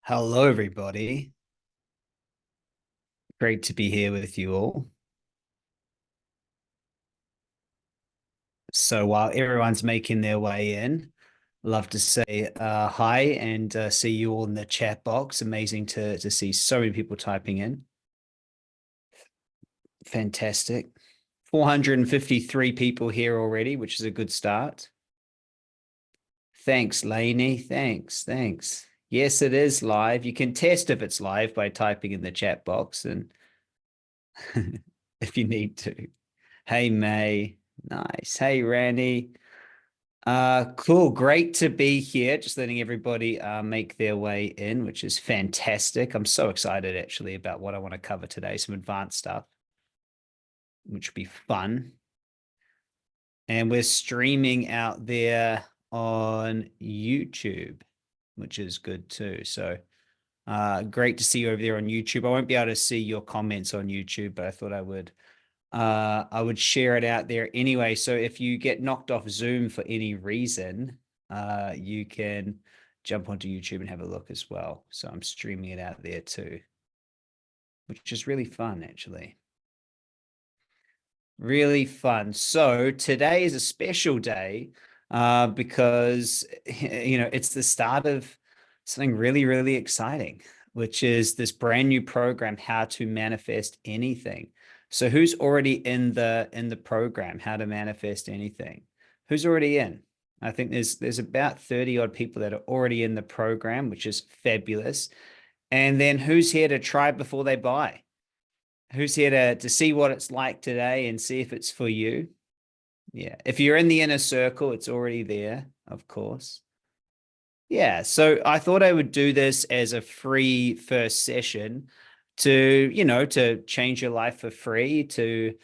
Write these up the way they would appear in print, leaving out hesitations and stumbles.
Hello, everybody. Great to be here with you all. So while everyone's making their way in, love to say hi and see you all in the chat box. Amazing to see so many people typing in. Fantastic. 453 people here already, which is a good start. Thanks, Lainey. Thanks. Yes, it is live. You can test if it's live by typing in the chat box and if you need to. Hey, May. Nice. Hey, Randy. Cool. Great to be here. Just letting everybody make their way in, which is fantastic. I'm so excited actually about what I want to cover today, some advanced stuff, which will be fun. And we're streaming out there on YouTube, which is good too. So great to see you over there on YouTube. I won't be able to see your comments on YouTube, but I thought I would share it out there anyway. So if you get knocked off Zoom for any reason, you can jump onto YouTube and have a look as well. So I'm streaming it out there too, which is really fun, actually. Really fun. So today is a special day because, it's the start of something really, really exciting, which is this brand new program, How to Manifest Anything. So who's already in the program, How to Manifest Anything? Who's already in? I think there's about 30 odd people that are already in the program, which is fabulous. And then who's here to try before they buy? Who's here to see what it's like today and see if it's for you? Yeah. If you're in the inner circle, it's already there, of course. Yeah. So I thought I would do this as a free first session to change your life for free, to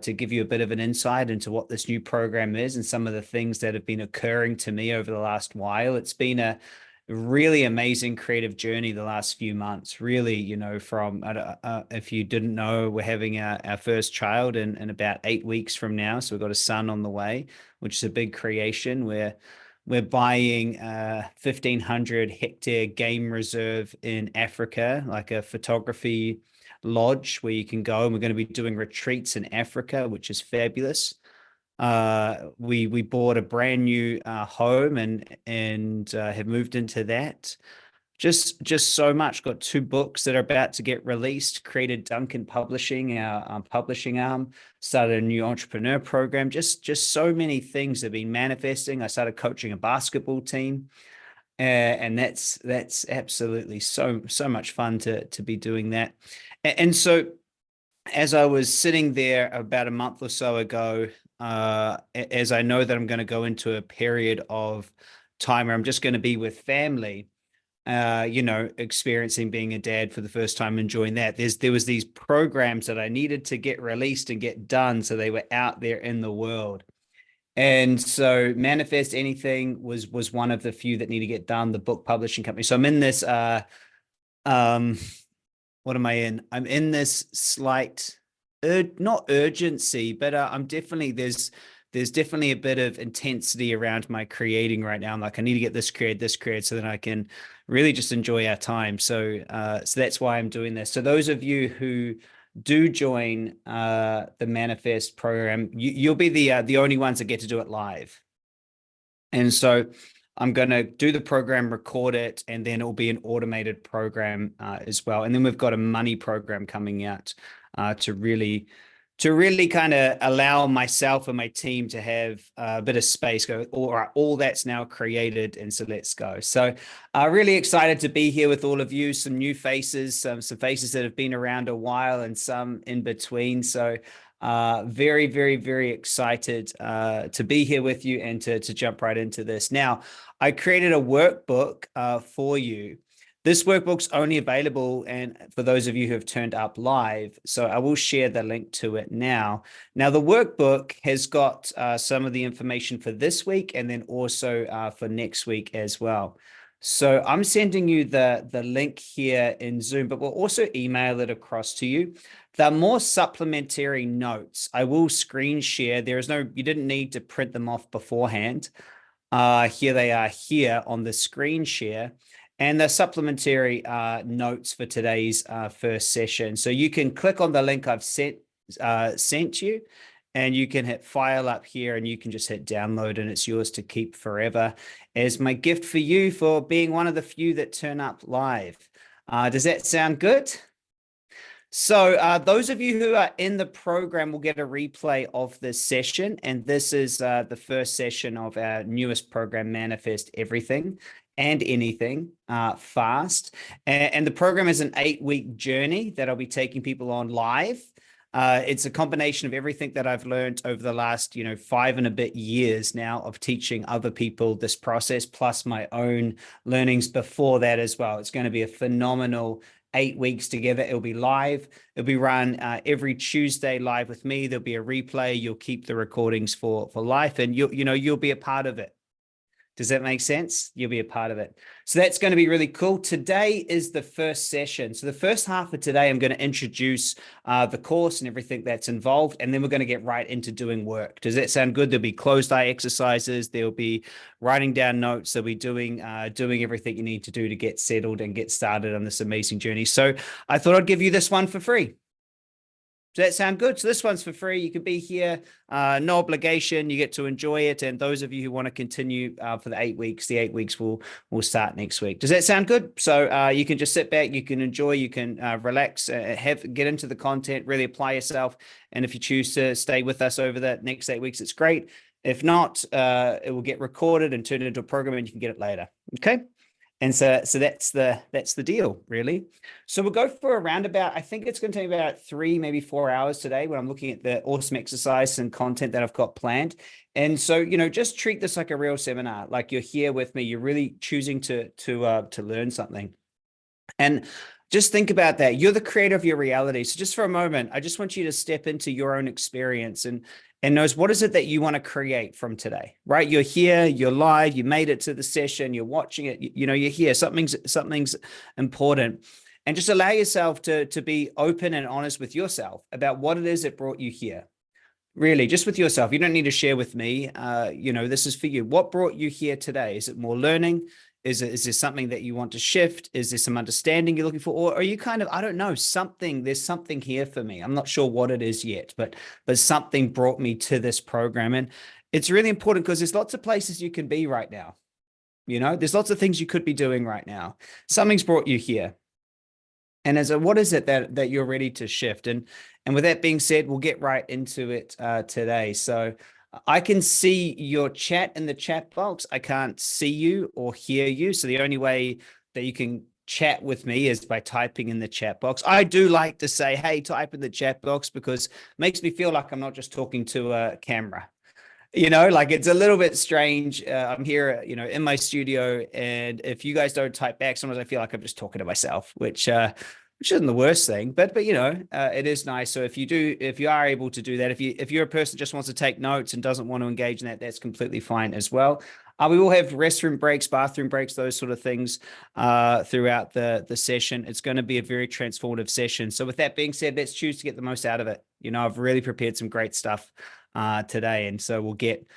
give you a bit of an insight into what this new program is and some of the things that have been occurring to me over the last while. It's been a really amazing creative journey the last few months. Really, from if you didn't know, we're having our first child in about 8 weeks from now. So we've got a son on the way, which is a big creation. We're buying a 1,500 hectare game reserve in Africa, like a photography lodge where you can go. And we're going to be doing retreats in Africa, which is fabulous. We bought a brand new home and have moved into that. Just so much. Got two books that are about to get released. Created Duncan Publishing, our publishing arm. Started a new entrepreneur program. Just so many things have been manifesting. I started coaching a basketball team, and that's absolutely so much fun to be doing that. And so as I was sitting there about a month or so ago, as I know that I'm going to go into a period of time where I'm just going to be with family, experiencing being a dad for the first time, enjoying that. There was these programs that I needed to get released and get done, so they were out there in the world. And so Manifest Anything was one of the few that need to get done, the book publishing company. So I'm in this um what am I in? I'm in this slight, not urgency, but I'm definitely there's definitely a bit of intensity around my creating right now. I'm like, I need to get this created, so that I can really just enjoy our time. So that's why I'm doing this. So those of you who do join the Manifest program, you'll be the only ones that get to do it live. And so I'm going to do the program, record it, and then it'll be an automated program as well. And then we've got a money program coming out to really kind of allow myself and my team to have a bit of space. Go, all right, all that's now created, and so let's go. So really excited to be here with all of you. Some new faces, some faces that have been around a while, and some in between. So very, very, very excited to be here with you and to jump right into this. Now, I created a workbook for you. This workbook's only available and for those of you who have turned up live. So I will share the link to it now. Now, the workbook has got some of the information for this week and then also for next week as well. So I'm sending you the link here in Zoom, but we'll also email it across to you. The more supplementary notes, I will screen share. You didn't need to print them off beforehand. Here they are here on the screen share. and the supplementary notes for today's first session. So you can click on the link I've sent you, and you can hit file up here, and you can just hit download, and it's yours to keep forever as my gift for you for being one of the few that turn up live. Does that sound good? So those of you who are in the program will get a replay of this session. And this is the first session of our newest program, Manifest Everything and Anything Fast. And the program is an 8-week journey that I'll be taking people on live. It's a combination of everything that I've learned over the last, 5 and a bit years now of teaching other people this process, plus my own learnings before that as well. It's going to be a phenomenal 8 weeks together. It'll be live. It'll be run every Tuesday live with me. There'll be a replay. You'll keep the recordings for life, and you'll be a part of it. Does that make sense? You'll be a part of it. So that's going to be really cool. Today is the first session. So the first half of today, I'm going to introduce the course and everything that's involved, and then we're going to get right into doing work. Does that sound good? There'll be closed eye exercises. There'll be writing down notes. There'll be doing everything you need to do to get settled and get started on this amazing journey. So I thought I'd give you this one for free. Does that sound good? So this one's for free. You can be here, no obligation. You get to enjoy it. And those of you who want to continue for the 8 weeks, the 8 weeks will start next week. Does that sound good? So you can just sit back, you can enjoy, you can relax, get into the content, really apply yourself. And if you choose to stay with us over the next 8 weeks, it's great. If not, it will get recorded and turned into a program, and you can get it later. Okay. And so that's the deal, really. So we'll go for a roundabout. I think it's going to take about 3, maybe 4 hours today when I'm looking at the awesome exercise and content that I've got planned. And so, just treat this like a real seminar, like you're here with me. You're really choosing to learn something. And just think about that. You're the creator of your reality. So just for a moment, I just want you to step into your own experience and knows what is it that you want to create from today, right? You're here, you're live, you made it to the session, you're watching it, you're here, something's important. And just allow yourself to be open and honest with yourself about what it is that brought you here. Really, just with yourself. You don't need to share with me. This is for you. What brought you here today? Is it more learning? Is there something that you want to shift? Is there some understanding you're looking for? Or are you kind of, I don't know, there's something here for me. I'm not sure what it is yet, but something brought me to this program. And it's really important because there's lots of places you can be right now. There's lots of things you could be doing right now. Something's brought you here. And what is it that you're ready to shift? And with that being said, we'll get right into it today. So I can see your chat in the chat box. I can't see you or hear you. So the only way that you can chat with me is by typing in the chat box. I do like to say, hey, type in the chat box, because it makes me feel like I'm not just talking to a camera. Like it's a little bit strange. I'm here, in my studio, and if you guys don't type back, sometimes I feel like I'm just talking to myself, which isn't the worst thing, but it is nice. So if you are able to do that, if you're a person who just wants to take notes and doesn't want to engage in that, that's completely fine as well. We will have restroom breaks, bathroom breaks, those sort of things throughout the session. It's going to be a very transformative session. So with that being said, let's choose to get the most out of it. I've really prepared some great stuff today, and so we'll get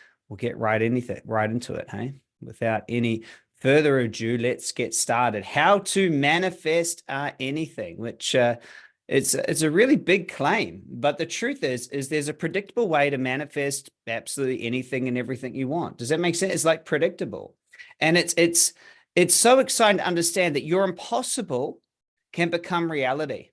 right into it. Hey, without any further ado, let's get started. How to manifest anything, which it's a really big claim, but the truth is there's a predictable way to manifest absolutely anything and everything you want. Does that make sense? It's like predictable, and it's so exciting to understand that your impossible can become reality.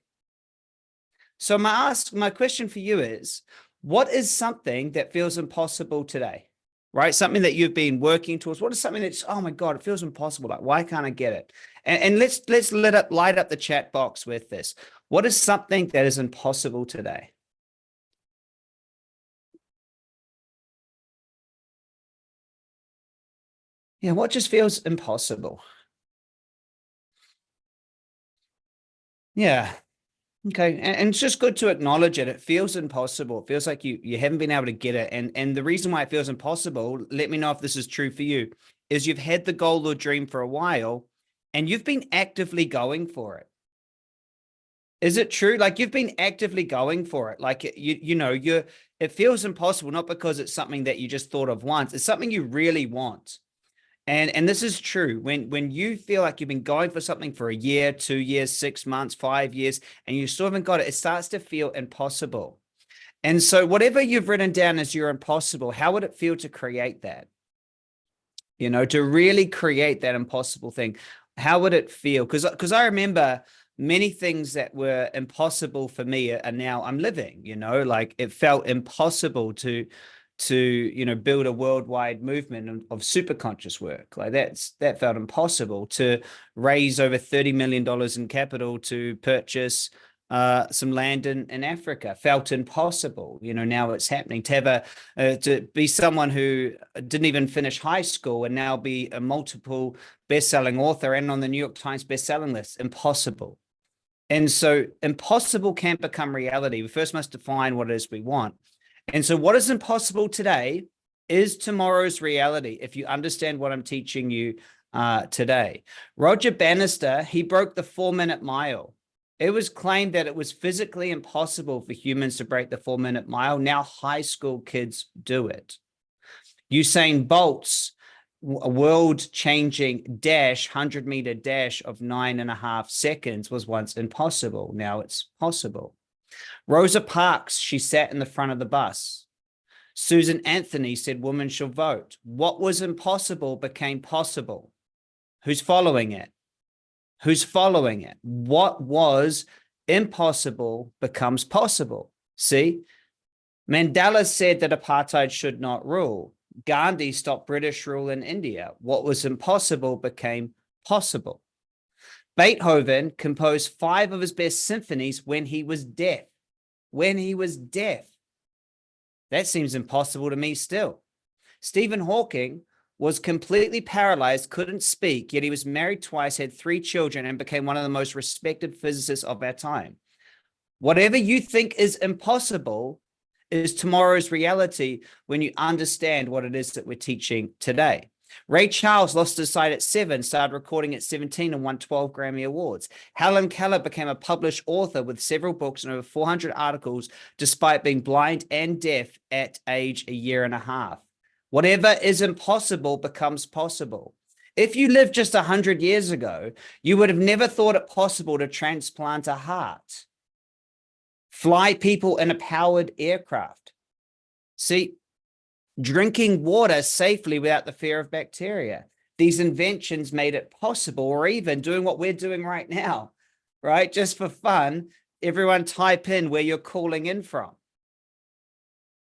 So my question for you is, what is something that feels impossible today? Right? Something that you've been working towards. What is something that's, oh my God, it feels impossible. Like, why can't I get it? And let's light up the chat box with this. What is something that is impossible today? Yeah, what just feels impossible? Yeah. Okay. And it's just good to acknowledge it. It feels impossible. It feels like you haven't been able to get it. And the reason why it feels impossible, let me know if this is true for you, is you've had the goal or dream for a while and you've been actively going for it. Is it true? Like you've been actively going for it. Like it feels impossible, not because it's something that you just thought of once. It's something you really want. And this is true. When you feel like you've been going for something for a year, 2 years, 6 months, 5 years, and you still haven't got it, it starts to feel impossible. And so whatever you've written down as your impossible, how would it feel to create that? To really create that impossible thing. How would it feel? Because I remember many things that were impossible for me are now I'm living, like it felt impossible to build a worldwide movement of superconscious work. Like that felt impossible. To raise over $30 million in capital to purchase some land in Africa felt impossible. Now it's happening. To have to be someone who didn't even finish high school and now be a multiple best-selling author and on the New York Times best-selling list, impossible. And so impossible can't become reality. We first must define what it is we want. And so what is impossible today is tomorrow's reality, if you understand what I'm teaching you today. Roger Bannister, he broke the 4-minute mile. It was claimed that it was physically impossible for humans to break the 4-minute mile. Now high school kids do it. Usain Bolt's a world-changing 100-meter dash of 9.5 seconds was once impossible. Now it's possible. Rosa Parks, she sat in the front of the bus. Susan Anthony said women should vote. What was impossible became possible. Who's following it? Who's following it? What was impossible becomes possible. See? Mandela said that apartheid should not rule. Gandhi stopped British rule in India. What was impossible became possible. Beethoven composed 5 of his best symphonies when he was deaf. When he was deaf. That seems impossible to me still. Stephen Hawking was completely paralyzed, couldn't speak, yet he was married twice, had 3 children, and became one of the most respected physicists of our time. Whatever you think is impossible is tomorrow's reality when you understand what it is that we're teaching today. Ray Charles lost his sight at 7, started recording at 17, and won 12 Grammy Awards. Helen Keller became a published author with several books and over 400 articles, despite being blind and deaf at age 1.5 years. Whatever is impossible becomes possible. If you lived just 100 years ago, you would have never thought it possible to transplant a heart, fly people in a powered aircraft. See, drinking water safely without the fear of bacteria. These inventions made it possible, or even doing what we're doing right now, right? Just for fun, everyone type in where you're calling in from.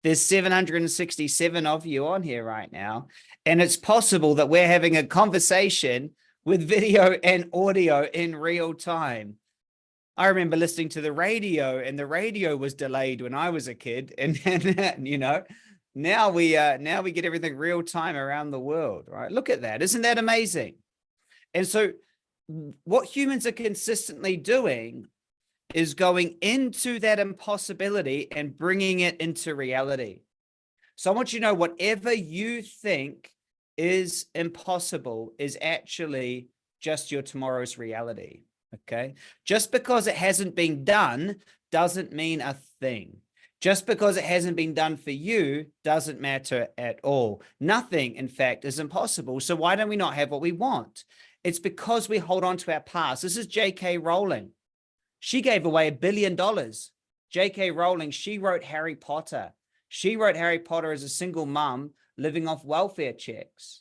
There's 767 of you on here right now, and it's possible that we're having a conversation with video and audio in real time. I remember listening to the radio, and the radio was delayed when I was a kid, and now we get everything real time around the world, right? Look at that. Isn't that amazing? And so what humans are consistently doing is going into that impossibility and bringing it into reality. So I want you to know, whatever you think is impossible is actually just your tomorrow's reality, okay? Just because it hasn't been done doesn't mean a thing. Just because it hasn't been done for you doesn't matter at all. Nothing, in fact, is impossible. So why don't we not have what we want? It's because we hold on to our past. This is J.K. Rowling. She gave away $1 billion. J.K. Rowling, she wrote Harry Potter. She wrote Harry Potter as a single mom living off welfare checks.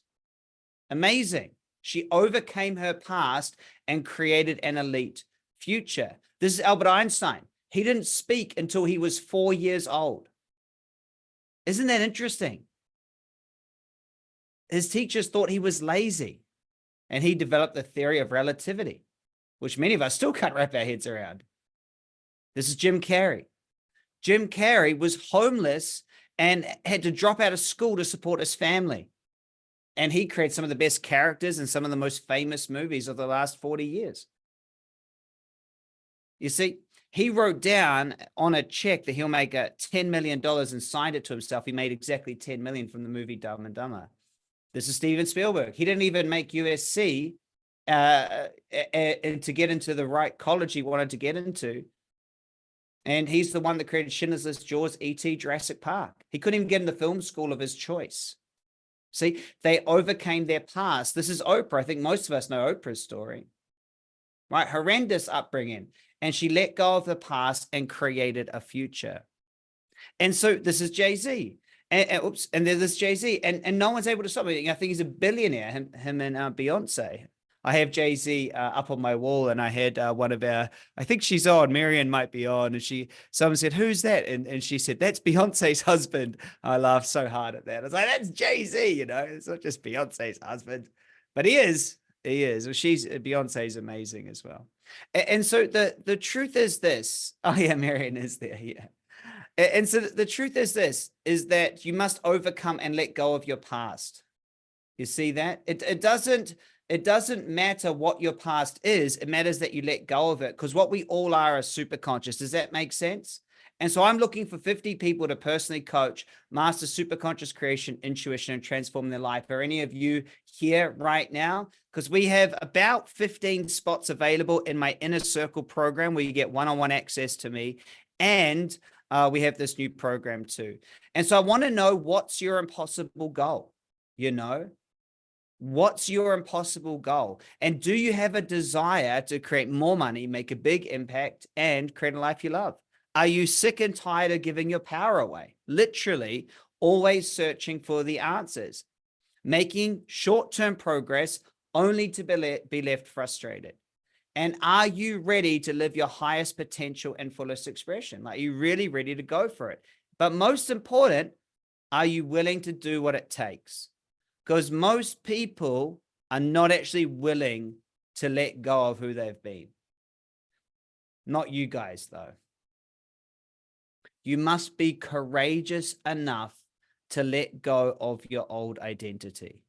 Amazing. She overcame her past and created an elite future. This is Albert Einstein. He didn't speak until he was 4 years old. Isn't that interesting? His teachers thought he was lazy, and he developed the theory of relativity, which many of us still can't wrap our heads around. This is Jim Carrey. Jim Carrey was homeless and had to drop out of school to support his family. And he created some of the best characters in some of the most famous movies of the last 40 years. You see, he wrote down on a check that he'll make $10 million and signed it to himself. He made exactly 10 million from the movie Dumb and Dumber. This is Steven Spielberg. He didn't even make USC and to get into the right college he wanted to get into. And he's the one that created Schindler's List, Jaws, E.T., Jurassic Park. He couldn't even get in the film school of his choice. See, they overcame their past. This is Oprah. I think most of us know Oprah's story, right? Horrendous upbringing. And she let go of the past and created a future. And so this is Jay-Z. And there's this Jay-Z. And no one's able to stop it. I think he's a billionaire, him and Beyonce. I have Jay-Z up on my wall, and I had one of our, I think she's on, Marianne might be on, and someone said, who's that? And she said, that's Beyonce's husband. I laughed so hard at that. I was like, that's Jay-Z, you know, it's not just Beyonce's husband, but he is. Well, Beyonce's amazing as well. And so the truth is this. Oh yeah, Marianne is there, yeah. And so the truth is this, is that you must overcome and let go of your past. You see that? It doesn't matter what your past is. It matters that you let go of it, because what we all are is super conscious. Does that make sense? And so I'm looking for 50 people to personally coach, master super conscious creation, intuition, and transform their life. Are any of you here right now? Because we have about 15 spots available in my inner circle program where you get one-on-one access to me. And we have this new program too. And so I want to know, what's your impossible goal? You know, what's your impossible goal? And do you have a desire to create more money, make a big impact, and create a life you love? Are you sick and tired of giving your power away? Literally always searching for the answers, making short-term progress only to be left frustrated. And are you ready to live your highest potential and fullest expression? Like, are you really ready to go for it? But most important, are you willing to do what it takes? Because most people are not actually willing to let go of who they've been. Not you guys, though. You must be courageous enough to let go of your old identity.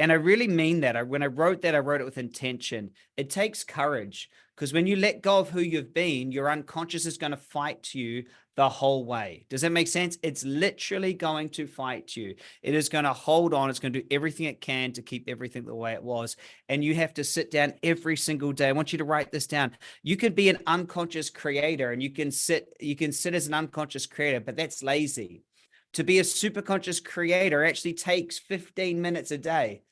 And I really mean that. When I wrote that, I wrote it with intention. It takes courage, because when you let go of who you've been, your unconscious is going to fight you the whole way. Does that make sense? It's literally going to fight you. It is going to hold on. It's going to do everything it can to keep everything the way it was. And you have to sit down every single day. I want you to write this down. You could be an unconscious creator, and you can sit as an unconscious creator, but that's lazy. To be a super conscious creator actually takes 15 minutes a day.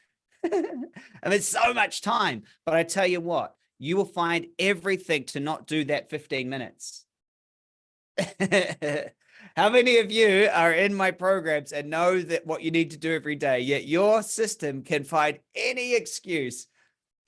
I mean, it's so much time, but I tell you what, you will find everything to not do that 15 minutes. How many of you are in my programs and know that what you need to do every day, yet your system can find any excuse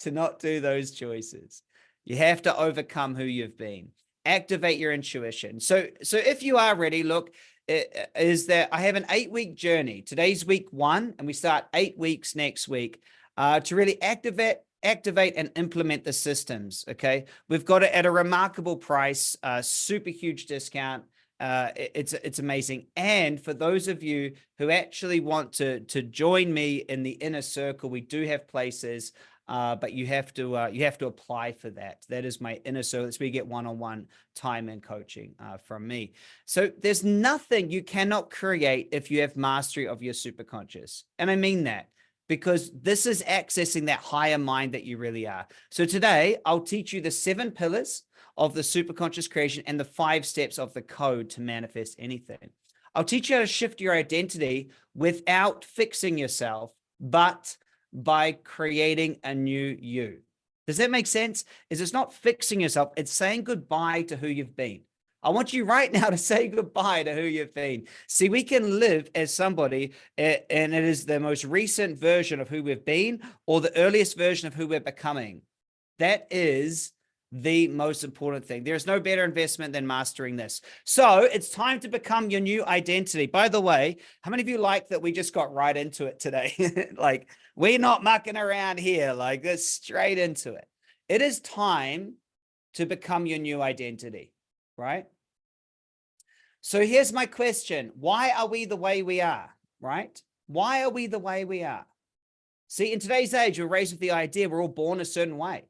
to not do those choices? You have to overcome who you've been. Activate your intuition. So if you are ready, look, is that I have an 8-week journey. Today's week 1, and we start 8 weeks next week to really activate and implement the systems. Okay, we've got it at a remarkable price, super huge discount. It's amazing. And for those of you who actually want to join me in the inner circle, we do have places. But you have to apply for that. That is my inner circle. That's where you get one-on-one time and coaching from me. So there's nothing you cannot create if you have mastery of your superconscious. And I mean that, because this is accessing that higher mind that you really are. So today I'll teach you the 7 pillars of the superconscious creation and the 5 steps of the code to manifest anything. I'll teach you how to shift your identity without fixing yourself, but by creating a new you. Does that make sense? It's not fixing yourself. It's saying goodbye to who you've been. I want you right now to say goodbye to who you've been. See, we can live as somebody, and it is the most recent version of who we've been or the earliest version of who we're becoming. That is the most important thing. There's no better investment than mastering this. So it's time to become your new identity. By the way, how many of you like that we just got right into it today? Like, we're not mucking around here. Like, let's straight into it. It is time to become your new identity, right? So here's my question. Why are we the way we are, right? Why are we the way we are? See, in today's age, we're raised with the idea we're all born a certain way.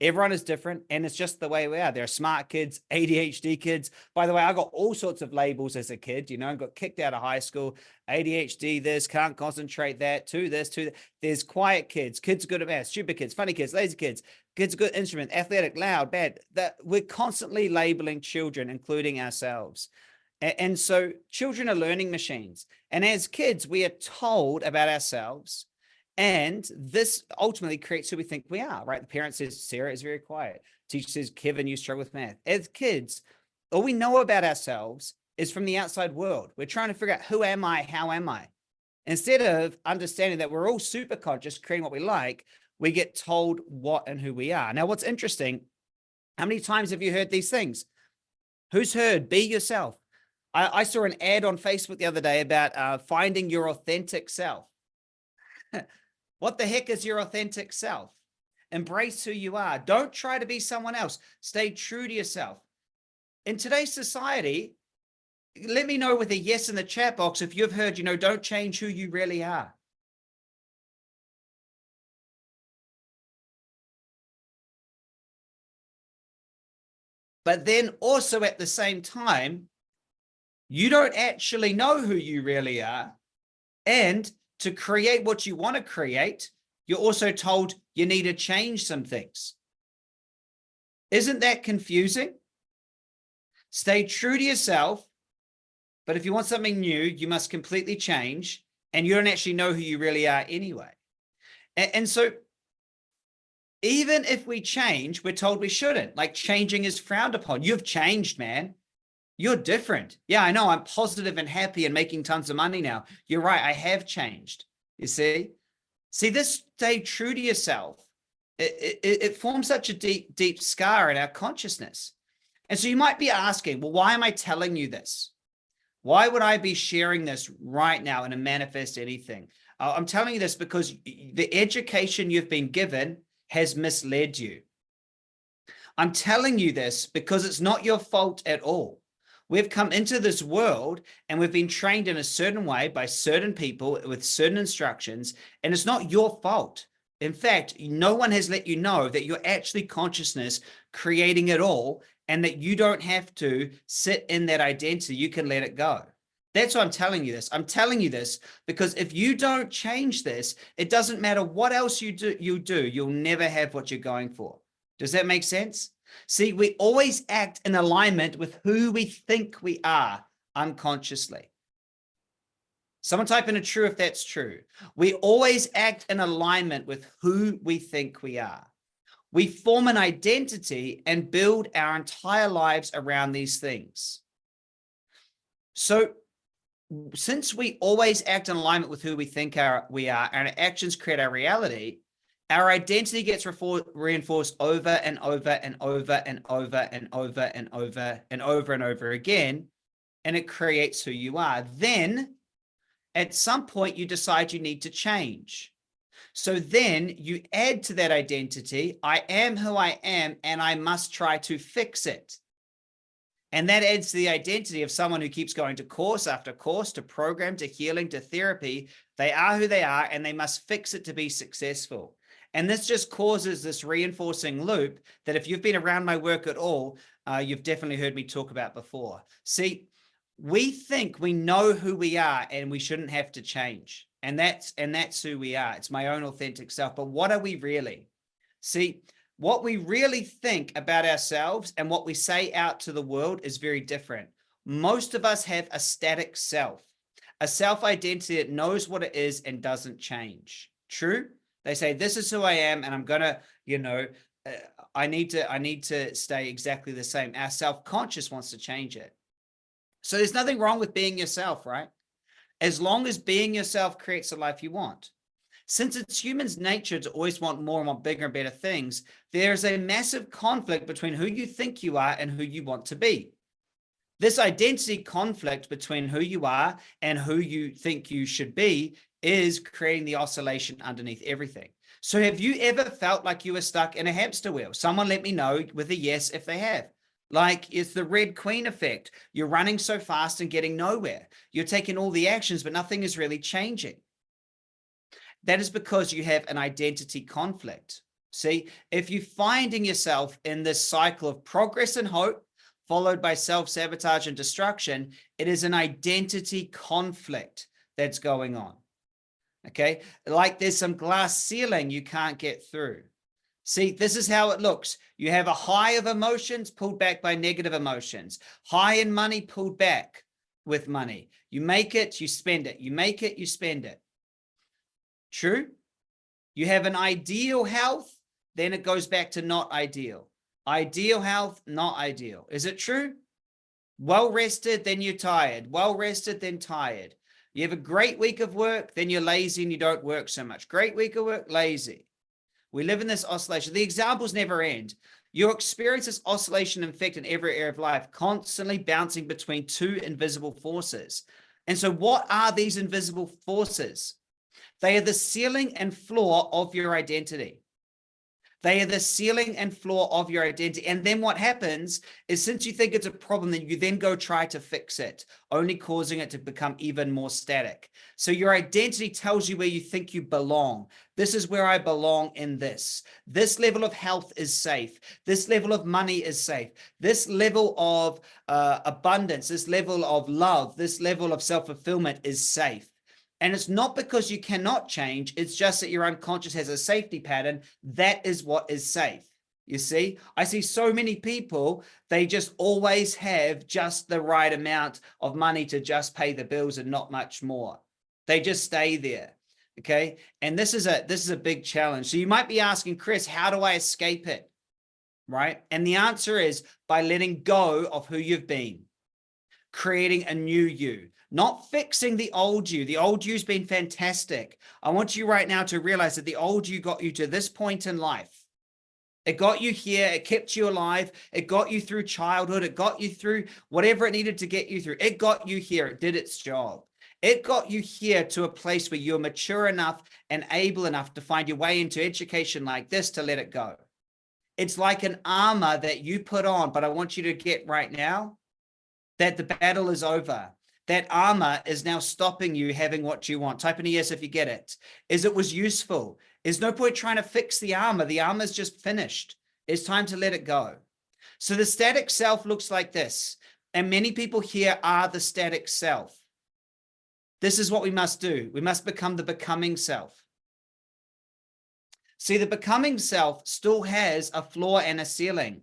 Everyone is different, and it's just the way we are. There are smart kids, ADHD kids. By the way, I got all sorts of labels as a kid, you know, got kicked out of high school, ADHD, this, can't concentrate, that, to this, to that. There's quiet kids, kids good at math, stupid kids, funny kids, lazy kids, kids good instrument, athletic, loud, bad. That we're constantly labeling children, including ourselves. And so children are learning machines. And as kids, we are told about ourselves. And this ultimately creates who we think we are, right? The parent says, Sarah is very quiet. Teacher says, Kevin, you struggle with math. As kids, all we know about ourselves is from the outside world. We're trying to figure out, who am I? How am I? Instead of understanding that we're all super conscious, creating what we like, we get told what and who we are. Now, what's interesting, how many times have you heard these things? Who's heard be yourself? I saw an ad on Facebook the other day about finding your authentic self. What the heck is your authentic self? Embrace who you are. Don't try to be someone else. Stay true to yourself. In today's society, let me know with a yes in the chat box if you've heard, don't change who you really are. But then also at the same time, you don't actually know who you really are. And to create what you want to create, you're also told you need to change some things. Isn't that confusing? Stay true to yourself, but if you want something new, you must completely change, and you don't actually know who you really are anyway. And so even if we change, we're told we shouldn't. Like, changing is frowned upon. You've changed, man. You're different. Yeah, I know. I'm positive and happy and making tons of money now. You're right. I have changed. You see? This stay true to yourself. It forms such a deep, deep scar in our consciousness. And so you might be asking, well, why am I telling you this? Why would I be sharing this right now in a Manifest Anything? I'm telling you this because the education you've been given has misled you. I'm telling you this because it's not your fault at all. We've come into this world and we've been trained in a certain way by certain people with certain instructions, and it's not your fault. In fact, no one has let you know that you're actually consciousness creating it all, and that you don't have to sit in that identity. You can let it go. That's why I'm telling you this. I'm telling you this because if you don't change this, it doesn't matter what else you do, you'll never have what you're going for. Does that make sense? See, we always act in alignment with who we think we are unconsciously. Someone type in a true if that's true. We always act in alignment with who we think we are. We form an identity and build our entire lives around these things. So since we always act in alignment with who we think we are, and our actions create our reality, our identity gets reinforced over and over and over and over and over and over and over and over again, and it creates who you are. Then at some point you decide you need to change. So then you add to that identity, I am who I am, and I must try to fix it. And that adds to the identity of someone who keeps going to course after course, to program, to healing, to therapy. They are who they are, and they must fix it to be successful. And this just causes this reinforcing loop that if you've been around my work at all, you've definitely heard me talk about before. See, we think we know who we are and we shouldn't have to change. And that's who we are. It's my own authentic self. But what are we really? See, what we really think about ourselves and what we say out to the world is very different. Most of us have a static self, a self-identity that knows what it is and doesn't change. True? They say, this is who I am, and I'm going to, I need to stay exactly the same. Our self-conscious wants to change it. So there's nothing wrong with being yourself, right? As long as being yourself creates the life you want. Since it's humans' nature to always want more and want bigger and better things, there's a massive conflict between who you think you are and who you want to be. This identity conflict between who you are and who you think you should be is creating the oscillation underneath everything. So have you ever felt like you were stuck in a hamster wheel? Someone let me know with a yes if they have. Like, it's the Red Queen effect. You're running so fast and getting nowhere. You're taking all the actions, but nothing is really changing. That is because you have an identity conflict. See, if you're finding yourself in this cycle of progress and hope, followed by self-sabotage and destruction, it is an identity conflict that's going on. Okay, like there's some glass ceiling you can't get through. See, this is how it looks. You have a high of emotions pulled back by negative emotions, high in money pulled back with money. You make it, you spend it. You make it, you spend it. True? You have an ideal health, then it goes back to not ideal. Ideal health, not ideal. Is it true? Well rested, then you're tired. Well rested, then tired. You have a great week of work, then you're lazy and you don't work so much. Great week of work, lazy. We live in this oscillation. The examples never end. You'll experience this oscillation effect in every area of life, constantly bouncing between two invisible forces. And so what are these invisible forces? They are the ceiling and floor of your identity. They are the ceiling and floor of your identity. And then what happens is, since you think it's a problem, then you then go try to fix it, only causing it to become even more static. So your identity tells you where you think you belong. This is where I belong in this. This level of health is safe. This level of money is safe. This level of abundance, this level of love, this level of self-fulfillment is safe. And it's not because you cannot change. It's just that your unconscious has a safety pattern. That is what is safe. You see, I see so many people, they just always have just the right amount of money to just pay the bills and not much more. They just stay there. Okay. And this is a big challenge. So you might be asking, Chris, how do I escape it? Right. And the answer is by letting go of who you've been, creating a new you. Not fixing the old you. The old you's been fantastic. I want you right now to realize that the old you got you to this point in life. It got you here. It kept you alive. It got you through childhood. It got you through whatever it needed to get you through. It got you here. It did its job. It got you here to a place where you're mature enough and able enough to find your way into education like this to let it go. It's like an armor that you put on, but I want you to get right now that the battle is over. That armor is now stopping you having what you want. Type in a yes if you get it. Is it was useful. There's no point trying to fix the armor. The armor is just finished. It's time to let it go. So the static self looks like this. And many people here are the static self. This is what we must do. We must become the becoming self. See, the becoming self still has a floor and a ceiling.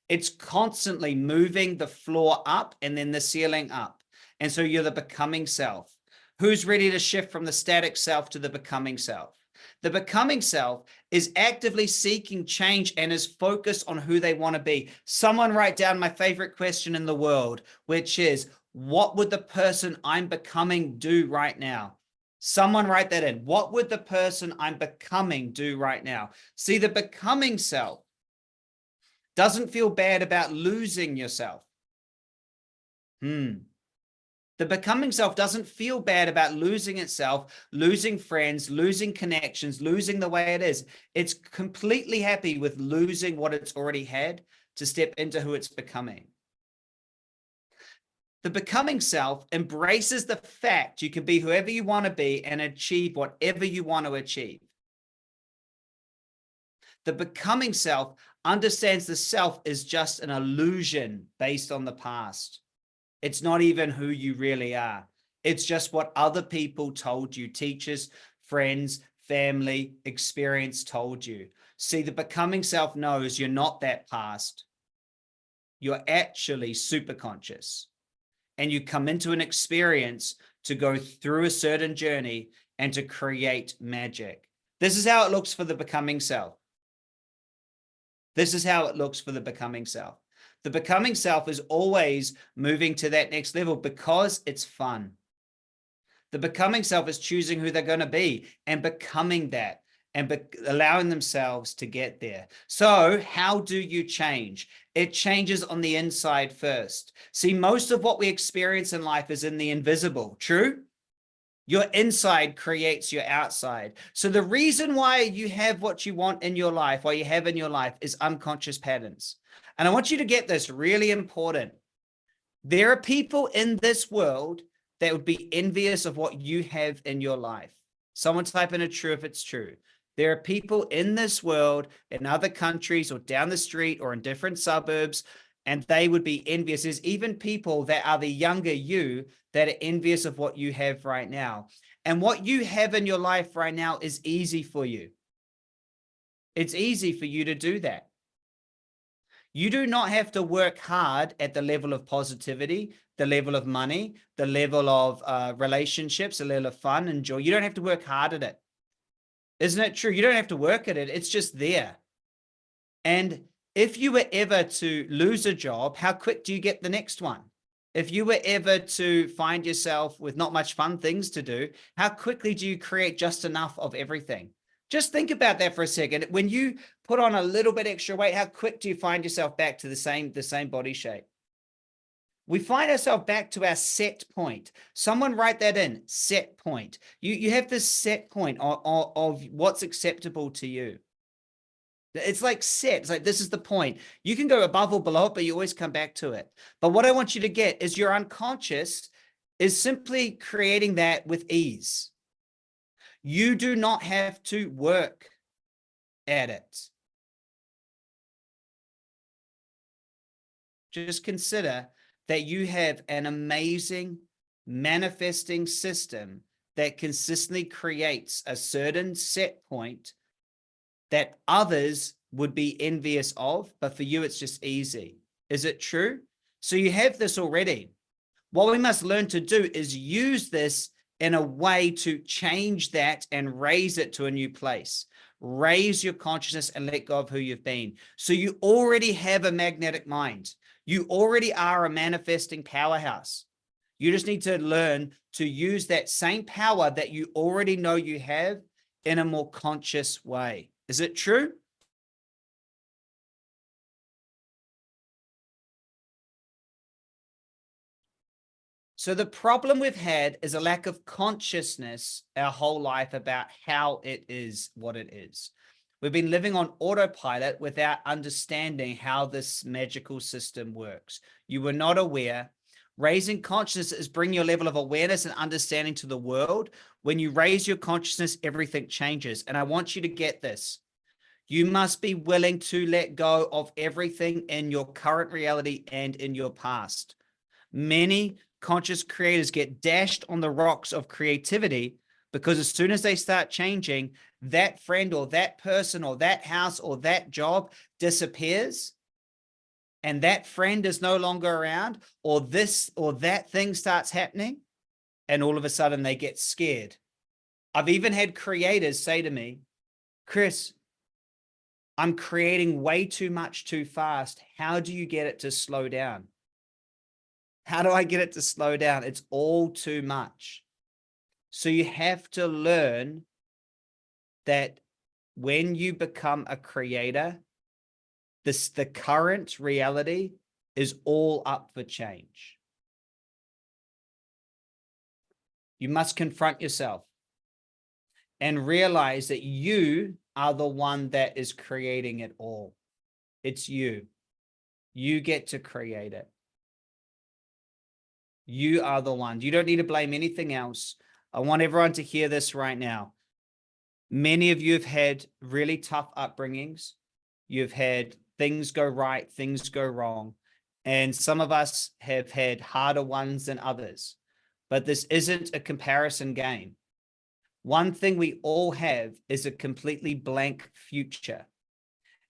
It's constantly moving the floor up and then the ceiling up. And so you're the becoming self. Who's ready to shift from the static self to the becoming self? The becoming self is actively seeking change and is focused on who they want to be. Someone write down my favorite question in the world, which is, what would the person I'm becoming do right now? Someone write that in. What would the person I'm becoming do right now? See, the becoming self doesn't feel bad about losing yourself. The becoming self doesn't feel bad about losing itself, losing friends, losing connections, losing the way it is. It's completely happy with losing what it's already had to step into who it's becoming. The becoming self embraces the fact you can be whoever you want to be and achieve whatever you want to achieve. The becoming self understands the self is just an illusion based on the past. It's not even who you really are. It's just what other people told you, teachers, friends, family, experience told you. See, the becoming self knows you're not that past. You're actually superconscious. And you come into an experience to go through a certain journey and to create magic. This is how it looks for the becoming self. This is how it looks for the becoming self. The becoming self is always moving to that next level because it's fun. The becoming self is choosing who they're going to be and becoming that and allowing themselves to get there. So how do you change? It changes on the inside first. See, most of what we experience in life is in the invisible. True? Your inside creates your outside. So the reason why you have what you want in your life, why you have in your life, is unconscious patterns. And I want you to get this really important. There are people in this world that would be envious of what you have in your life. Someone type in a true if it's true. There are people in this world, in other countries or down the street or in different suburbs, and they would be envious. There's even people that are the younger you that are envious of what you have right now. And what you have in your life right now is easy for you. It's easy for you to do that. You do not have to work hard at the level of positivity the level of money, the level of relationships, the level of fun and joy. You don't have to work hard at it. Isn't it true? You don't have to work at it. It's just there. And if you were ever to lose a job, how quick do you get the next one? If you were ever to find yourself with not much fun things to do, how quickly do you create just enough of everything? Just think about that for a second. When you put on a little bit extra weight, how quick do you find yourself back to the same body shape? We find ourselves back to our set point. Someone write that in, set point. You have this set point of what's acceptable to you. It's like set. It's like, this is the point. You can go above or below it, but you always come back to it. But what I want you to get is your unconscious is simply creating that with ease. You do not have to work at it. Just consider that you have an amazing manifesting system that consistently creates a certain set point that others would be envious of, but for you, it's just easy. Is it true? So you have this already. What we must learn to do is use this in a way to change that and raise it to a new place. Raise your consciousness and let go of who you've been. So you already have a magnetic mind. You already are a manifesting powerhouse. You just need to learn to use that same power that you already know you have in a more conscious way. Is it true? So the problem we've had is a lack of consciousness our whole life about how it is what it is. We've been living on autopilot without understanding how this magical system works. You were not aware. Raising consciousness is bringing your level of awareness and understanding to the world. When you raise your consciousness, everything changes. And I want you to get this. You must be willing to let go of everything in your current reality and in your past. Many conscious creators get dashed on the rocks of creativity because as soon as they start changing, that friend or that person or that house or that job disappears, and that friend is no longer around, or this or that thing starts happening, and all of a sudden they get scared. I've even had creators say to me, Chris, I'm creating way too much too fast. How do you get it to slow down? How do I get it to slow down? It's all too much. So you have to learn that when you become a creator, the current reality is all up for change. You must confront yourself and realize that you are the one that is creating it all. It's you. You get to create it. You are the one. You don't need to blame anything else. I want everyone to hear this right now. Many of you have had really tough upbringings. You've had things go right, things go wrong. And some of us have had harder ones than others. But this isn't a comparison game. One thing we all have is a completely blank future.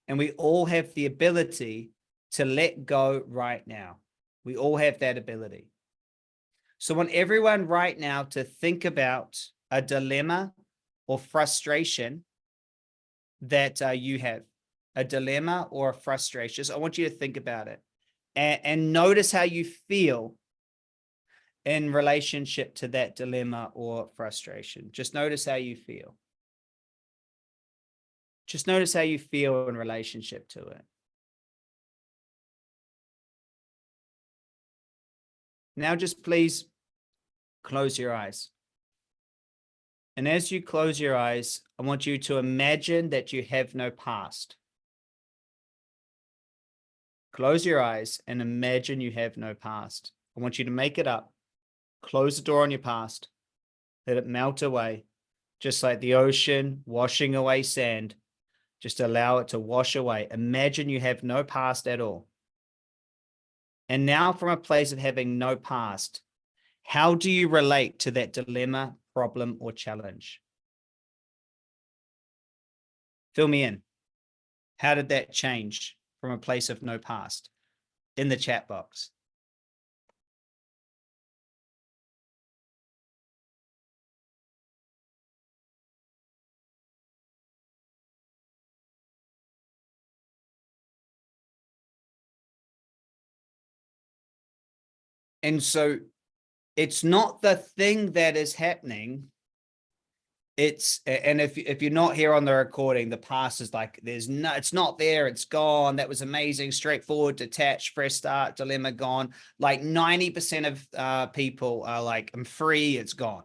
And we all have the ability to let go right now. We all have that ability. So I want everyone right now to think about a dilemma or frustration that you have. A dilemma or a frustration. So I want you to think about it and notice how you feel in relationship to that dilemma or frustration. Just notice how you feel. Just notice how you feel in relationship to it. Now just please close your eyes. And as you close your eyes, I want you to imagine that you have no past. Close your eyes and imagine you have no past. I want you to make it up. Close the door on your past. Let it melt away, just like the ocean washing away sand. Just allow it to wash away. Imagine you have no past at all. And now from a place of having no past, how do you relate to that dilemma, problem, or challenge? Fill me in. How did that change from a place of no past? In the chat box. And so it's not the thing that is happening. And if you're not here on the recording, the past is like, it's not there, it's gone. That was amazing, straightforward, detached, fresh start, dilemma gone. Like 90% of people are like, I'm free, it's gone.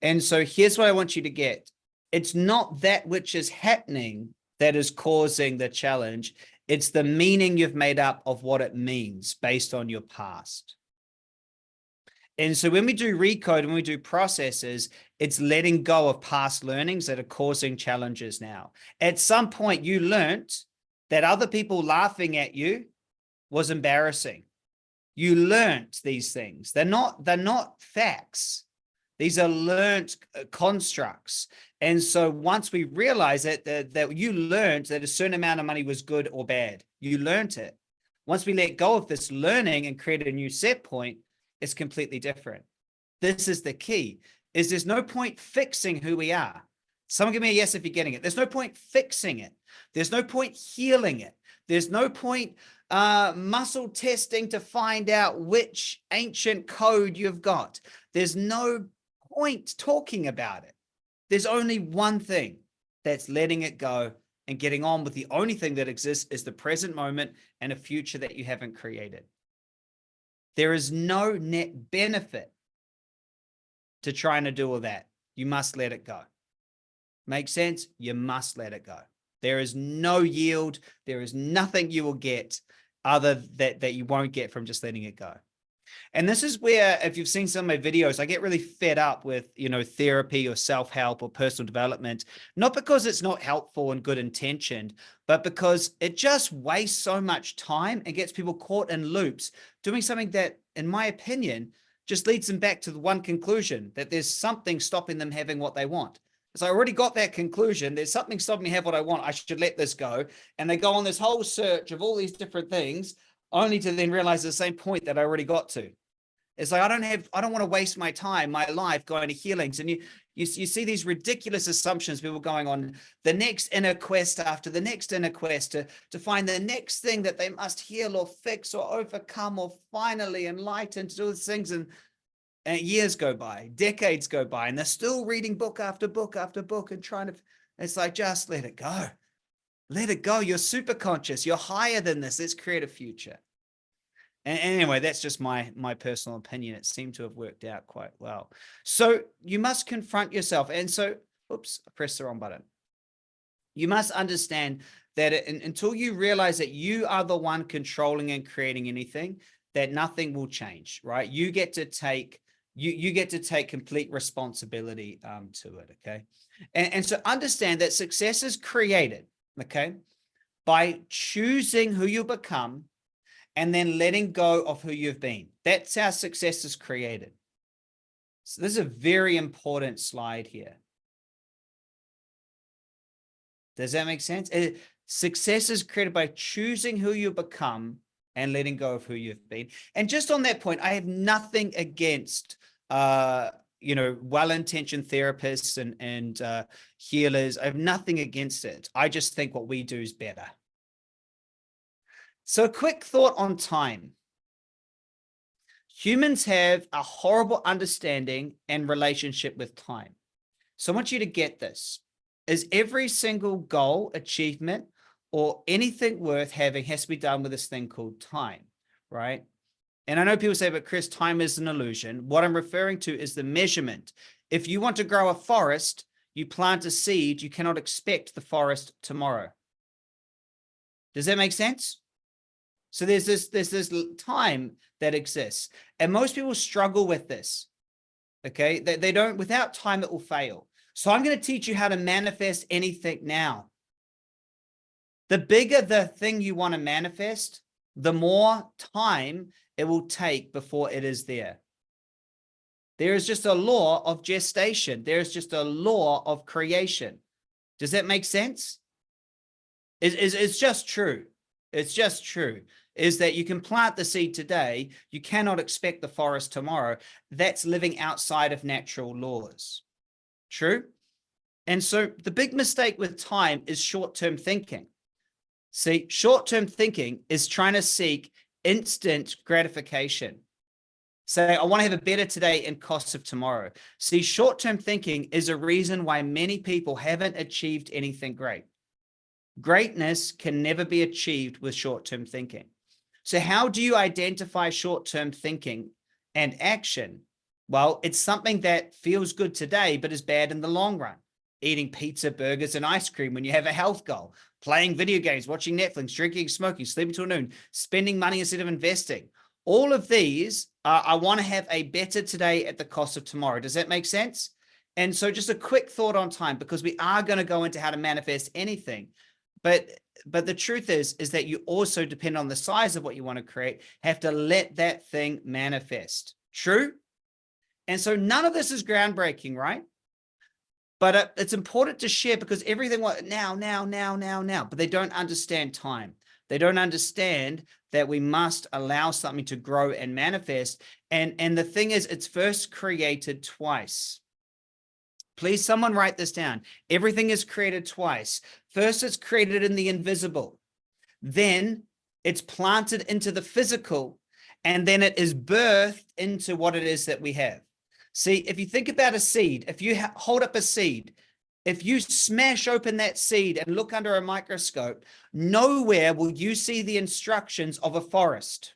And so here's what I want you to get. It's not that which is happening that is causing the challenge. It's the meaning you've made up of what it means based on your past. And so when we do recode, when we do processes, it's letting go of past learnings that are causing challenges now. At some point, you learned that other people laughing at you was embarrassing. You learned these things. They're not facts. These are learned constructs. And so once we realize it, that you learned that a certain amount of money was good or bad, you learned it. Once we let go of this learning and create a new set point, it's completely different. This is the key, is there's no point fixing who we are. Someone give me a yes if you're getting it. There's no point fixing it. There's no point healing it. There's no point muscle testing to find out which ancient code you've got. There's no point talking about it. There's only one thing, that's letting it go and getting on with the only thing that exists is the present moment and a future that you haven't created. There is no net benefit to trying to do all that. You must let it go. Make sense? You must let it go. There is no yield. There is nothing you will get other that you won't get from just letting it go. And this is where, if you've seen some of my videos, I get really fed up with, therapy or self-help or personal development, not because it's not helpful and good intentioned, but because it just wastes so much time and gets people caught in loops doing something that, in my opinion, just leads them back to the one conclusion, that there's something stopping them having what they want. So I already got that conclusion. There's something stopping me have what I want. I should let this go. And they go on this whole search of all these different things, only to then realize the same point that I already got to. It's like, I don't want to waste my time, my life going to healings. And you see these ridiculous assumptions, people going on the next inner quest after the next inner quest to find the next thing that they must heal or fix or overcome or finally enlighten, to do these things. And years go by, decades go by, and they're still reading book after book after book and trying to, it's like, just let it go. Let it go. You're super conscious. You're higher than this. Let's create a future. And anyway, that's just my personal opinion. It seemed to have worked out quite well. So you must confront yourself. And so, oops, I pressed the wrong button. You must understand that until you realize that you are the one controlling and creating anything, that nothing will change, right? You get to take, you get to take complete responsibility to it, okay? And so understand that success is created, okay, by choosing who you become and then letting go of who you've been. That's how success is created. So this is a very important slide here. Does that make sense? Success is created by choosing who you become and letting go of who you've been. And just on that point, I have nothing against, well-intentioned therapists and healers. I have nothing against it. I just think what we do is better. So a quick thought on time. Humans have a horrible understanding and relationship with time. So I want you to get this. Is every single goal, achievement, or anything worth having has to be done with this thing called time, right? And I know people say, but Chris, time is an illusion. What I'm referring to is the measurement. If you want to grow a forest, you plant a seed, you cannot expect the forest tomorrow. Does that make sense? So there's this time that exists, and most people struggle with this. Okay, they don't, without time, it will fail. So I'm going to teach you how to manifest anything now. The bigger the thing you want to manifest, the more time it will take before it is there. There is just a law of gestation. There is just a law of creation. Does that make sense? It's just true. It's just true. Is that you can plant the seed today, you cannot expect the forest tomorrow. That's living outside of natural laws. True? And so the big mistake with time is short-term thinking. See, short-term thinking is trying to seek instant gratification. Say, I want to have a better today and costs of tomorrow. See, short-term thinking is a reason why many people haven't achieved anything great. Greatness can never be achieved with short-term thinking. So how do you identify short-term thinking and action? Well, it's something that feels good today, but is bad in the long run. Eating pizza, burgers, and ice cream when you have a health goal, playing video games, watching Netflix, drinking, smoking, sleeping till noon, spending money instead of investing. All of these, I want to have a better today at the cost of tomorrow. Does that make sense? And so just a quick thought on time, because we are going to go into how to manifest anything. But the truth is that you also, depend on the size of what you want to create, have to let that thing manifest. True? And so none of this is groundbreaking, right? But it's important to share, because everything now, but they don't understand time. They don't understand that we must allow something to grow and manifest. And the thing is, it's first created twice. Please, someone write this down. Everything is created twice. First, it's created in the invisible. Then it's planted into the physical. And then it is birthed into what it is that we have. See, if you think about a seed, if you hold up a seed, if you smash open that seed and look under a microscope, nowhere will you see the instructions of a forest.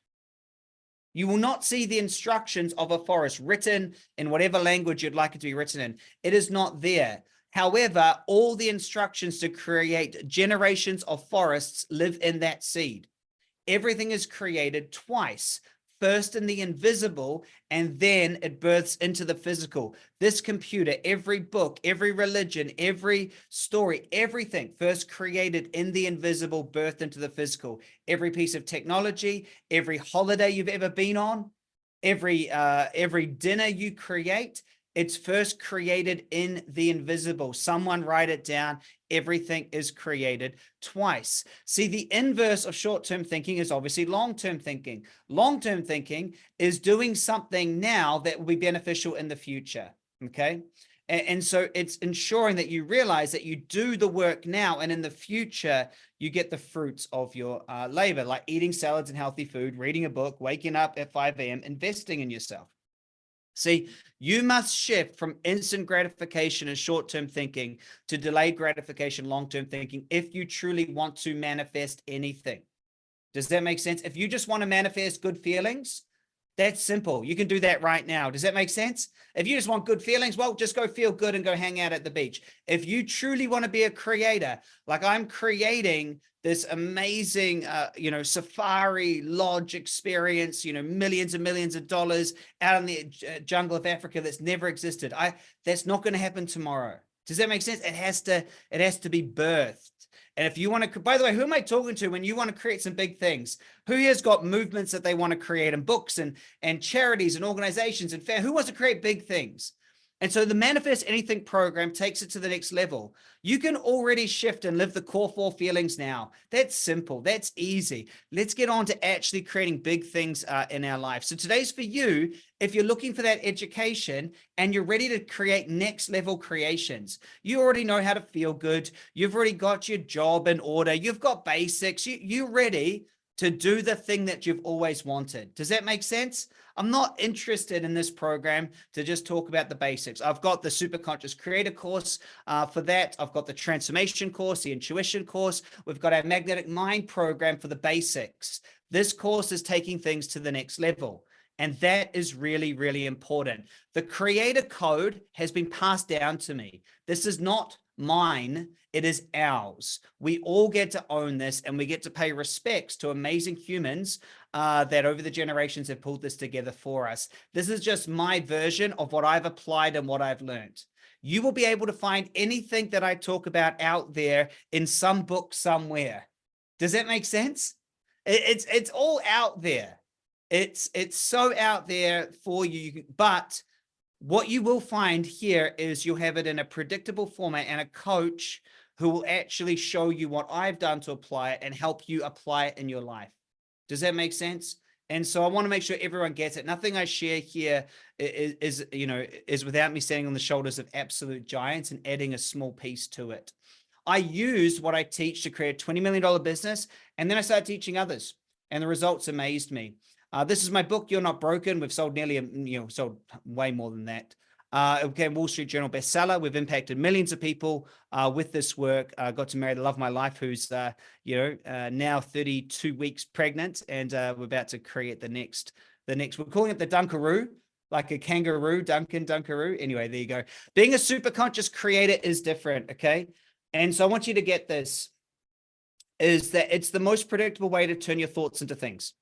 You will not see the instructions of a forest written in whatever language you'd like it to be written in. It is not there. However, all the instructions to create generations of forests live in that seed. Everything is created twice. First in the invisible, and then it births into the physical. This computer, every book, every religion, every story, everything first created in the invisible, birthed into the physical. Every piece of technology, every holiday you've ever been on, every dinner you create, it's first created in the invisible. Someone write it down. Everything is created twice. See, the inverse of short-term thinking is obviously long-term thinking. Long-term thinking is doing something now that will be beneficial in the future. Okay. And so it's ensuring that you realize that you do the work now, and in the future, you get the fruits of your labor, like eating salads and healthy food, reading a book, waking up at 5 a.m., investing in yourself. See, you must shift from instant gratification and short-term thinking to delayed gratification, long-term thinking, if you truly want to manifest anything. Does that make sense? If you just want to manifest good feelings, that's simple. You can do that right now. Does that make sense? If you just want good feelings, well, just go feel good and go hang out at the beach. If you truly want to be a creator, like I'm creating this amazing, safari lodge experience, millions and millions of dollars out in the jungle of Africa that's never existed. That's not going to happen tomorrow. Does that make sense? It has to be birthed. And if you want to, by the way, who am I talking to when you want to create some big things? Who has got movements that they want to create, and books and charities and organizations and who wants to create big things? And so the Manifest Anything program takes it to the next level. You can already shift and live the core 4 feelings now. That's simple. That's easy. Let's get on to actually creating big things in our life. So today's for you if you're looking for that education and you're ready to create next level creations. You already know how to feel good. You've already got your job in order. You've got basics. You're ready to do the thing that you've always wanted. Does that make sense? I'm not interested in this program to just talk about the basics. I've got the Superconscious Creator course for that. I've got the Transformation course, the Intuition course. We've got our Magnetic Mind program for the basics. This course is taking things to the next level. And that is really, really important. The creator code has been passed down to me. This is not mine. It is ours. We all get to own this, and we get to pay respects to amazing humans that over the generations have pulled this together for us. This is just my version of what I've applied and what I've learned. You will be able to find anything that I talk about out there in some book somewhere. Does that make sense? It's all out there. It's so out there for you, but what you will find here is you'll have it in a predictable format, and a coach who will actually show you what I've done to apply it and help you apply it in your life. Does that make sense? And so I want to make sure everyone gets it. Nothing I share here is without me standing on the shoulders of absolute giants and adding a small piece to it. I used what I teach to create a $20 million business, and then I started teaching others, and the results amazed me. This is my book, You're Not Broken. We've sold nearly, sold way more than that. It became Wall Street Journal bestseller. We've impacted millions of people with this work. Got to marry the love of my life, who's now 32 weeks pregnant, and we're about to create the next. We're calling it the Dunkaroo, like a kangaroo, Dunkaroo. Anyway, there you go. Being a super conscious creator is different, okay? And so I want you to get this: is that it's the most predictable way to turn your thoughts into things.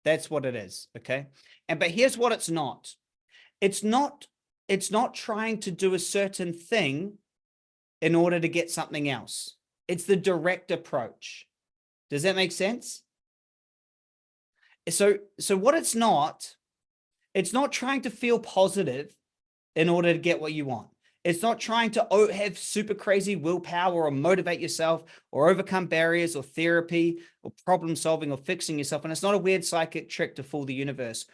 That's what it is, okay? But here's what it's not. It's not trying to do a certain thing in order to get something else. It's the direct approach. Does that make sense? So what it's not trying to feel positive in order to get what you want. It's not trying to have super crazy willpower or motivate yourself or overcome barriers or therapy or problem solving or fixing yourself. And it's not a weird psychic trick to fool the universe.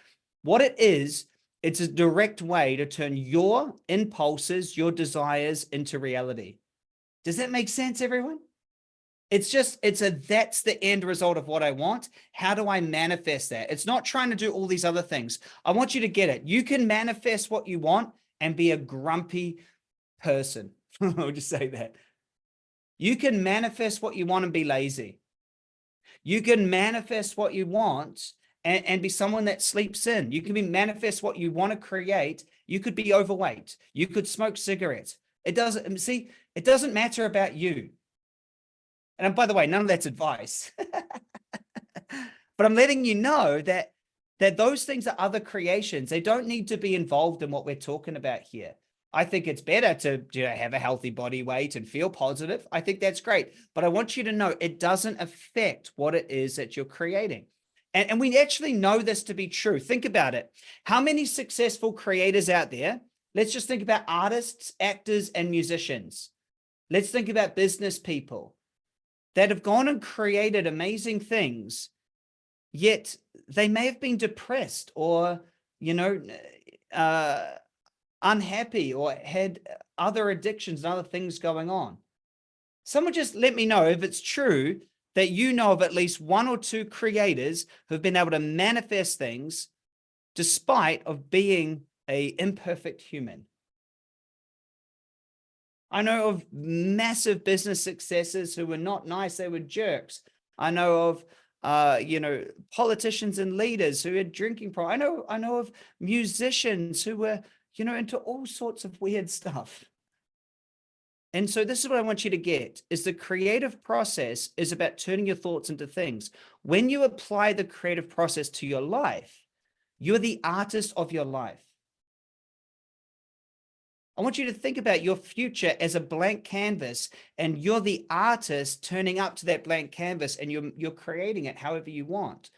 What it is, it's a direct way to turn your impulses, your desires into reality. Does that make sense, everyone? That's the end result of what I want. How do I manifest that? It's not trying to do all these other things. I want you to get it. You can manifest what you want and be a grumpy person. I'll just say that. You can manifest what you want and be lazy. You can manifest what you want and be someone that sleeps in. You can manifest what you want to create. You could be overweight. You could smoke cigarettes. It doesn't matter about you. And by the way, none of that's advice. But I'm letting you know that those things are other creations. They don't need to be involved in what we're talking about here. I think it's better to have a healthy body weight and feel positive. I think that's great. But I want you to know it doesn't affect what it is that you're creating. And we actually know this to be true. Think about it. How many successful creators out there? Let's just think about artists, actors, and musicians. Let's think about business people that have gone and created amazing things, yet they may have been depressed or, unhappy or had other addictions and other things going on. Someone just let me know if it's true that you know of at least one or two creators who've been able to manifest things despite of being an imperfect human. I know of massive business successes who were not nice. They were jerks. I know of, politicians and leaders who had drinking problems. I know of musicians who were, into all sorts of weird stuff. And so this is what I want you to get, is the creative process is about turning your thoughts into things. When you apply the creative process to your life, you're the artist of your life. I want you to think about your future as a blank canvas, and you're the artist turning up to that blank canvas, and you're creating it however you want.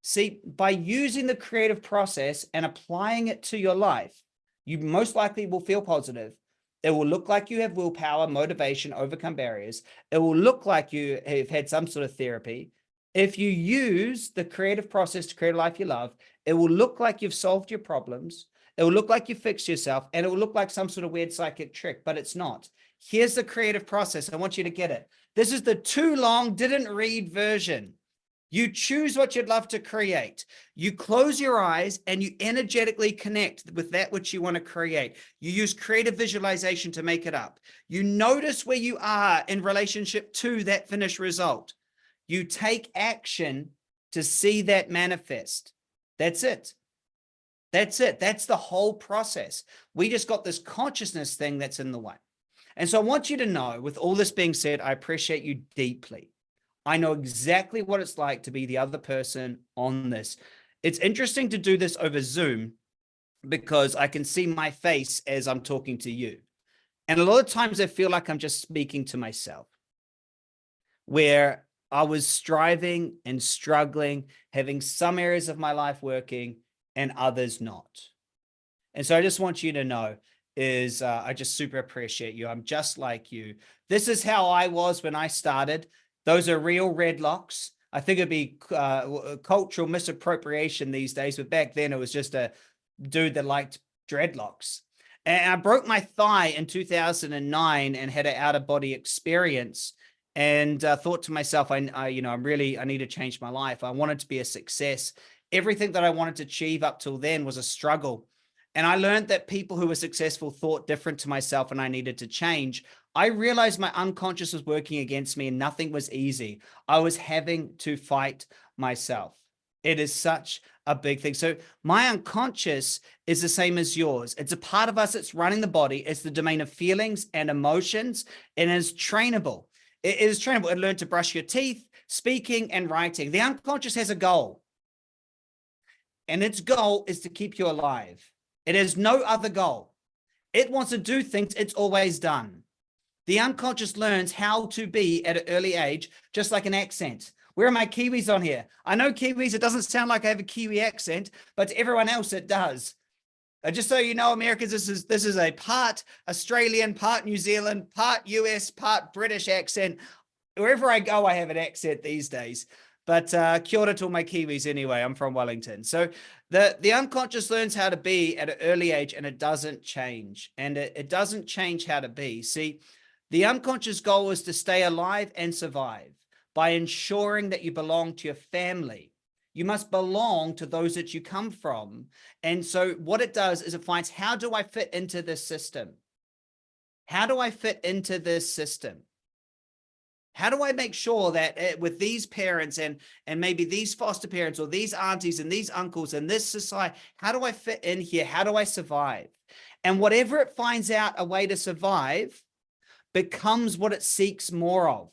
See, by using the creative process and applying it to your life, you most likely will feel positive. It will look like you have willpower, motivation, overcome barriers. It will look like you have had some sort of therapy. If you use the creative process to create a life you love, it will look like you've solved your problems. It will look like you fixed yourself, and it will look like some sort of weird psychic trick, but it's not. Here's the creative process. I want you to get it. This is the too long, didn't read version. You choose what you'd love to create. You close your eyes and you energetically connect with that which you want to create. You use creative visualization to make it up. You notice where you are in relationship to that finished result. You take action to see that manifest. That's it. That's it. That's the whole process. We just got this consciousness thing that's in the way. And so I want you to know, with all this being said, I appreciate you deeply. I know exactly what it's like to be the other person on this. It's interesting to do this over Zoom because I can see my face as I'm talking to you. And a lot of times I feel like I'm just speaking to myself, where I was striving and struggling, having some areas of my life working and others not. And so I just want you to know is I just super appreciate you. I'm just like you. This is how I was when I started. Those are real red locks. I think it'd be cultural misappropriation these days, but back then it was just a dude that liked dreadlocks. And I broke my thigh in 2009 and had an out-of-body experience, and thought to myself, I need to change my life. I wanted to be a success. Everything that I wanted to achieve up till then was a struggle. And I learned that people who were successful thought different to myself and I needed to change. I realized my unconscious was working against me and nothing was easy. I was having to fight myself. It is such a big thing. So my unconscious is the same as yours. It's a part of us that's running the body. It's the domain of feelings and emotions, and it is trainable. It is trainable. It learned to brush your teeth, speaking, and writing. The unconscious has a goal, and its goal is to keep you alive. It has no other goal. It wants to do things it's always done. The unconscious learns how to be at an early age, just like an accent. Where are my Kiwis on here? I know Kiwis, it doesn't sound like I have a Kiwi accent, but to everyone else it does. Just so you know, Americans, this is a part Australian, part New Zealand, part US, part British accent. Wherever I go, I have an accent these days. But kia ora to all my Kiwis anyway. I'm from Wellington. So the unconscious learns how to be at an early age, and it doesn't change. And it doesn't change how to be. See, the unconscious goal is to stay alive and survive by ensuring that you belong to your family. You must belong to those that you come from. And so what it does is it finds, how do I fit into this system? How do I fit into this system? How do I make sure that with these parents and maybe these foster parents or these aunties and these uncles and this society, how do I fit in here? How do I survive? And whatever it finds out a way to survive becomes what it seeks more of.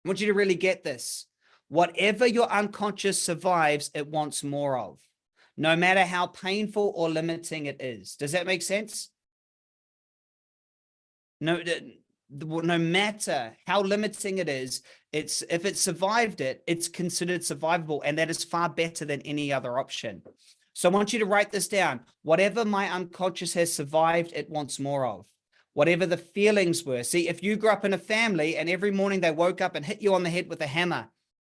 I want you to really get this. Whatever your unconscious survives, it wants more of, no matter how painful or limiting it is. Does that make sense? No matter how limiting it is, if it survived it, it's considered survivable, and that is far better than any other option. So I want you to write this down. Whatever my unconscious has survived, it wants more of. Whatever the feelings were. See, if you grew up in a family and every morning they woke up and hit you on the head with a hammer,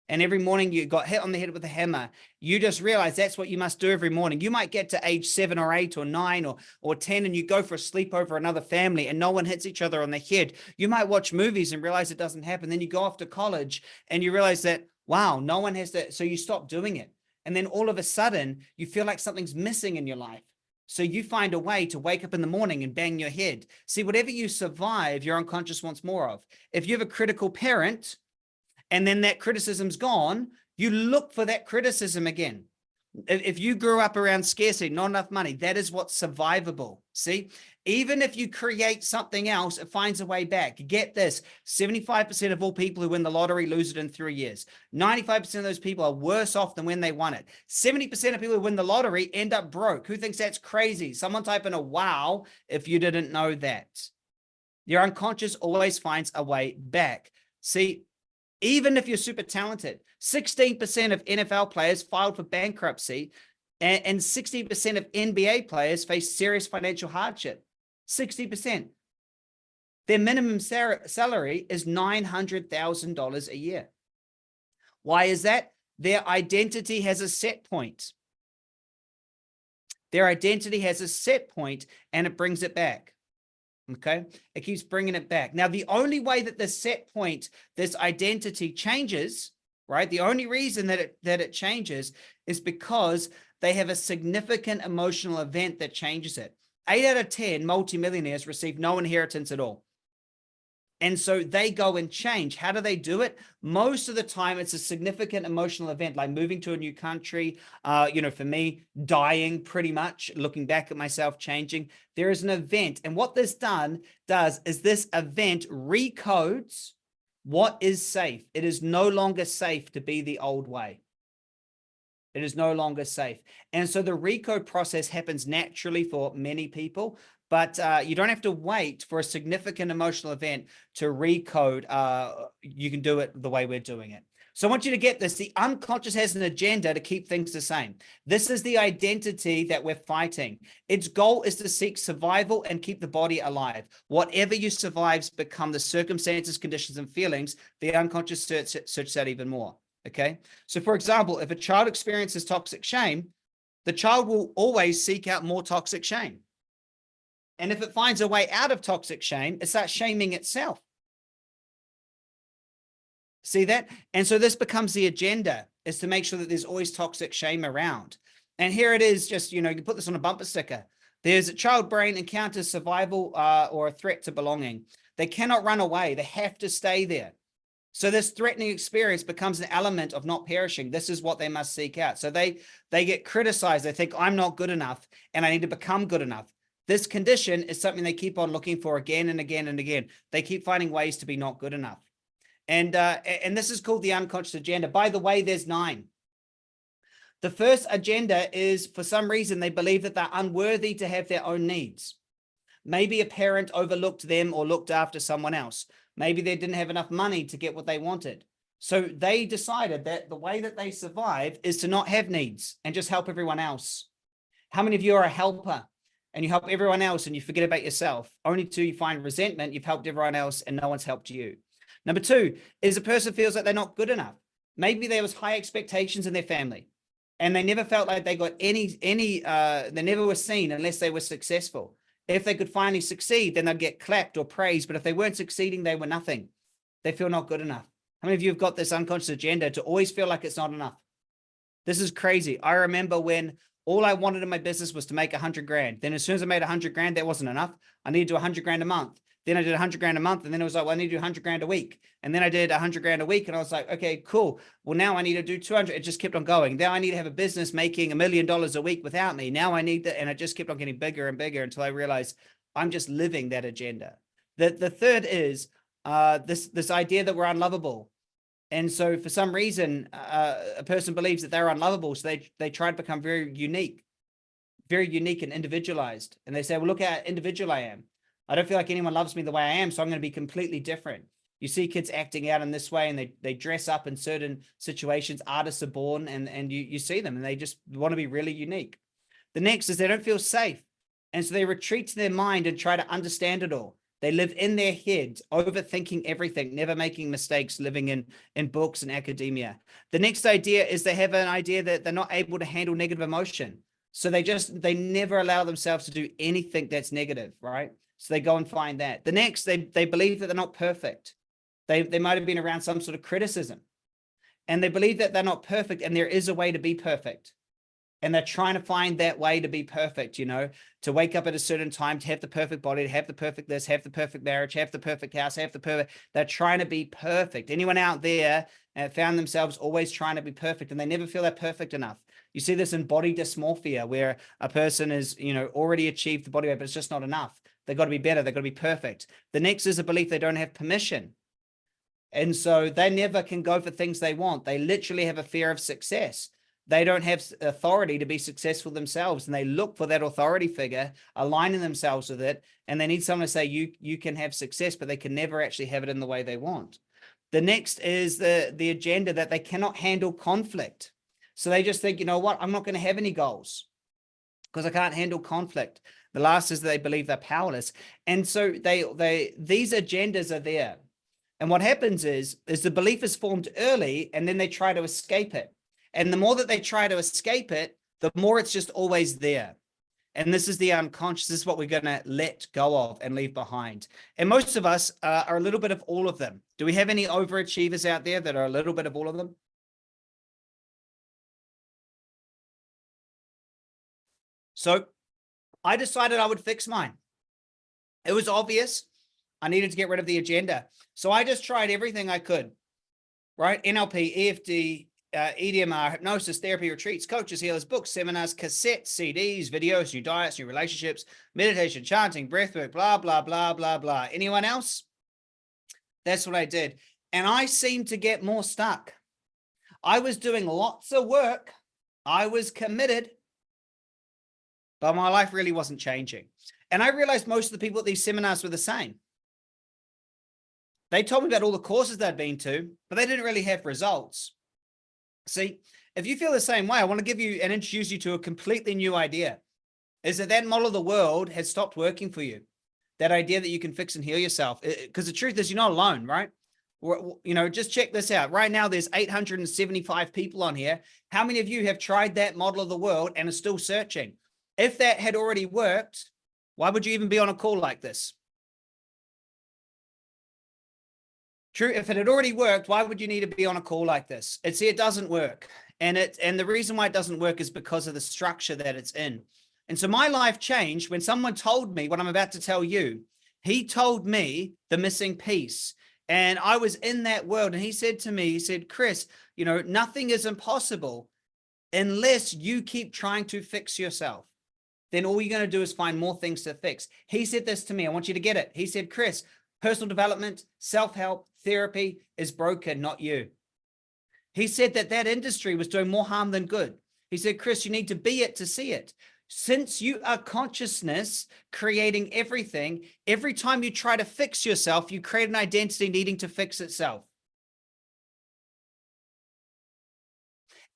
and every morning you got hit on the head with a hammer, you just realize that's what you must do every morning. You might get to age 7 or 8 or 9 or 10 and you go for a sleep over another family and no one hits each other on the head. You might watch movies and realize it doesn't happen. Then you go off to college and you realize that, wow, no one has to, so you stop doing it. And then all of a sudden you feel like something's missing in your life. So you find a way to wake up in the morning and bang your head. See, whatever you survive, your unconscious wants more of. If you have a critical parent and then that criticism's gone, you look for that criticism again. If you grew up around scarcity, not enough money, that is what's survivable. See, even if you create something else, it finds a way back. Get this, 75% of all people who win the lottery lose it in 3 years. 95% of those people are worse off than when they won it. 70% of people who win the lottery end up broke. Who thinks that's crazy? Someone type in a wow if you didn't know that. Your unconscious always finds a way back. See, even if you're super talented, 16% of NFL players filed for bankruptcy and 60% of NBA players face serious financial hardship. 60%. Their minimum salary is $900,000 a year. Why is that? Their identity has a set point. Their identity has a set point and it brings it back. Okay, it keeps bringing it back. Now, the only way that this set point, this identity changes, right? The only reason that it changes is because they have a significant emotional event that changes it. 8 out of 10 multimillionaires receive no inheritance at all. And so they go and change. How do they do it? Most of the time, it's a significant emotional event, like moving to a new country. For me, dying pretty much, looking back at myself, changing. There is an event. And what this does is this event recodes what is safe. It is no longer safe to be the old way. It is no longer safe. And so the recode process happens naturally for many people. But you don't have to wait for a significant emotional event to recode. You can do it the way we're doing it. So I want you to get this. The unconscious has an agenda to keep things the same. This is the identity that we're fighting. Its goal is to seek survival and keep the body alive. Whatever you survives become the circumstances, conditions, and feelings. The unconscious searches out even more. Okay. So for example, if a child experiences toxic shame, the child will always seek out more toxic shame. And if it finds a way out of toxic shame, it starts shaming itself. See that? And so this becomes the agenda. is to make sure that there's always toxic shame around. And here it is, just, you put this on a bumper sticker. There's a child brain encounters survival or a threat to belonging. They cannot run away. They have to stay there. So this threatening experience becomes an element of not perishing. This is what they must seek out. So they get criticized. They think, I'm not good enough and I need to become good enough. This condition is something they keep on looking for again and again and again. They keep finding ways to be not good enough. And this is called the unconscious agenda. By the way, there's 9. The first agenda is, for some reason, they believe that they're unworthy to have their own needs. Maybe a parent overlooked them or looked after someone else. Maybe they didn't have enough money to get what they wanted. So they decided that the way that they survive is to not have needs and just help everyone else. How many of you are a helper and you help everyone else and you forget about yourself? Only till you find resentment, you've helped everyone else and no one's helped you. Number 2 is a person feels like they're not good enough. Maybe there was high expectations in their family and they never felt like they got they never were seen unless they were successful. If they could finally succeed, then they'd get clapped or praised. But if they weren't succeeding, they were nothing. They feel not good enough. How many of you have got this unconscious agenda to always feel like it's not enough? This is crazy. I remember when all I wanted in my business was to make 100 grand. Then as soon as I made 100 grand, that wasn't enough. I needed to do 100 grand a month. Then I did 100 grand a month. And then it was like, well, I need to do 100 grand a week. And then I did 100 grand a week. And I was like, okay, cool. Well, now I need to do 200. It just kept on going. Now I need to have a business making $1 million a week without me. Now I need that. And it just kept on getting bigger and bigger until I realized I'm just living that agenda. The third is this idea that we're unlovable. And so for some reason, a person believes that they're unlovable. So they try to become very unique and individualized. And they say, well, look how individual I am. I don't feel like anyone loves me the way I am, so I'm going to be completely different. You see kids acting out in this way, and they dress up in certain situations. Artists are born, and you see them, and they just want to be really unique. The next is they don't feel safe, and so they retreat to their mind and try to understand it all. They live in their heads, overthinking everything, never making mistakes, living in books and academia. The next idea is they have an idea that they're not able to handle negative emotion. So they never allow themselves to do anything that's negative, right? So they go and find that. The next, they believe that they're not perfect. They might have been around some sort of criticism, and they believe that they're not perfect and there is a way to be perfect. And they're trying to find that way to be perfect, to wake up at a certain time, to have the perfect body, to have the perfect this, have the perfect marriage, have the perfect house, they're trying to be perfect. Anyone out there found themselves always trying to be perfect, and they never feel they're perfect enough. You see this in body dysmorphia, where a person is, already achieved the body weight, but it's just not enough. They've got to be better. They've got to be perfect. The next is a belief they don't have permission. And so they never can go for things they want. They literally have a fear of success. They don't have authority to be successful themselves. And they look for that authority figure, aligning themselves with it. And they need someone to say, you can have success, but they can never actually have it in the way they want. The next is the agenda that they cannot handle conflict. So they just think, you know what, I'm not going to have any goals because I can't handle conflict. The last is they believe they're powerless. And so these agendas are there. And what happens is the belief is formed early, and then they try to escape it. And the more that they try to escape it, the more it's just always there. And this is the unconscious. This is what we're going to let go of and leave behind. And most of us are a little bit of all of them. Do we have any overachievers out there that are a little bit of all of them? So I decided I would fix mine. It was obvious. I needed to get rid of the agenda. So I just tried everything I could, right? NLP, EFT, EDMR, hypnosis, therapy, retreats, coaches, healers, books, seminars, cassettes, CDs, videos, new diets, new relationships, meditation, chanting, breathwork, blah, blah, blah, blah, blah. Anyone else? That's what I did. And I seemed to get more stuck. I was doing lots of work. I was committed, but my life really wasn't changing. And I realized most of the people at these seminars were the same. They told me about all the courses they'd been to, but they didn't really have results. See, if you feel the same way, I want to give you and introduce you to a completely new idea, is that model of the world has stopped working for you. That idea that you can fix and heal yourself. Because the truth is, you're not alone, right? Just check this out. Right now, there's 875 people on here. How many of you have tried that model of the world and are still searching? If that had already worked, why would you even be on a call like this? True. If it had already worked, why would you need to be on a call like this? It doesn't work. And the reason why it doesn't work is because of the structure that it's in. And so my life changed when someone told me what I'm about to tell you. He told me the missing piece. And I was in that world. And he said to me, he said, Chris, nothing is impossible unless you keep trying to fix yourself. Then all you're going to do is find more things to fix. He said this to me. I want you to get it. He said, Chris, personal development, self-help, therapy is broken, not you. He said that industry was doing more harm than good. He said, Chris, you need to be it to see it. Since you are consciousness creating everything, every time you try to fix yourself, you create an identity needing to fix itself.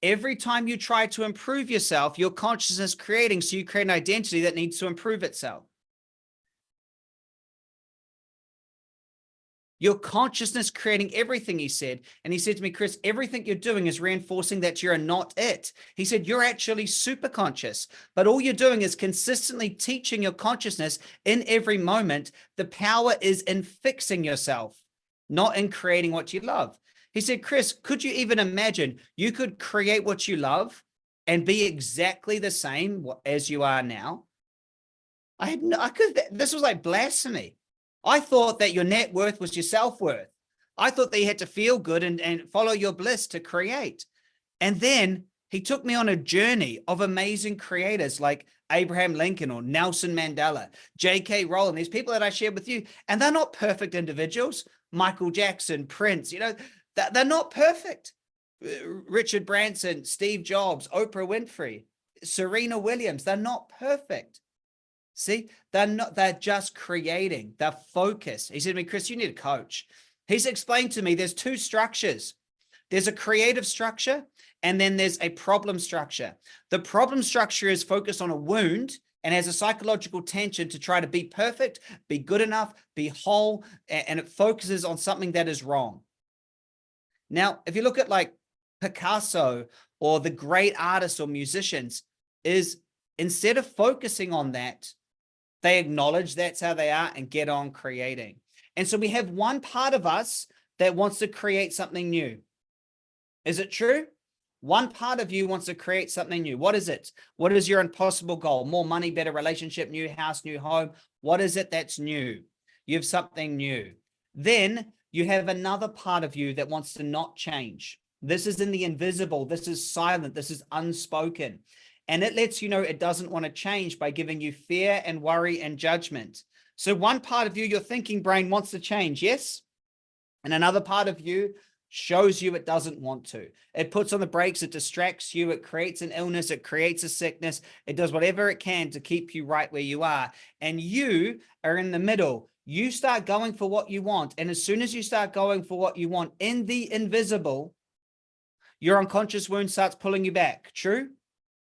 Every time you try to improve yourself, your consciousness creating, so you create an identity that needs to improve itself. Your consciousness creating everything, he said. And he said to me, Chris, everything you're doing is reinforcing that you're not it. He said, you're actually super conscious, but all you're doing is consistently teaching your consciousness in every moment. The power is in fixing yourself, not in creating what you love. He said, Chris, could you even imagine you could create what you love and be exactly the same as you are now? This was like blasphemy. I thought that your net worth was your self-worth. I thought that you had to feel good and follow your bliss to create. And then he took me on a journey of amazing creators like Abraham Lincoln or Nelson Mandela, J.K. Rowling, these people that I shared with you, and they're not perfect individuals. Michael Jackson, Prince, they're not perfect. Richard Branson, Steve Jobs, Oprah Winfrey, Serena Williams, they're not perfect. See, they're just creating, they're focused. He said to me, Chris, you need a coach. He's explained to me there's two structures. There's a creative structure and then there's a problem structure. The problem structure is focused on a wound and has a psychological tension to try to be perfect, be good enough, be whole, and it focuses on something that is wrong. Now, if you look at like Picasso or the great artists or musicians, is instead of focusing on that, they acknowledge that's how they are and get on creating. And so we have one part of us that wants to create something new. Is it true? One part of you wants to create something new. What is it? What is your impossible goal? More money, better relationship, new house, new home. What is it that's new? You have something new. Then you have another part of you that wants to not change. This is in the invisible. This is silent. This is unspoken. And it lets you know it doesn't want to change by giving you fear and worry and judgment. So one part of you, your thinking brain wants to change, yes? And another part of you shows you it doesn't want to. It puts on the brakes, it distracts you, it creates an illness, it creates a sickness, it does whatever it can to keep you right where you are. And you are in the middle. You start going for what you want. And as soon as you start going for what you want in the invisible, your unconscious wound starts pulling you back. True?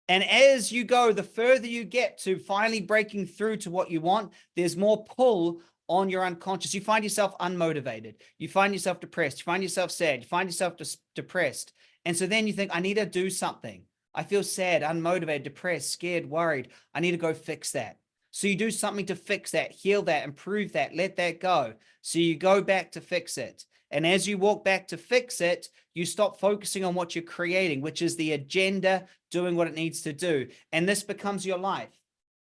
And as you go, the further you get to finally breaking through to what you want, there's more pull on your unconscious. You find yourself unmotivated. You find yourself depressed. You find yourself sad. You find yourself depressed. And so then you think, I need to do something. I feel sad, unmotivated, depressed, scared, worried. I need to go fix that. So you do something to fix that, heal that, improve that, let that go. So you go back to fix it. And as you walk back to fix it, you stop focusing on what you're creating, which is the agenda doing what it needs to do. And this becomes your life.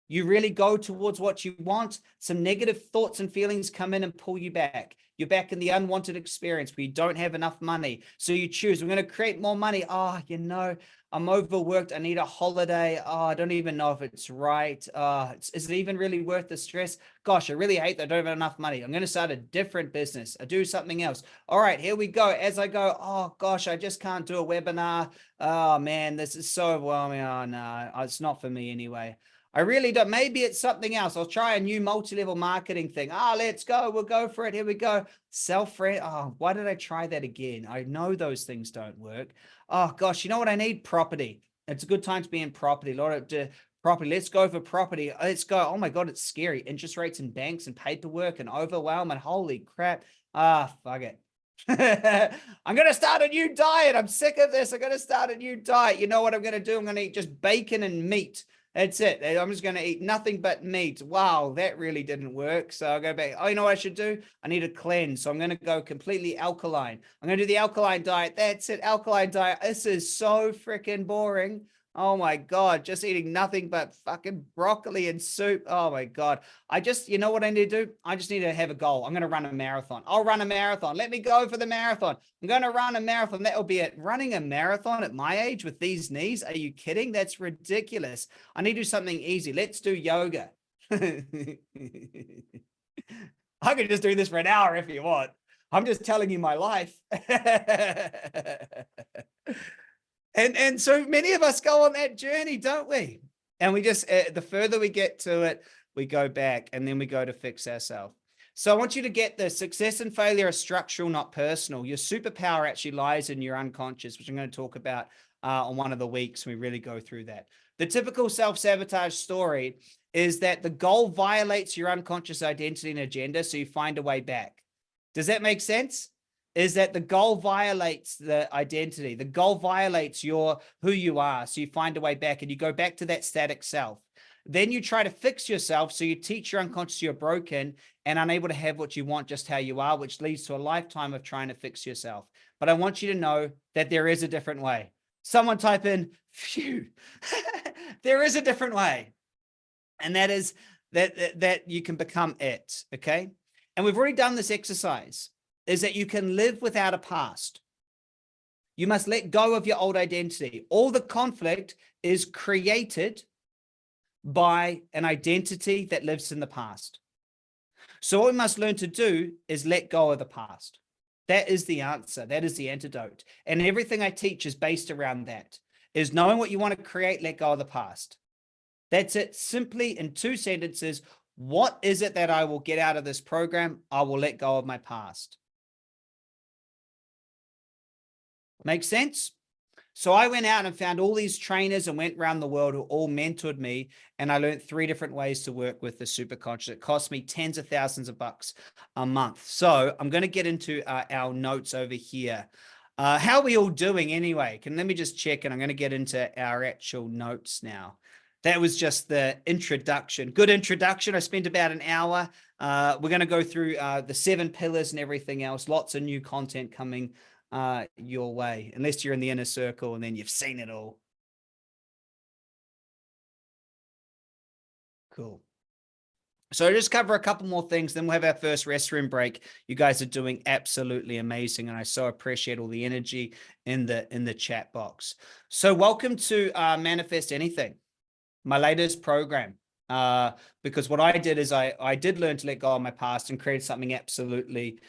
You really go towards what you want. Some negative thoughts and feelings come in and pull you back. You're back in the unwanted experience where you don't have enough money. So you choose, we're going to create more money. Oh, I'm overworked. I need a holiday. Oh, I don't even know if it's right. Is it even really worth the stress? Gosh, I really hate that I don't have enough money. I'm going to start a different business. I do something else. All right, here we go. As I go, oh gosh, I just can't do a webinar. Oh man, this is so overwhelming. Oh no, it's not for me anyway. I really don't. Maybe it's something else. I'll try a new multi-level marketing thing. Let's go. We'll go for it. Here we go. Why did I try that again? I know those things don't work. Oh gosh, you know what I need? Property. It's a good time to be in property. Property. Let's go for property. Let's go. Oh my God, it's scary. Interest rates and banks and paperwork and overwhelm and holy crap. Fuck it. I'm going to start a new diet. I'm sick of this. I'm going to start a new diet. You know what I'm going to do? I'm going to eat just bacon and meat. That's it. I'm just going to eat nothing but meat. Wow, that really didn't work. So I'll go back. Oh, you know what I should do? I need a cleanse. So I'm going to go completely alkaline. I'm going to do the alkaline diet. That's it. Alkaline diet. This is so freaking boring. Oh my God, just eating nothing but fucking broccoli and soup. Oh my God. You know what I need to do? I just need to have a goal. I'm going to run a marathon. I'll run a marathon. Let me go for the marathon. I'm going to run a marathon. That will be it. Running a marathon at my age with these knees? Are you kidding? That's ridiculous. I need to do something easy. Let's do yoga. I could just do this for an hour if you want. I'm just telling you my life. And so many of us go on that journey, don't we? And we just, the further we get to it, we go back and then we go to fix ourselves. So I want you to get this. Success and failure are structural, not personal. Your superpower actually lies in your unconscious, which I'm going to talk about on one of the weeks. We really go through that. The typical self-sabotage story is that the goal violates your unconscious identity and agenda, so you find a way back. Does that make sense? Is that the goal violates the identity. The goal violates who you are. So you find a way back and you go back to that static self. Then you try to fix yourself. So you teach your unconscious you're broken and unable to have what you want just how you are, which leads to a lifetime of trying to fix yourself. But I want you to know that there is a different way. Someone type in, phew, there is a different way. And that is that you can become it, okay? And we've already done this exercise. Is that you can live without a past. You must let go of your old identity. All the conflict is created by an identity that lives in the past. So what we must learn to do is let go of the past. That is the answer. That is the antidote. And everything I teach is based around that, is knowing what you want to create, let go of the past. That's it. Simply in 2 sentences, what is it that I will get out of this program? I will let go of my past. Make sense? So I went out and found all these trainers and went around the world who all mentored me. And I learned 3 different ways to work with the Superconscious. It cost me tens of thousands of bucks a month. So I'm going to get into our notes over here. How are we all doing anyway? Let me just check, and I'm going to get into our actual notes now. That was just the introduction. Good introduction. I spent about an hour. We're going to go through the 7 pillars and everything else. Lots of new content coming your way, unless you're in the inner circle and then you've seen it all. Cool. So just cover a couple more things, then we'll have our first restroom break. You guys are doing absolutely amazing, and I so appreciate all the energy in the chat box. So welcome to Manifest Anything, my latest program. Because what I did is I did learn to let go of my past and create something absolutely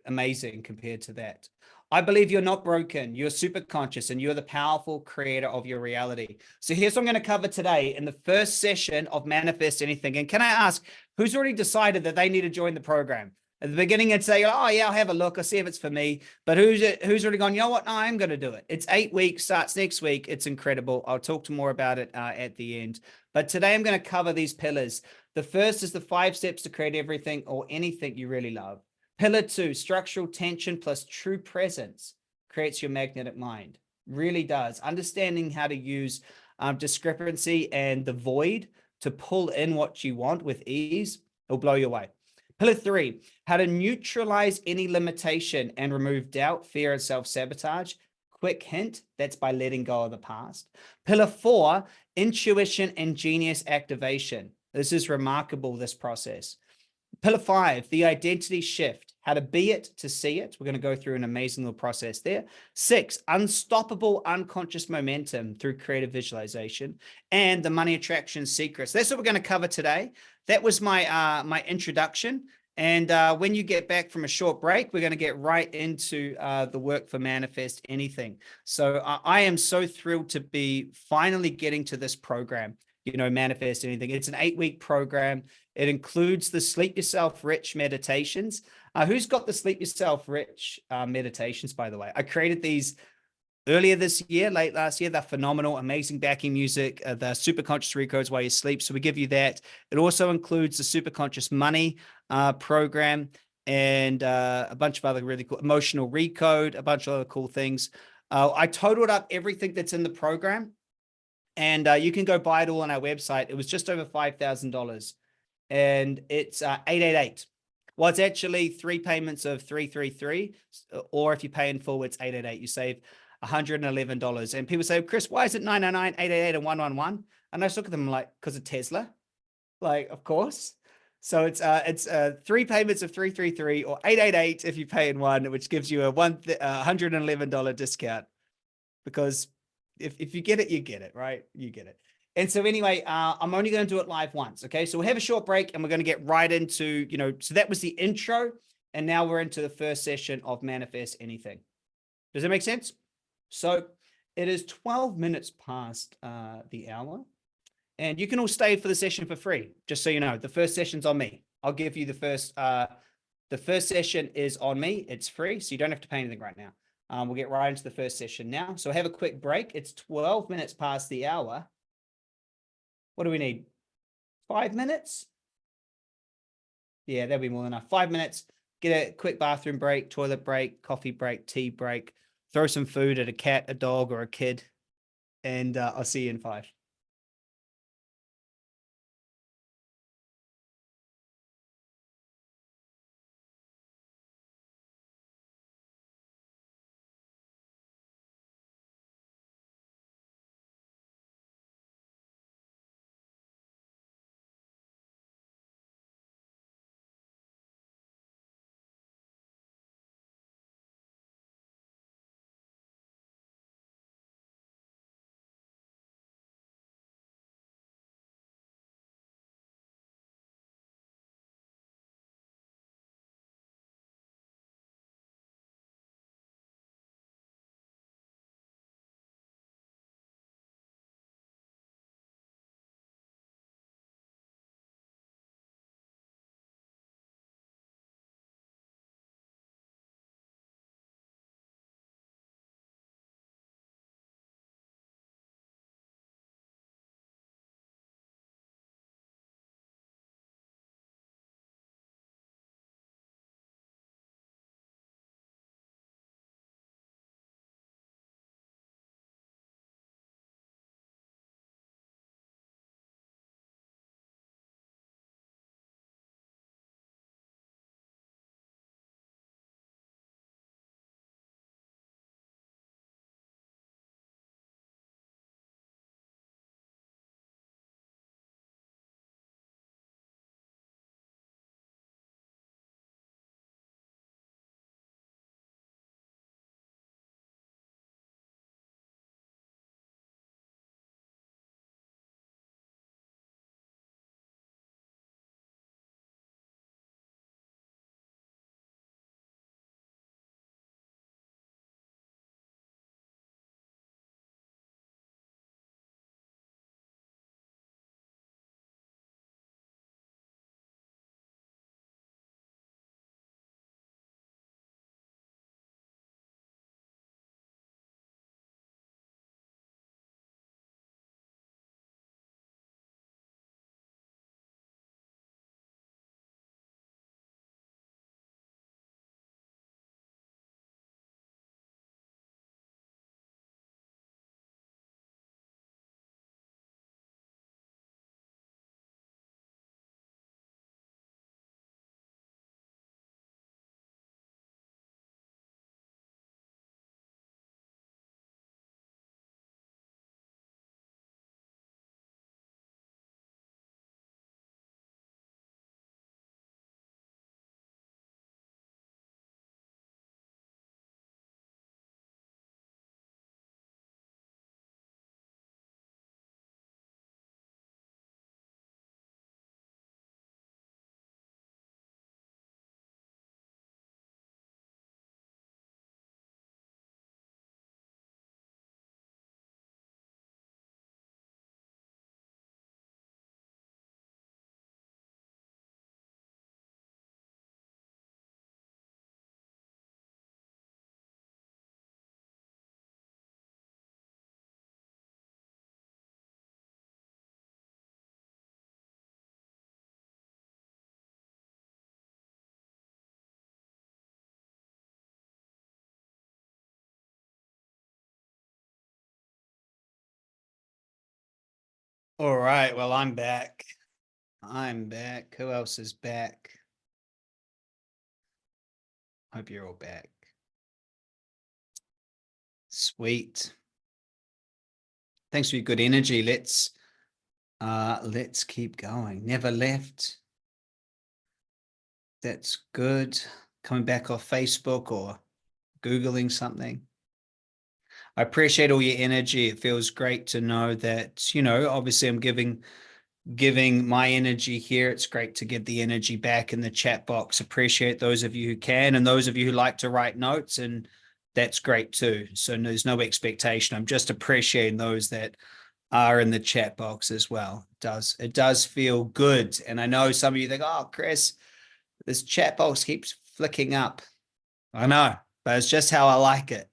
amazing compared to that. I believe you're not broken. You're super conscious and you're the powerful creator of your reality. So here's what I'm going to cover today in the first session of Manifest Anything. And can I ask, who's already decided that they need to join the program? At the beginning, and say, oh yeah, I'll have a look. I'll see if it's for me. But who's already gone, you know what? No, I'm going to do it. It's 8 weeks, starts next week. It's incredible. I'll talk to more about it at the end. But today I'm going to cover these pillars. The first is the 5 steps to create everything or anything you really love. Pillar 2, structural tension plus true presence creates your magnetic mind. Really does. Understanding how to use discrepancy and the void to pull in what you want with ease will blow you away. Pillar 3, how to neutralize any limitation and remove doubt, fear, and self-sabotage. Quick hint, that's by letting go of the past. Pillar 4, intuition and genius activation. This is remarkable, this process. Pillar 5, the identity shift, how to be it to see it. We're going to go through an amazing little process there. 6, unstoppable unconscious momentum through creative visualization, and the money attraction secrets. That's what we're going to cover today. That was my my introduction. And when you get back from a short break, we're going to get right into the work for Manifest Anything. So I am so thrilled to be finally getting to this program. Manifest Anything. It's an 8-week program. It includes the Sleep Yourself Rich meditations. Who's got the Sleep Yourself Rich meditations, by the way? I created these earlier this year, late last year. They're phenomenal, amazing backing music, the Superconscious recodes while you sleep. So we give you that. It also includes the Superconscious Money program and a bunch of other really cool emotional recode, a bunch of other cool things. I totaled up everything that's in the program. And you can go buy it all on our website. It was just over $5,000, and it's 888. Well, it's actually 3 payments of 333, or if you pay in full, it's 888. You save $111. And people say, Chris, why is it 999, 888, and 111? And I just look at them like, because of Tesla. Like, of course. So it's 3 payments of 333 or 888 if you pay in one, which gives you a $111 discount. Because if you get it, you get it, right? You get it. And so anyway, I'm only going to do it live once. Okay. So we'll have a short break and we're going to get right into, so that was the intro. And now we're into the first session of Manifest Anything. Does that make sense? So it is 12 minutes past the hour. And you can all stay for the session for free, just so you know. The first session's on me. I'll give you the first session is on me. It's free, so you don't have to pay anything right now. We'll get right into the first session now. So have a quick break. It's 12 minutes past the hour. What do we need? 5 minutes? Yeah, that'll be more than enough. 5 minutes. Get a quick bathroom break, toilet break, coffee break, tea break. Throw some food at a cat, a dog, or a kid. And I'll see you in 5. All right. Well, I'm back. I'm back. Who else is back? Hope you're all back. Sweet. Thanks for your good energy. Let's keep going. Never left. That's good. Coming back off Facebook or Googling something. I appreciate all your energy. It feels great to know that, obviously I'm giving my energy here. It's great to get the energy back in the chat box. Appreciate those of you who can, and those of you who like to write notes, and that's great too. So there's no expectation. I'm just appreciating those that are in the chat box as well. It does feel good. And I know some of you think, oh, Chris, this chat box keeps flicking up. I know, but it's just how I like it.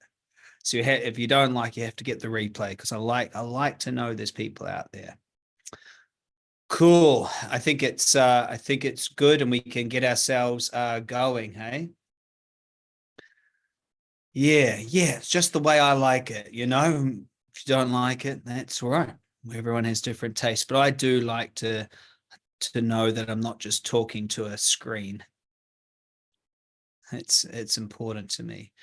So if you don't like, you have to get the replay, because I like to know there's people out there. Cool. I think it's good, and we can get ourselves going, hey? Yeah, it's just the way I like it, If you don't like it, that's all right. Everyone has different tastes, but I do like to know that I'm not just talking to a screen. It's important to me.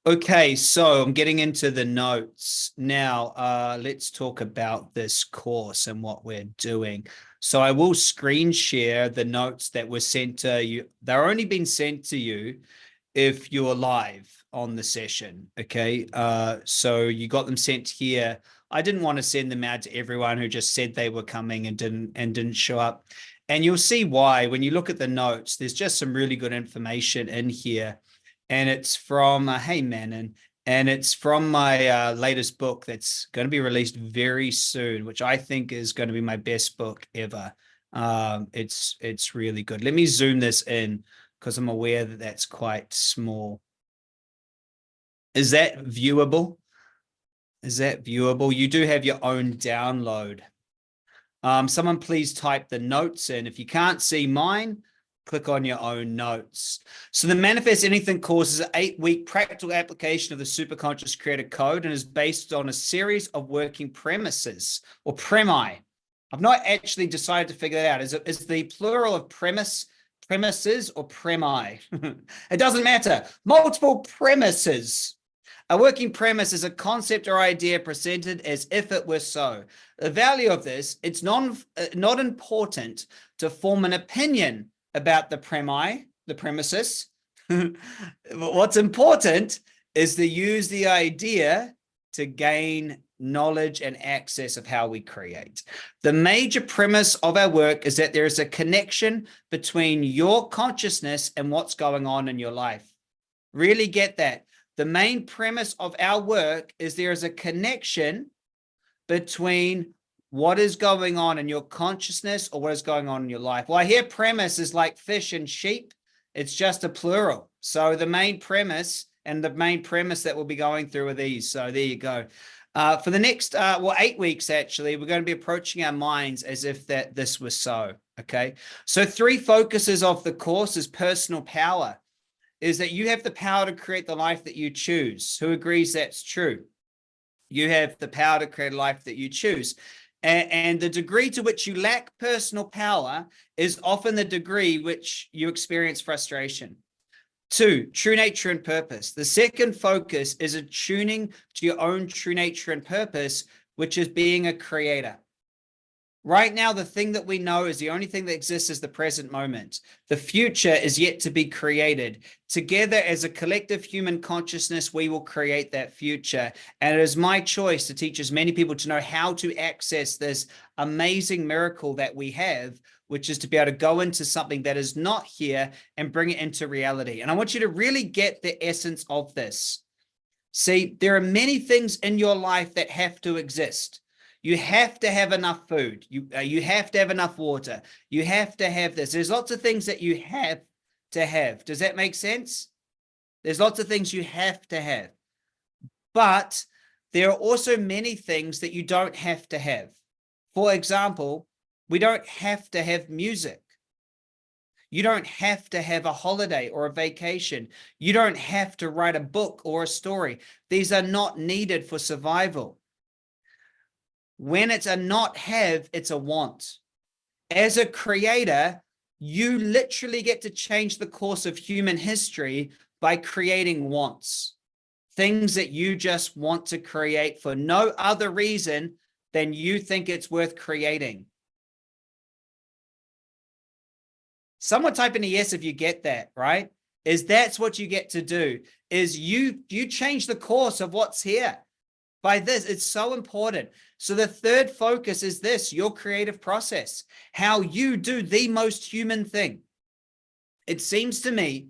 Okay, so I'm getting into the notes now. Let's talk about this course and what we're doing. So I will screen share the notes that were sent to you. They're only been sent to you if you're live on the session. Okay, so you got them sent here. I didn't want to send them out to everyone who just said they were coming and didn't show up. And you'll see why when you look at the notes. There's just some really good information in here, and it's from hey Manon, and it's from my latest book that's going to be released very soon, which I think is going to be my best book ever. It's really good. Let me zoom this in, because I'm aware that that's quite small. Is that viewable? You do have your own download. Someone please type the notes in. If you can't see mine, click on your own notes. So the Manifest Anything course is an 8-week practical application of the Superconscious Creator Code, and is based on a series of working premises, or premi. I've not actually decided to figure that out. Is the plural of premises or premi? It doesn't matter. Multiple premises. A working premise is a concept or idea presented as if it were so. The value of this, it's not important to form an opinion about the premises. What's important is to use the idea to gain knowledge and access of how we create. The major premise of our work is that there is a connection between your consciousness and what's going on in your life. Really get that. The main premise of our work is there is a connection between what is going on in your consciousness or what is going on in your life. Well, I hear premise is like fish and sheep. It's just a plural. So the main premise that we'll be going through are these. So there you go. For the next 8 weeks, actually, we're going to be approaching our minds as if that this was so. Okay. So 3 focuses of the course is personal power. Is that you have the power to create the life that you choose. Who agrees that's true? You have the power to create a life that you choose. And the degree to which you lack personal power is often the degree which you experience frustration. 2, true nature and purpose. The second focus is attuning to your own true nature and purpose, which is being a creator. Right now, the thing that we know is the only thing that exists is the present moment. The future is yet to be created. Together as a collective human consciousness, we will create that future. And it is my choice to teach as many people to know how to access this amazing miracle that we have, which is to be able to go into something that is not here and bring it into reality. And I want you to really get the essence of this. See, there are many things in your life that have to exist. You have to have enough food. You have to have enough water. You have to have this. There's lots of things that you have to have. Does that make sense? There's lots of things you have to have. But there are also many things that you don't have to have. For example, we don't have to have music. You don't have to have a holiday or a vacation. You don't have to write a book or a story. These are not needed for survival. When it's a not have, it's a want. As a creator, you literally get to change the course of human history by creating wants, things that you just want to create for no other reason than you think it's worth creating. Someone type in a yes if you get that, right? That's what you get to do, is you change the course of what's here. By this, it's so important. So the third focus is this, your creative process, how you do the most human thing. It seems to me,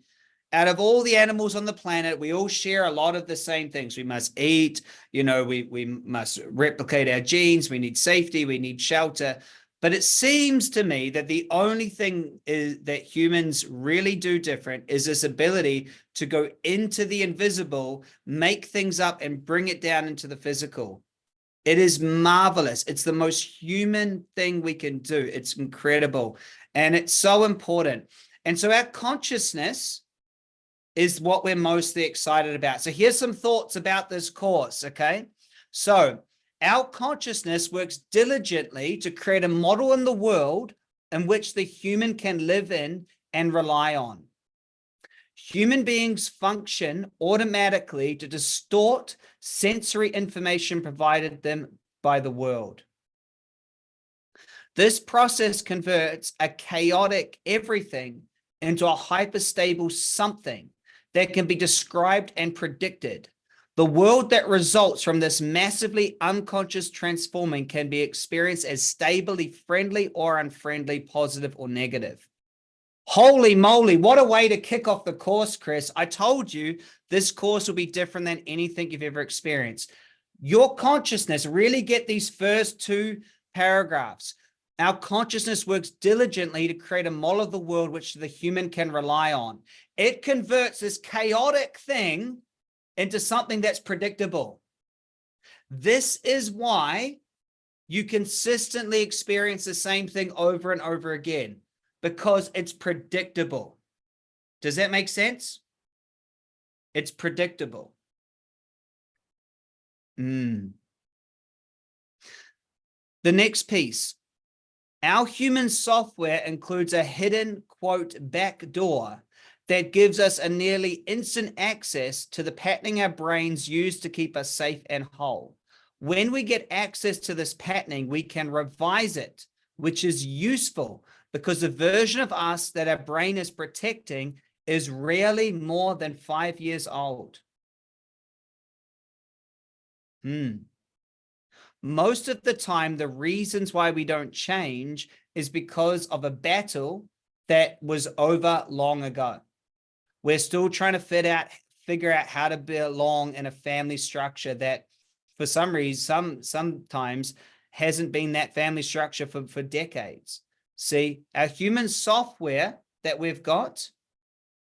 out of all the animals on the planet, we all share a lot of the same things. We must eat, we must replicate our genes, we need safety, we need shelter. But it seems to me that the only thing is that humans really do different is this ability to go into the invisible, make things up, and bring it down into the physical. It is marvelous. It's the most human thing we can do. It's incredible. And it's so important. And so our consciousness is what we're mostly excited about. So here's some thoughts about this course, okay? So our consciousness works diligently to create a model in the world in which the human can live in and rely on. Human beings function automatically to distort sensory information provided them by the world. This process converts a chaotic everything into a hyperstable something that can be described and predicted. The world that results from this massively unconscious transforming can be experienced as stably friendly or unfriendly, positive or negative. Holy moly, what a way to kick off the course, Chris. I told you this course will be different than anything you've ever experienced. Your consciousness, really get these first two paragraphs. Our consciousness works diligently to create a model of the world which the human can rely on. It converts this chaotic thing into something that's predictable. This is why you consistently experience the same thing over and over again, because it's predictable. Does that make sense? It's predictable. The next piece. Our human software includes a hidden, quote, back door that gives us a nearly instant access to the patterning our brains use to keep us safe and whole. When we get access to this patterning, we can revise it, which is useful because the version of us that our brain is protecting is rarely more than 5 years old. Most of the time, the reasons why we don't change is because of a battle that was over long ago. We're still trying to figure out how to belong in a family structure that for some reason, sometimes hasn't been that family structure for decades. See, our human software that we've got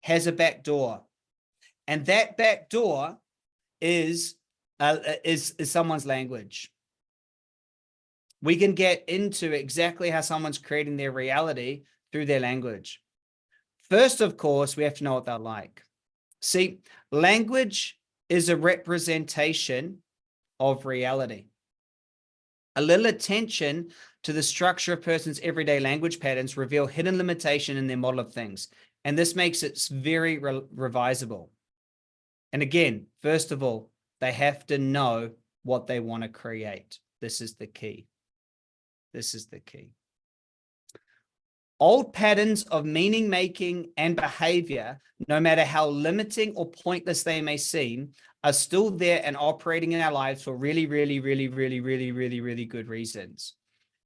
has a back door. And that back door is someone's language. We can get into exactly how someone's creating their reality through their language. First, of course, we have to know what they're like. See, language is a representation of reality. A little attention to the structure of a person's everyday language patterns reveal hidden limitation in their model of things. And this makes it very revisable. And again, first of all, they have to know what they want to create. This is the key. This is the key. Old patterns of meaning making and behavior, no matter how limiting or pointless they may seem, are still there and operating in our lives for really, really, really, really, really, really, really good reasons.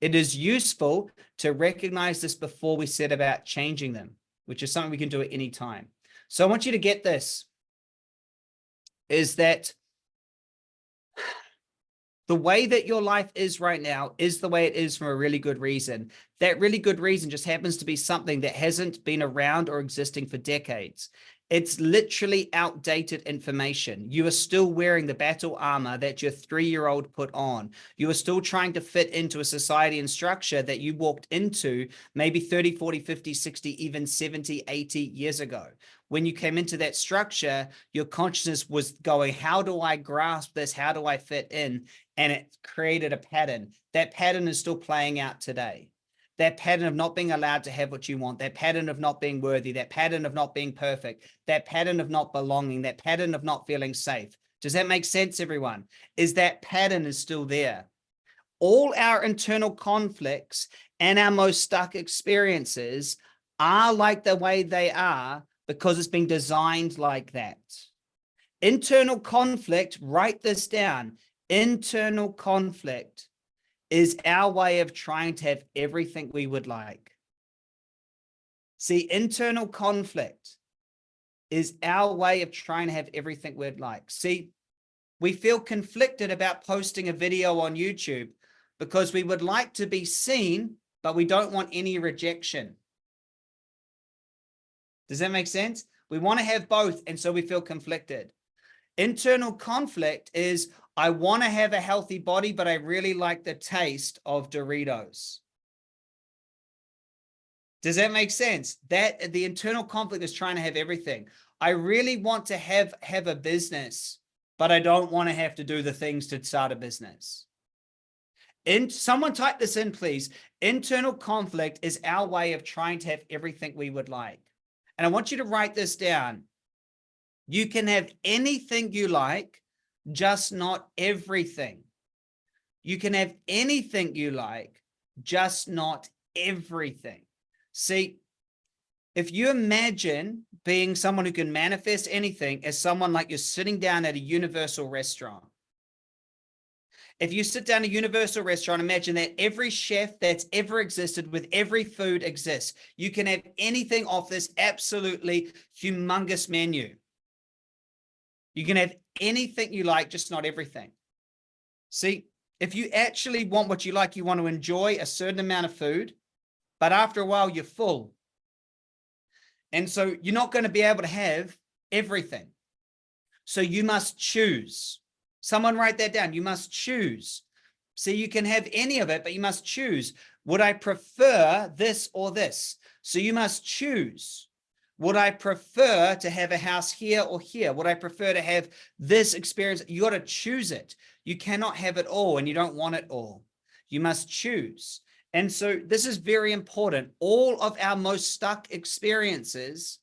It is useful to recognize this before we set about changing them, which is something we can do at any time. So I want you to get this, is that the way that your life is right now is the way it is for a really good reason. That really good reason just happens to be something that hasn't been around or existing for decades. It's literally outdated information. You are still wearing the battle armor that your 3-year-old put on. You are still trying to fit into a society and structure that you walked into maybe 30, 40, 50, 60, even 70, 80 years ago. when you came into that structure, your consciousness was going, how do I grasp this? How do I fit in? And it created a pattern. That pattern is still playing out today. That pattern of not being allowed to have what you want, that pattern of not being worthy, that pattern of not being perfect, that pattern of not belonging, that pattern of not feeling safe. Does that make sense, everyone? Is that pattern is still there? All our internal conflicts and our most stuck experiences are like the way they are because it's been designed like that. Internal conflict, write this down. Internal conflict is our way of trying to have everything we would like. See, internal conflict is our way of trying to have everything we'd like. See, we feel conflicted about posting a video on YouTube because we would like to be seen, but we don't want any rejection. Does that make sense? We want to have both, and so we feel conflicted. Internal conflict is, I want to have a healthy body, but I really like the taste of Doritos. Does that make sense? That the internal conflict is trying to have everything. I really want to have a business, but I don't want to have to do the things to start a business. Someone type this in, please. Internal conflict is our way of trying to have everything we would like. And I want you to write this down. You can have anything you like, just not everything. You can have anything you like, just not everything. See, if you imagine being someone who can manifest anything as someone like you're sitting down at a Universal restaurant. If you sit down at a Universal restaurant, imagine that every chef that's ever existed with every food exists. You can have anything off this absolutely humongous menu. You can have anything you like, just not everything. See, if you actually want what you like, you want to enjoy a certain amount of food, but after a while you're full. And so you're not going to be able to have everything. So you must choose. Someone write that down. You must choose. See, you can have any of it, but you must choose. Would I prefer this or this? So you must choose. Would I prefer to have a house here or here? Would I prefer to have this experience? You got to choose it. You cannot have it all, and you don't want it all. You must choose. And so this is very important. All of our most stuck experiences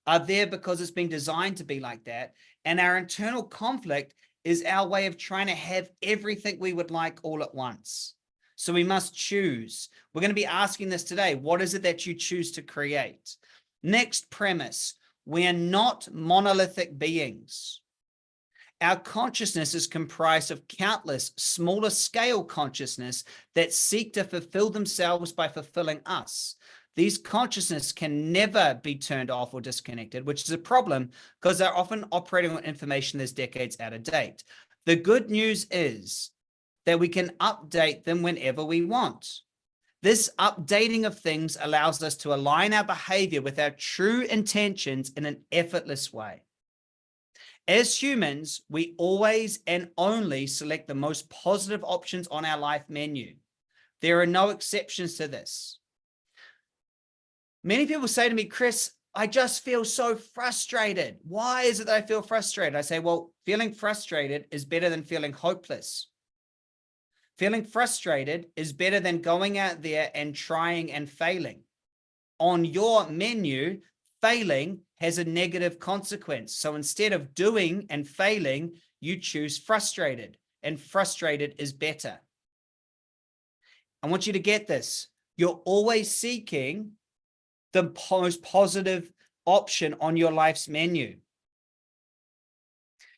are there because it's been designed to be like that. And our internal conflict is our way of trying to have everything we would like all at once. So we must choose. We're going to be asking this today. What is it that you choose to create? Next premise, we are not monolithic beings. Our consciousness is comprised of countless smaller scale consciousness that seek to fulfill themselves by fulfilling us. These consciousness can never be turned off or disconnected, which is a problem because they're often operating on information that's decades out of date. The good news is that we can update them whenever we want. This updating of things allows us to align our behavior with our true intentions in an effortless way. As humans, we always and only select the most positive options on our life menu. There are no exceptions to this. Many people say to me, Chris, I just feel so frustrated. Why is it that I feel frustrated? I say, well, feeling frustrated is better than feeling hopeless. Feeling frustrated is better than going out there and trying and failing. On your menu, failing has a negative consequence. So instead of doing and failing, you choose frustrated, and frustrated is better. I want you to get this. You're always seeking the most positive option on your life's menu.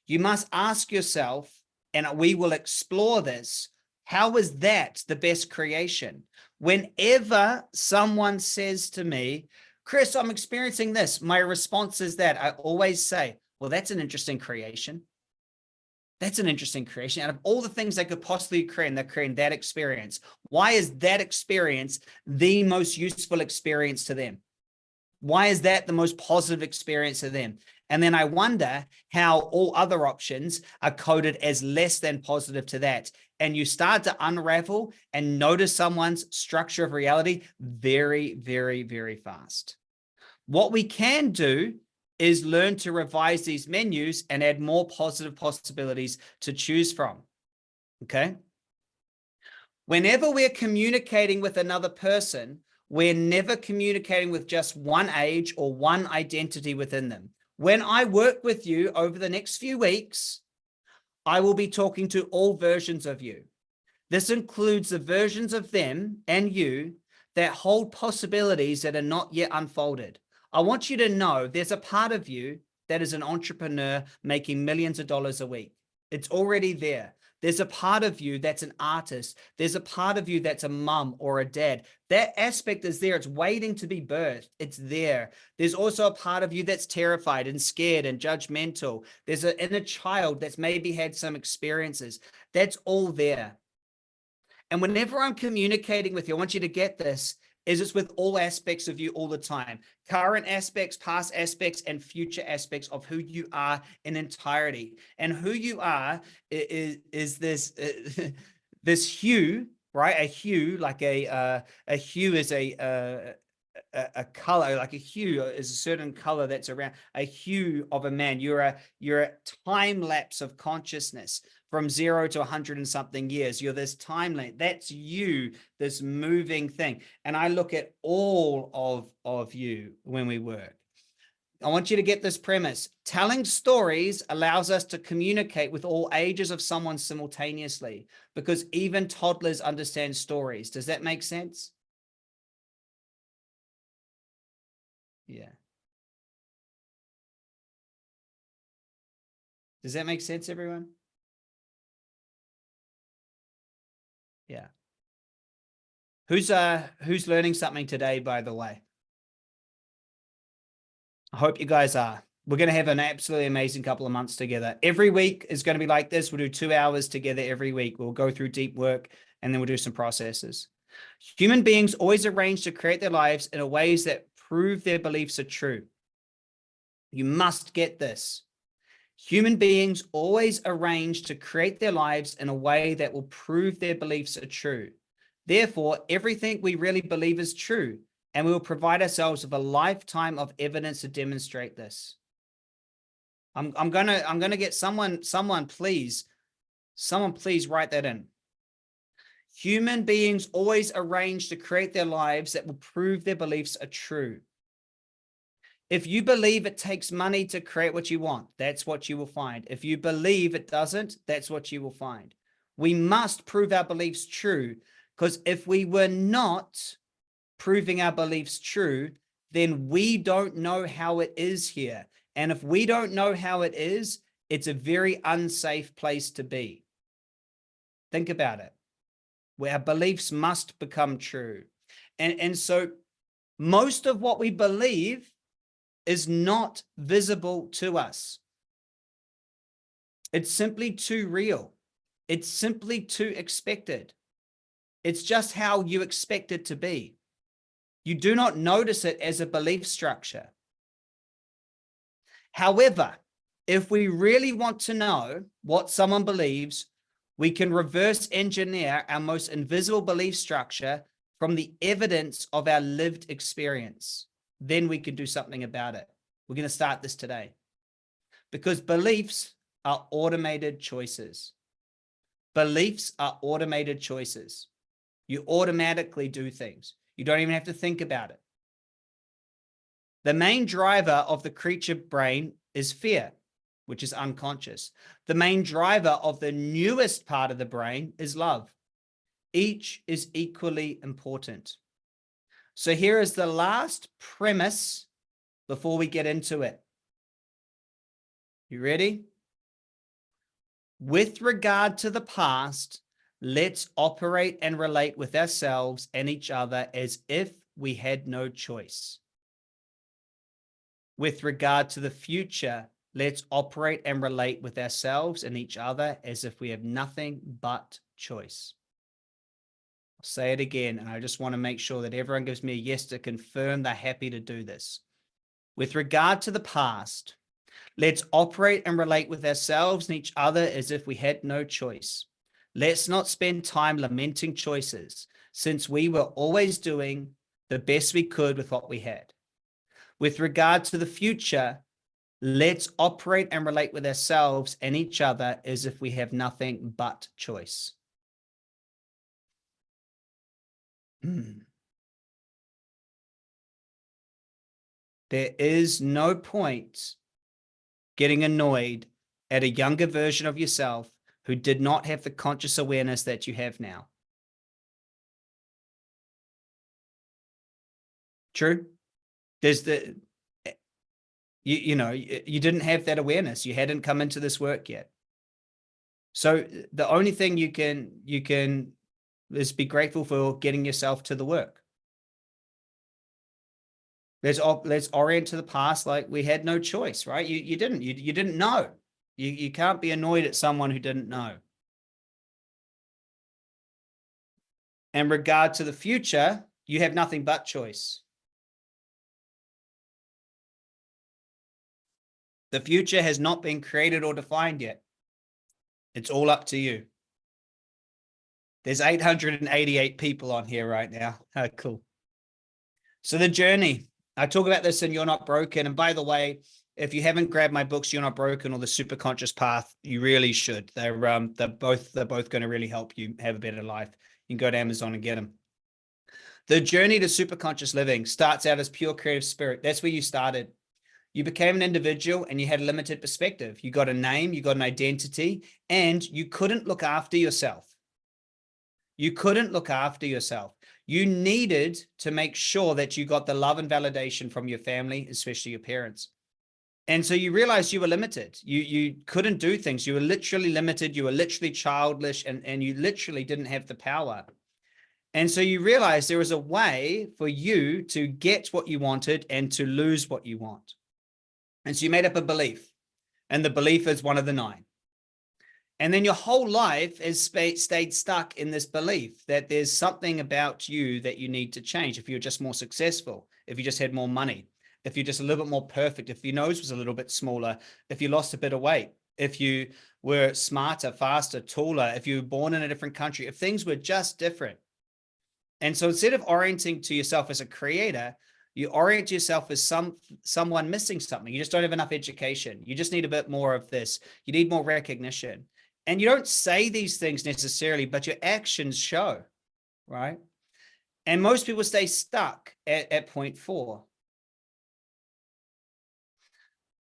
You must ask yourself, and we will explore this, how is that the best creation? Whenever someone says to me, Chris, I'm experiencing this, my response is that I always say, well, that's an interesting creation. That's an interesting creation. Out of all the things they could possibly create, they're creating that experience. Why is that experience the most useful experience to them? Why is that the most positive experience to them? And then I wonder how all other options are coded as less than positive to that. And you start to unravel and notice someone's structure of reality very, very, very fast. What we can do is learn to revise these menus and add more positive possibilities to choose from. Okay. Whenever we're communicating with another person, we're never communicating with just one age or one identity within them. When I work with you over the next few weeks, I will be talking to all versions of you. This includes the versions of them and you that hold possibilities that are not yet unfolded. I want you to know there's a part of you that is an entrepreneur making millions of dollars a week. It's already there. There's a part of you that's an artist. There's a part of you that's a mom or a dad. That aspect is there. It's waiting to be birthed. It's there. There's also a part of you that's terrified and scared and judgmental. There's an inner child that's maybe had some experiences. That's all there. And whenever I'm communicating with you, I want you to get this, is it's with all aspects of you all the time. Current aspects, past aspects, and future aspects of who you are in entirety. And who you are is this, this hue, right? A hue, like a hue is a color, like a hue is a certain color that's around, a hue of a man. You're a time lapse of consciousness from 0 to 100 and something years. You're this time length. That's you, this moving thing. And I look at all of you when we work. I want you to get this premise. Telling stories allows us to communicate with all ages of someone simultaneously, because even toddlers understand stories. Does that make sense? Yeah. Does that make sense, everyone? Yeah. Who's learning something today, by the way? I hope you guys are. We're going to have an absolutely amazing couple of months together. Every week is going to be like this. We'll do 2 hours together every week. We'll go through deep work and then we'll do some processes. Human beings always arrange to create their lives in ways that prove their beliefs are true. You must get this. Human beings always arrange to create their lives in a way that will prove their beliefs are true. Therefore, everything we really believe is true, and we will provide ourselves with a lifetime of evidence to demonstrate this. I'm gonna get someone please write that in. Human beings always arrange to create their lives that will prove their beliefs are true. If you believe it takes money to create what you want, that's what you will find. If you believe it doesn't, that's what you will find. We must prove our beliefs true, because if we were not proving our beliefs true, then we don't know how it is here. And if we don't know how it is, it's a very unsafe place to be. Think about it. Where our beliefs must become true. And so most of what we believe is not visible to us. It's simply too real. It's simply too expected. It's just how you expect it to be. You do not notice it as a belief structure. However, if we really want to know what someone believes, we can reverse engineer our most invisible belief structure from the evidence of our lived experience. Then we can do something about it. We're going to start this today, because beliefs are automated choices. Beliefs are automated choices. You automatically do things. You don't even have to think about it. The main driver of the creature brain is fear, which is unconscious. The main driver of the newest part of the brain is love. Each is equally important. So here is the last premise before we get into it. You ready? With regard to the past, let's operate and relate with ourselves and each other as if we had no choice. With regard to the future, let's operate and relate with ourselves and each other as if we have nothing but choice. I'll say it again, and I just want to make sure that everyone gives me a yes to confirm they're happy to do this. With regard to the past, let's operate and relate with ourselves and each other as if we had no choice. Let's not spend time lamenting choices, since we were always doing the best we could with what we had. With regard to the future, Let's operate and relate with ourselves and each other as if we have nothing but choice. There is no point getting annoyed at a younger version of yourself who did not have the conscious awareness that you have now. True? There's the, you know, you didn't have that awareness. You hadn't come into this work yet. So the only thing you can is be grateful for getting yourself to the work. Let's orient to the past like we had no choice, right? You didn't know. You can't be annoyed at someone who didn't know. In regard to the future, you have nothing but choice. The future has not been created or defined yet. It's all up to you. There's 888 people on here right now. Oh, cool. So the journey, I talk about this in You're Not Broken. And by the way, if you haven't grabbed my books, You're Not Broken or The Superconscious Path, you really should. They're both going to really help you have a better life. You can go to Amazon and get them. The journey to superconscious living starts out as pure creative spirit. That's where you started. You became an individual and you had a limited perspective. You got a name, you got an identity, and you couldn't look after yourself. You couldn't look after yourself. You needed to make sure that you got the love and validation from your family, especially your parents. And so you realized you were limited. You couldn't do things. You were literally limited. You were literally childish, and you literally didn't have the power. And so you realized there was a way for you to get what you wanted and to lose what you want. And so you made up a belief, and the belief is one of the 9. And then your whole life has stayed stuck in this belief that there's something about you that you need to change. If you're just more successful, if you just had more money, if you're just a little bit more perfect, if your nose was a little bit smaller, if you lost a bit of weight, if you were smarter, faster, taller, if you were born in a different country, if things were just different. And so instead of orienting to yourself as a creator, you orient yourself as someone missing something. You just don't have enough education. You just need a bit more of this. You need more recognition. And you don't say these things necessarily, but your actions show, right? And most people stay stuck at point 4.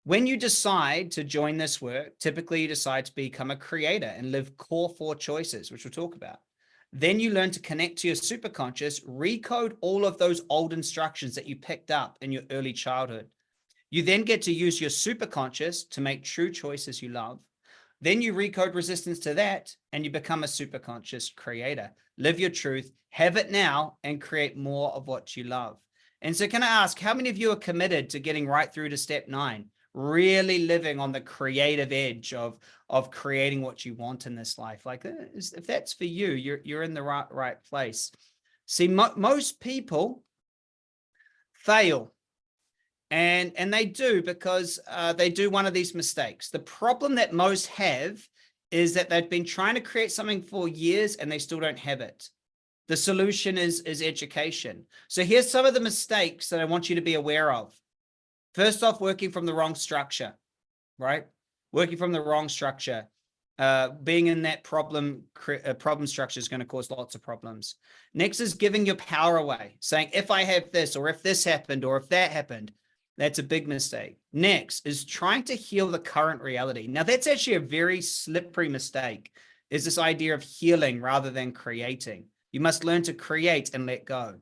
When you decide to join this work, typically you decide to become a creator and live core 4 choices, which we'll talk about. Then you learn to connect to your superconscious, recode all of those old instructions that you picked up in your early childhood. You then get to use your superconscious to make true choices you love. Then you recode resistance to that and you become a superconscious creator. Live your truth, have it now, and create more of what you love. And so can I ask, how many of you are committed to getting right through to step 9? Really living on the creative edge of creating what you want in this life? Like, if that's for you, you're in the right place. See, most people fail. And they do because they do one of these mistakes. The problem that most have is that they've been trying to create something for years and they still don't have it. The solution is education. So here's some of the mistakes that I want you to be aware of. First off, working from the wrong structure, right? Working from the wrong structure. Being in that problem structure is going to cause lots of problems. Next is giving your power away, saying, if I have this, or if this happened, or if that happened. That's a big mistake. Next is trying to heal the current reality. Now, that's actually a very slippery mistake, is this idea of healing rather than creating. You must learn to create and let go.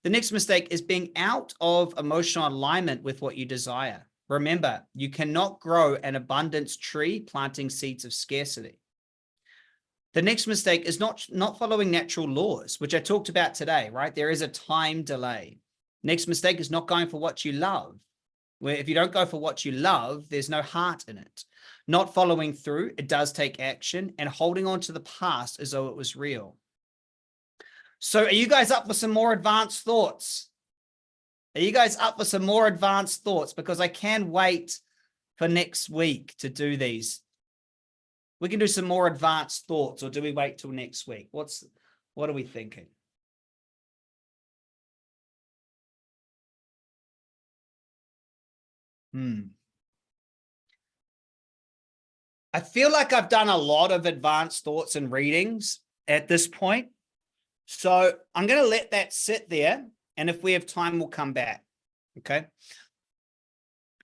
The next mistake is being out of emotional alignment with what you desire. Remember, you cannot grow an abundance tree planting seeds of scarcity. The next mistake is not following natural laws, which I talked about today, right? There is a time delay. Next mistake is not going for what you love. Where if you don't go for what you love, there's no heart in it. Not following through, it does take action, and holding on to the past as though it was real. So are you guys up for some more advanced thoughts? Are you guys up for some more advanced thoughts? Because I can't wait for next week to do these. We can do some more advanced thoughts, or do we wait till next week? What are we thinking? I feel like I've done a lot of advanced thoughts and readings at this point. So I'm going to let that sit there. And if we have time, we'll come back. Okay.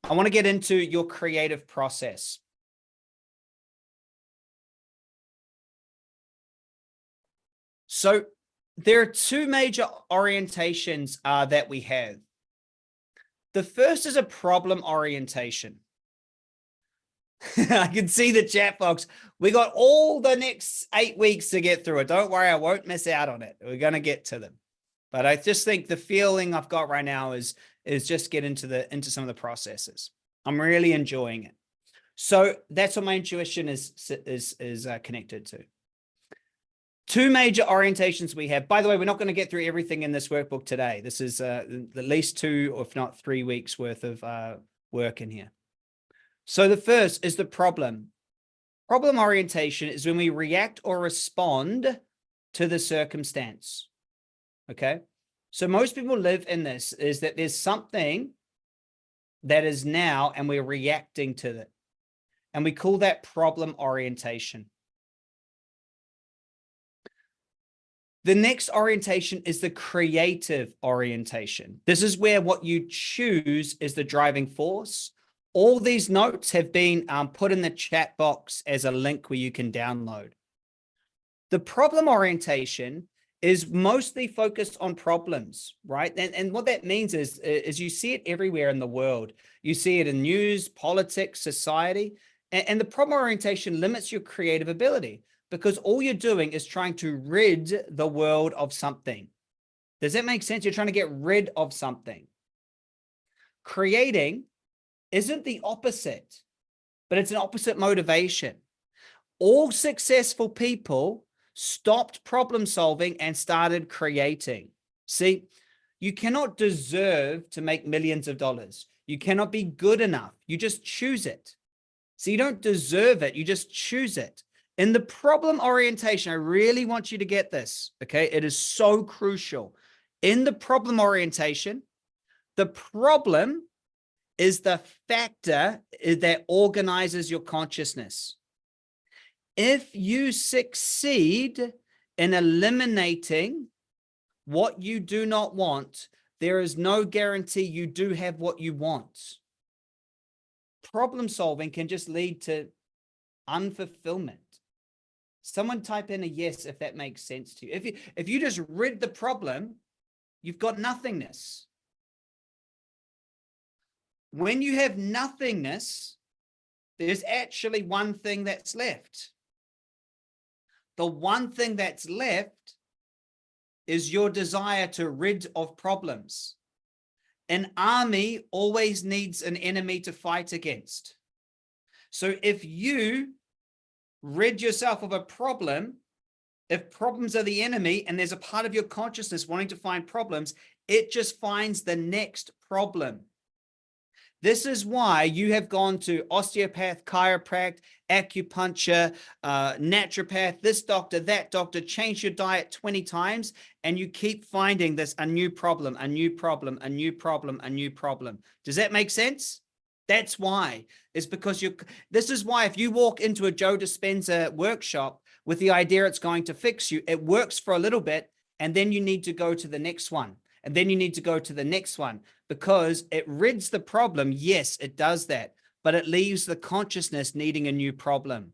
I want to get into your creative process. So there are two major orientations that we have. The first is a problem orientation. I can see the chat box. We got all the next 8 weeks to get through it. Don't worry, I won't miss out on it. We're going to get to them. But I just think the feeling I've got right now is just get into some of the processes. I'm really enjoying it. So that's what my intuition is connected to. Two major orientations we have. By the way, we're not going to get through everything in this workbook today. This is at least 2, or if not 3 weeks worth of work in here. So the first is the problem. Problem orientation is when we react or respond to the circumstance. Okay. So most people live in this, is that there's something that is now and we're reacting to it. And we call that problem orientation. The next orientation is the creative orientation. This is where what you choose is the driving force. All these notes have been put in the chat box as a link where you can download. The problem orientation is mostly focused on problems, right? And what that means is you see it everywhere in the world. You see it in news, politics, society, and the problem orientation limits your creative ability because all you're doing is trying to rid the world of something. Does that make sense? You're trying to get rid of something. Creating isn't the opposite, but it's an opposite motivation. All successful people stopped problem solving and started creating. See, you cannot deserve to make millions of dollars. You cannot be good enough. You just choose it. So you don't deserve it. You just choose it. In the problem orientation, I really want you to get this. Okay. It is so crucial. In the problem orientation, the problem is the factor that organizes your consciousness. If you succeed in eliminating what you do not want, there is no guarantee you do have what you want. Problem solving can just lead to unfulfillment. Someone type in a yes if that makes sense to you. If you just rid the problem, you've got nothingness. When you have nothingness, there's actually one thing that's left. The one thing that's left is your desire to rid of problems. An army always needs an enemy to fight against. So if you rid yourself of a problem, if problems are the enemy and there's a part of your consciousness wanting to find problems, it just finds the next problem. This is why you have gone to osteopath, chiropractor, acupuncture, naturopath, this doctor, that doctor, change your diet 20 times, and you keep finding this a new problem, a new problem, a new problem, a new problem. Does that make sense? That's why. It's because this is why if you walk into a Joe Dispenza workshop with the idea it's going to fix you, it works for a little bit, and then you need to go to the next one. And then you need to go to the next one because it rids the problem. Yes, it does that, but it leaves the consciousness needing a new problem.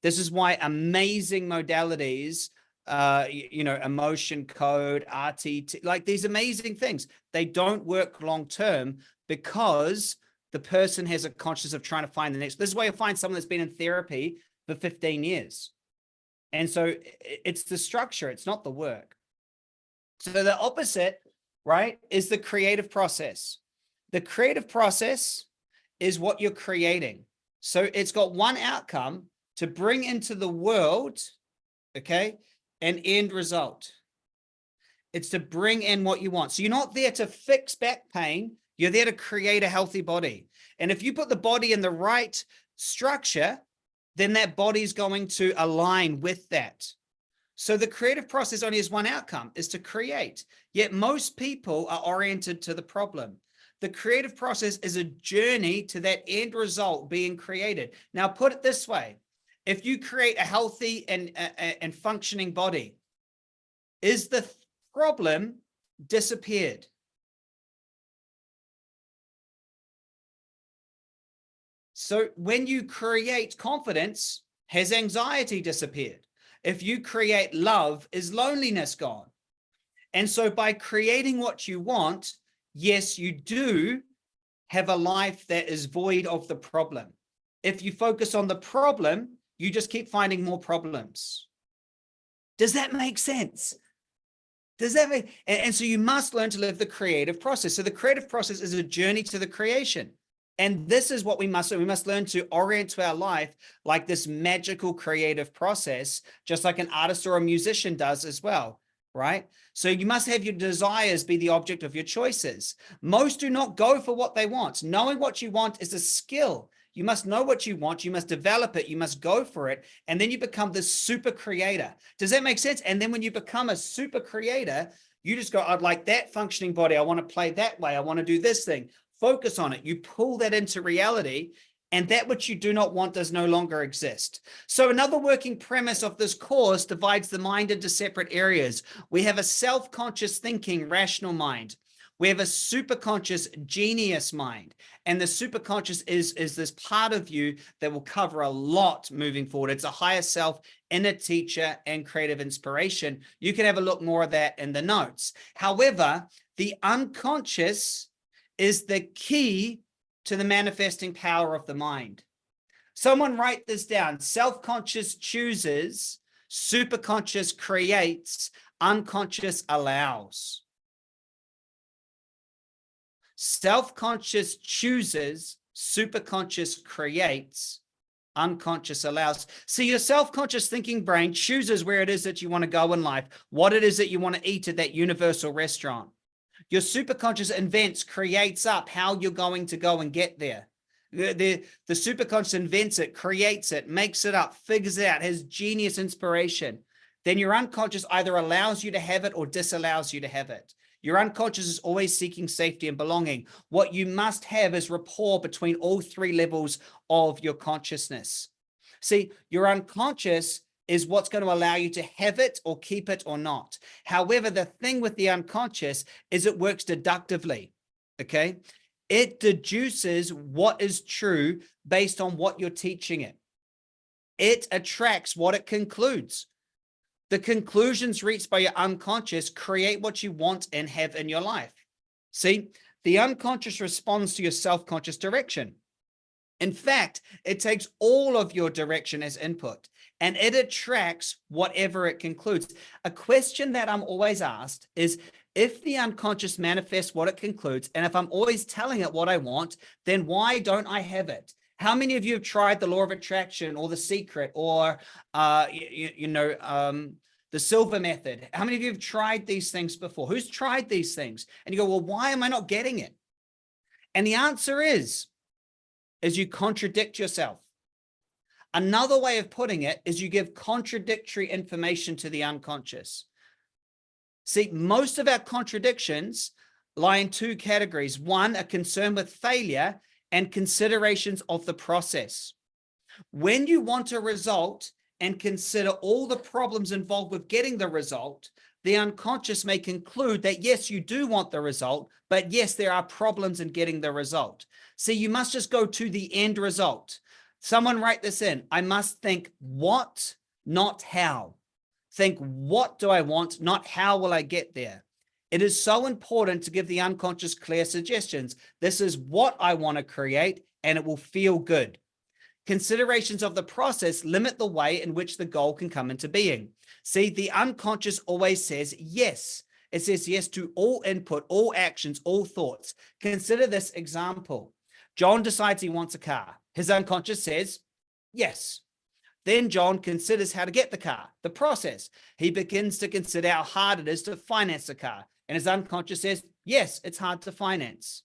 This is why amazing modalities, emotion code, RTT, like these amazing things, they don't work long-term because the person has a consciousness of trying to find the next. This is why you find someone that's been in therapy for 15 years. And so it's the structure, it's not the work. So the opposite, right, is the creative process. The creative process is what you're creating. So it's got one outcome to bring into the world, okay, an end result. It's to bring in what you want. So you're not there to fix back pain. You're there to create a healthy body. And if you put the body in the right structure, then that body is going to align with that. So the creative process only has one outcome, is to create. Yet most people are oriented to the problem. the creative process is a journey to that end result being created. Now, put it this way. If you create a healthy and functioning body, is the problem disappeared? So when you create confidence, has anxiety disappeared? If you create love, is loneliness gone? And so by creating what you want, yes, you do have a life that is void of the problem. If you focus on the problem, you just keep finding more problems. Does that make sense? Does that make, and so you must learn to live the creative process. So the creative process is a journey to the creation. And this is what we must do. We must learn to orient to our life like this magical creative process, just like an artist or a musician does as well, right? So you must have your desires be the object of your choices. Most do not go for what they want. Knowing what you want is a skill. You must know what you want. You must develop it. You must go for it. And then you become this super creator. Does that make sense? And then when you become a super creator, you just go, I'd like that functioning body. I want to play that way. I want to do this thing. Focus on it. You pull that into reality, and that which you do not want does no longer exist. So another working premise of this course divides the mind into separate areas. We have a self-conscious thinking, rational mind. We have a superconscious genius mind. And the superconscious is this part of you that will cover a lot moving forward. It's a higher self, inner teacher, and creative inspiration. You can have a look more of that in the notes. However, the unconscious is the key to the manifesting power of the mind. Someone write this down. Self-conscious chooses, superconscious creates, unconscious allows. Self-conscious chooses, superconscious creates, unconscious allows. See, your self-conscious thinking brain chooses where it is that you want to go in life, what it is that you want to eat at that universal restaurant. Your superconscious invents, creates up how you're going to go and get there. The superconscious invents it, creates it, makes it up, figures it out, has genius inspiration. Then your unconscious either allows you to have it or disallows you to have it. Your unconscious is always seeking safety and belonging. What you must have is rapport between all three levels of your consciousness. See, your unconscious is what's going to allow you to have it or keep it or not. However, the thing with the unconscious is it works deductively, okay? It deduces what is true based on what you're teaching it. It attracts what it concludes. The conclusions reached by your unconscious create what you want and have in your life. See, the unconscious responds to your self-conscious direction. In fact, it takes all of your direction as input, and it attracts whatever it concludes. A question that I'm always asked is, if the unconscious manifests what it concludes, and if I'm always telling it what I want, then why don't I have it? How many of you have tried the law of attraction or the secret or, the silver method? How many of you have tried these things before? Who's tried these things? And you go, well, why am I not getting it? And the answer is you contradict yourself. Another way of putting it is you give contradictory information to the unconscious. See, most of our contradictions lie in two categories. One, a concern with failure and considerations of the process. When you want a result and consider all the problems involved with getting the result, the unconscious may conclude that yes, you do want the result, but yes, there are problems in getting the result. See, you must just go to the end result. Someone write this in. I must think what, not how. Think what do I want, not how will I get there. It is so important to give the unconscious clear suggestions. This is what I want to create, and it will feel good. Considerations of the process limit the way in which the goal can come into being. See, the unconscious always says yes. It says yes to all input, all actions, all thoughts. Consider this example. John decides he wants a car. His unconscious says yes. Then John considers how to get the car, the process. He begins to consider how hard it is to finance the car. And his unconscious says, yes, it's hard to finance.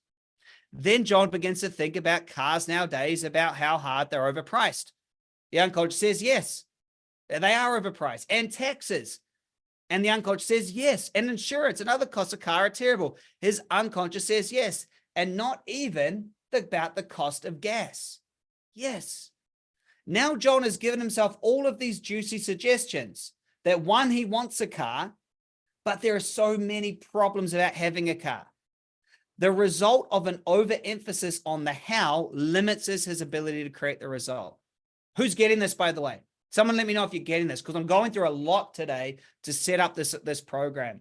Then John begins to think about cars nowadays, about how hard they're overpriced. The unconscious says, yes, they are overpriced. And taxes. And the unconscious says, yes. And insurance and other costs of car are terrible. His unconscious says, yes. and not even about the cost of gas. Yes. Now John has given himself all of these juicy suggestions that one, he wants a car, but there are so many problems about having a car. The result of an overemphasis on the how limits his ability to create the result. Who's getting this, by the way? Someone let me know if you're getting this, because I'm going through a lot today to set up this program.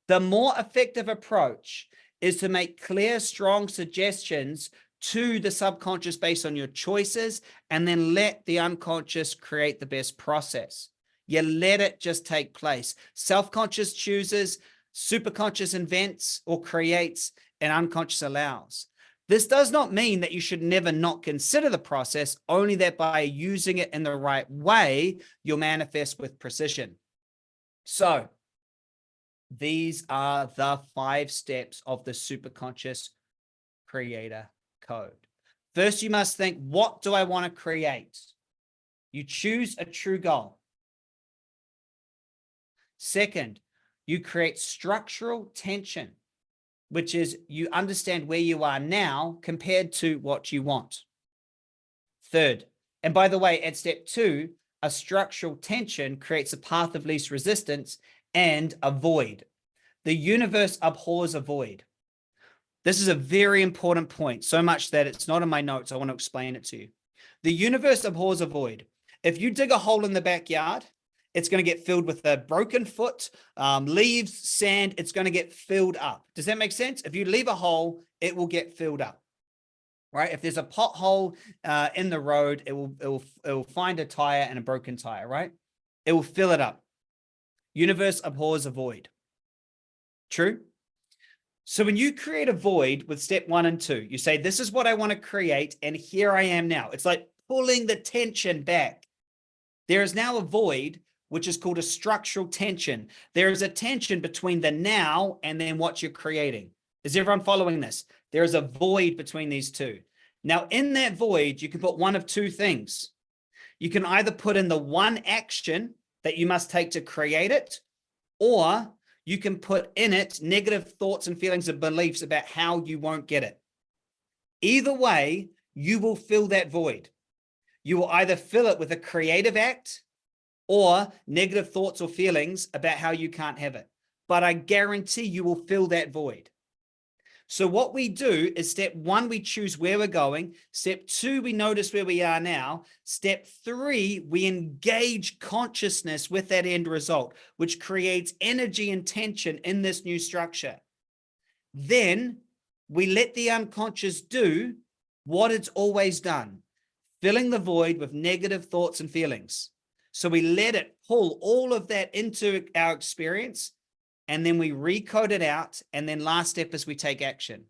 The more effective approach is to make clear, strong suggestions to the subconscious based on your choices, and then let the unconscious create the best process. You let it just take place. Self-conscious chooses, superconscious invents or creates, and unconscious allows. This does not mean that you should never not consider the process, only that by using it in the right way, you'll manifest with precision. So these are the 5 steps of the superconscious creator code. First, you must think, what do I want to create? You choose a true goal. Second, you create structural tension, which is you understand where you are now compared to what you want. Third, and by the way, at step 2, a structural tension creates a path of least resistance and a void. The universe abhors a void. This is a very important point, so much that it's not in my notes. I want to explain it to you. The universe abhors a void. If you dig a hole in the backyard, it's going to get filled with a broken foot, leaves, sand. It's going to get filled up. Does that make sense? If you leave a hole, it will get filled up, right? If there's a pothole in the road, it will find a tire and a broken tire, right? It will fill it up. Universe abhors a void. True? So when you create a void with step 1 and 2, you say, this is what I want to create, and here I am now. It's like pulling the tension back. There is now a void, which is called a structural tension. There is a tension between the now and then what you're creating. Is everyone following this? There is a void between these two. Now, in that void, you can put one of 2 things. You can either put in the one action that you must take to create it, or you can put in it negative thoughts and feelings and beliefs about how you won't get it. Either way, you will fill that void. You will either fill it with a creative act or negative thoughts or feelings about how you can't have it. But I guarantee you will fill that void. So what we do is step 1, we choose where we're going. Step 2, we notice where we are now. Step 3, we engage consciousness with that end result, which creates energy and tension in this new structure. Then we let the unconscious do what it's always done, filling the void with negative thoughts and feelings. So we let it pull all of that into our experience, and then we recode it out. And then last step is we take action.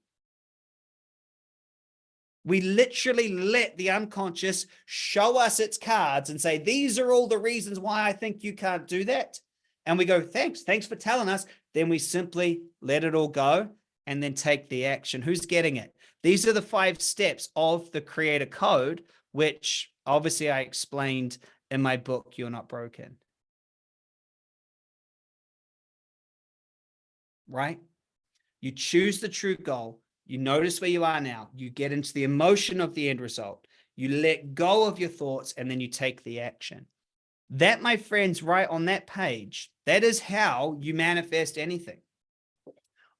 We literally let the unconscious show us its cards and say, these are all the reasons why I think you can't do that. And we go, thanks for telling us. Then we simply let it all go and then take the action. Who's getting it? These are the 5 steps of the creator code, which obviously I explained in my book, You're Not Broken. Right? You choose the true goal. You notice where you are now. You get into the emotion of the end result. You let go of your thoughts, and then you take the action. That, my friends, right on that page, that is how you manifest anything.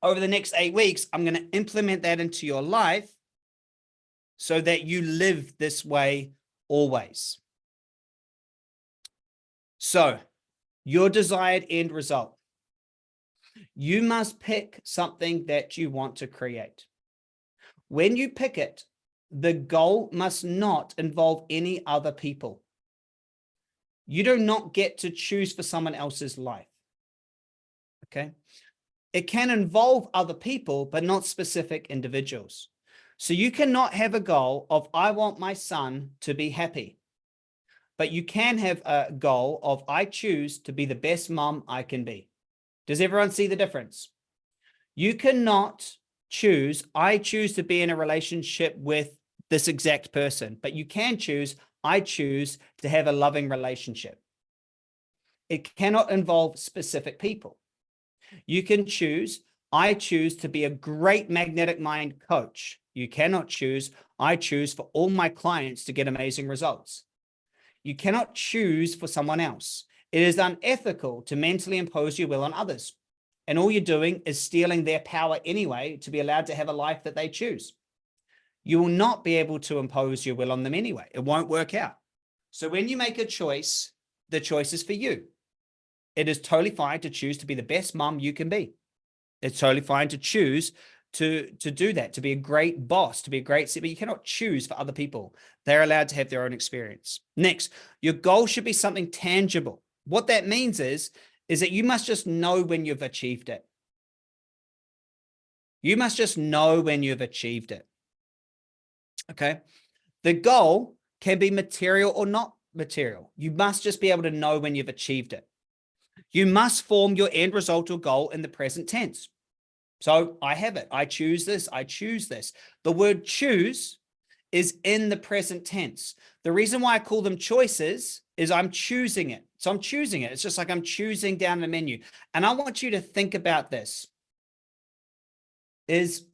Over the next 8 weeks, I'm going to implement that into your life so that you live this way always. So, your desired end result. You must pick something that you want to create. When you pick it, the goal must not involve any other people. You do not get to choose for someone else's life. Okay? It can involve other people, but not specific individuals. So you cannot have a goal of, I want my son to be happy. But you can have a goal of, I choose to be the best mom I can be. Does everyone see the difference? You cannot choose, I choose to be in a relationship with this exact person, but you can choose, I choose to have a loving relationship. It cannot involve specific people. You can choose, I choose to be a great magnetic mind coach. You cannot choose, I choose for all my clients to get amazing results. You cannot choose for someone else. It is unethical to mentally impose your will on others. And all you're doing is stealing their power anyway to be allowed to have a life that they choose. You will not be able to impose your will on them anyway. It won't work out. So when you make a choice, the choice is for you. It is totally fine to choose to be the best mom you can be. It's totally fine to choose to do that, to be a great boss, to be a great but you cannot choose for other people. They're allowed to have their own experience. Next, your goal should be something tangible. What that means is that you must just know when you've achieved it. You must just know when you've achieved it. Okay. The goal can be material or not material. You must just be able to know when you've achieved it. You must form your end result or goal in the present tense. So I have it. I choose this. I choose this. The word choose is in the present tense. The reason why I call them choices is I'm choosing it. So I'm choosing it. It's just like I'm choosing down the menu. And I want you to think about this. Is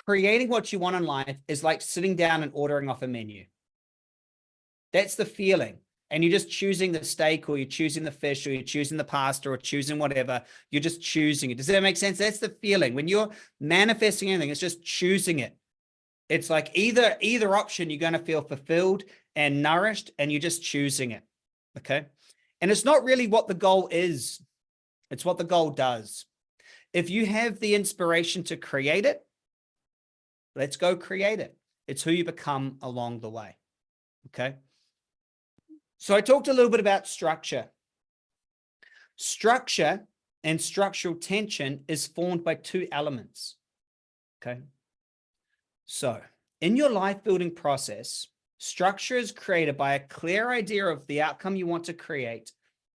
creating what you want in life is like sitting down and ordering off a menu. That's the feeling. And you're just choosing the steak, or you're choosing the fish, or you're choosing the pasta, or choosing whatever. You're just choosing it. Does that make sense? That's the feeling. When you're manifesting anything, it's just choosing it. It's like either option, you're going to feel fulfilled and nourished, and you're just choosing it. Okay. And it's not really what the goal is. It's what the goal does. If you have the inspiration to create it, let's go create it. It's who you become along the way. Okay. So I talked a little bit about structure. Structure and structural tension is formed by two elements. Okay. So in your life building process, structure is created by a clear idea of the outcome you want to create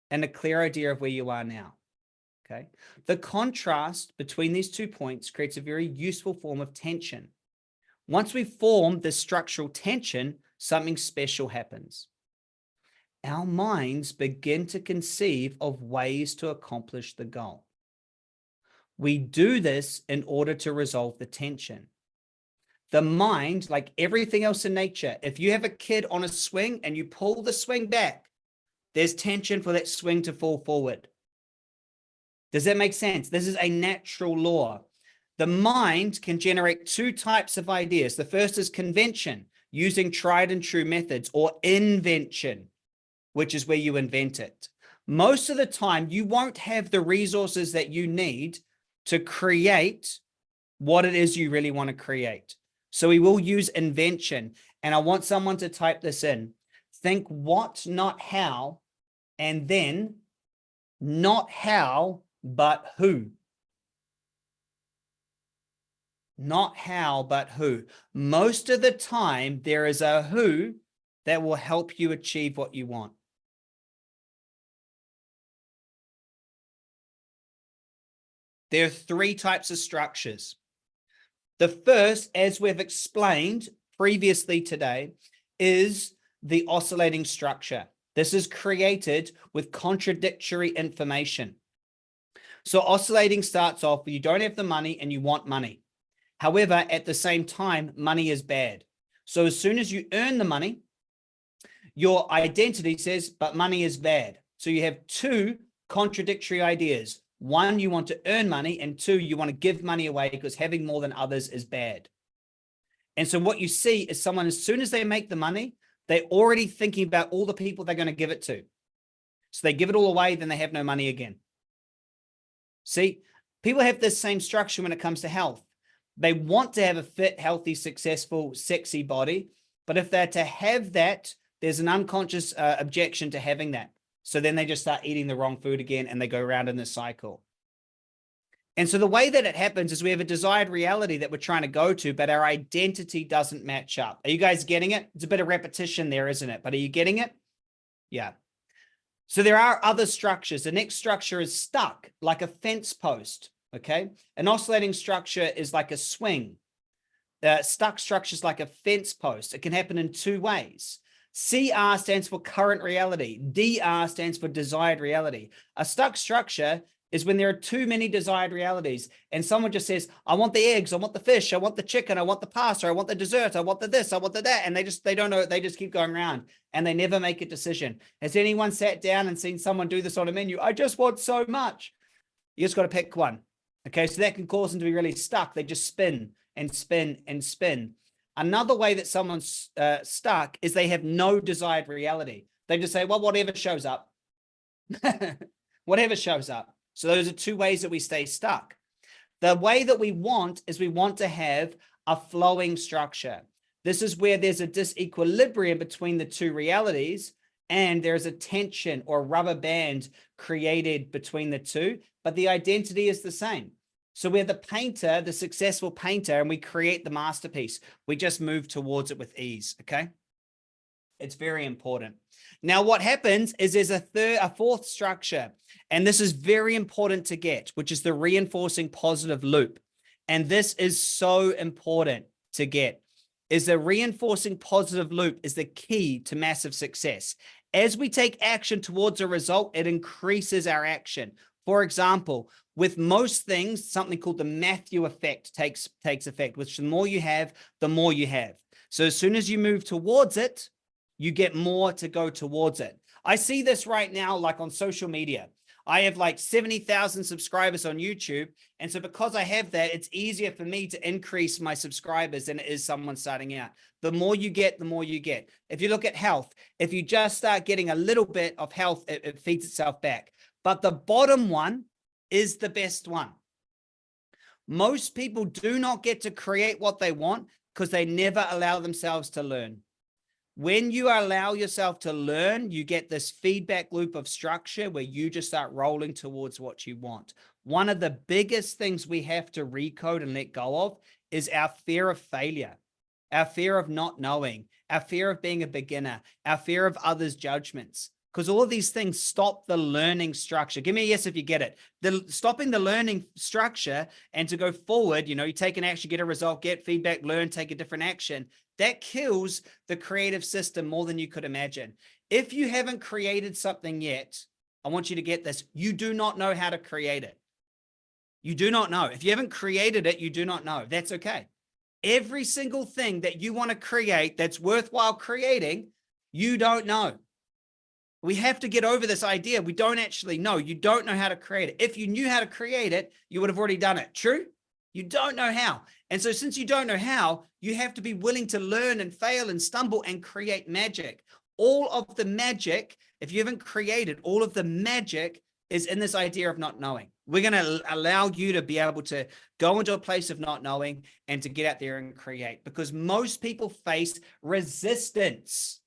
and a clear idea of where you are now. Okay. The contrast between these 2 points creates a very useful form of tension. Once we form this structural tension, something special happens. Our minds begin to conceive of ways to accomplish the goal. We do this in order to resolve the tension. The mind, like everything else in nature, if you have a kid on a swing and you pull the swing back, there's tension for that swing to fall forward. Does that make sense? This is a natural law. The mind can generate two types of ideas. The first is convention, using tried and true methods, or invention, which is where you invent it. Most of the time, you won't have the resources that you need to create what it is you really want to create. So we will use invention. And I want someone to type this in. Think what, not how, and then not how, but who. Not how, but who. Most of the time, there is a who that will help you achieve what you want. There are three types of structures. The first, as we've explained previously today, is the oscillating structure. This is created with contradictory information. So oscillating starts off with you don't have the money and you want money. However, at the same time, money is bad. So as soon as you earn the money, your identity says, but money is bad. So you have two contradictory ideas. One, you want to earn money, and two, you want to give money away because having more than others is bad. And so what you see is someone, as soon as they make the money, they're already thinking about all the people they're going to give it to. So they give it all away, then they have no money again. See, people have this same structure when it comes to health. They want to have a fit, healthy, successful, sexy body. But if they're to have that, there's an unconscious objection to having that. So then they just start eating the wrong food again, and they go around in this cycle. And so the way that it happens is we have a desired reality that we're trying to go to, but our identity doesn't match up. Are you guys getting it? It's a bit of repetition there, isn't it? But are you getting it? Yeah. So there are other structures. The next structure is stuck, like a fence post. Okay. An oscillating structure is like a swing. Stuck structure is like a fence post. It can happen in two ways. CR stands for current reality. DR stands for desired reality. A stuck structure is when there are too many desired realities and someone just says, I want the eggs, I want the fish, I want the chicken, I want the pasta, I want the dessert, I want the this, I want the that. And they don't know, they just keep going around and they never make a decision. Has anyone sat down and seen someone do this on a menu? I just want so much. You just got to pick one. Okay, so that can cause them to be really stuck. They just spin and spin and spin. Another way that someone's stuck is they have no desired reality. They just say, well, whatever shows up. Whatever shows up. So those are two ways that we stay stuck. The way that we want is we want to have a flowing structure. This is where there's a disequilibrium between the two realities and there's a tension or rubber band created between the two, but the identity is the same. So we're the painter, the successful painter, and we create the masterpiece. We just move towards it with ease, okay? It's very important. Now, what happens is there's a fourth structure, and this is very important to get, which is the reinforcing positive loop. And this is so important to get, is the reinforcing positive loop is the key to massive success. As we take action towards a result, it increases our action. For example, with most things, something called the Matthew effect takes effect, which the more you have, the more you have. So as soon as you move towards it, you get more to go towards it. I see this right now, like on social media. I have like 70,000 subscribers on YouTube. And so because I have that, it's easier for me to increase my subscribers than it is someone starting out. The more you get, the more you get. If you look at health, if you just start getting a little bit of health, it feeds itself back. But the bottom one is the best one. Most people do not get to create what they want because they never allow themselves to learn. When you allow yourself to learn, you get this feedback loop of structure where you just start rolling towards what you want. One of the biggest things we have to recode and let go of is our fear of failure, our fear of not knowing, our fear of being a beginner, our fear of others' judgments. Because all of these things stop the learning structure. Give me a yes if you get it. Stopping the learning structure and to go forward, you take an action, get a result, get feedback, learn, take a different action. That kills the creative system more than you could imagine. If you haven't created something yet, I want you to get this. You do not know how to create it. You do not know. If you haven't created it, you do not know. That's okay. Every single thing that you want to create that's worthwhile creating, you don't know. We have to get over this idea. We don't actually know. You don't know how to create it. If you knew how to create it, you would have already done it. True? You don't know how. And so since you don't know how, you have to be willing to learn and fail and stumble and create magic. All of the magic, if you haven't created, all of the magic is in this idea of not knowing. We're going to allow you to be able to go into a place of not knowing and to get out there and create, because most people face resistance.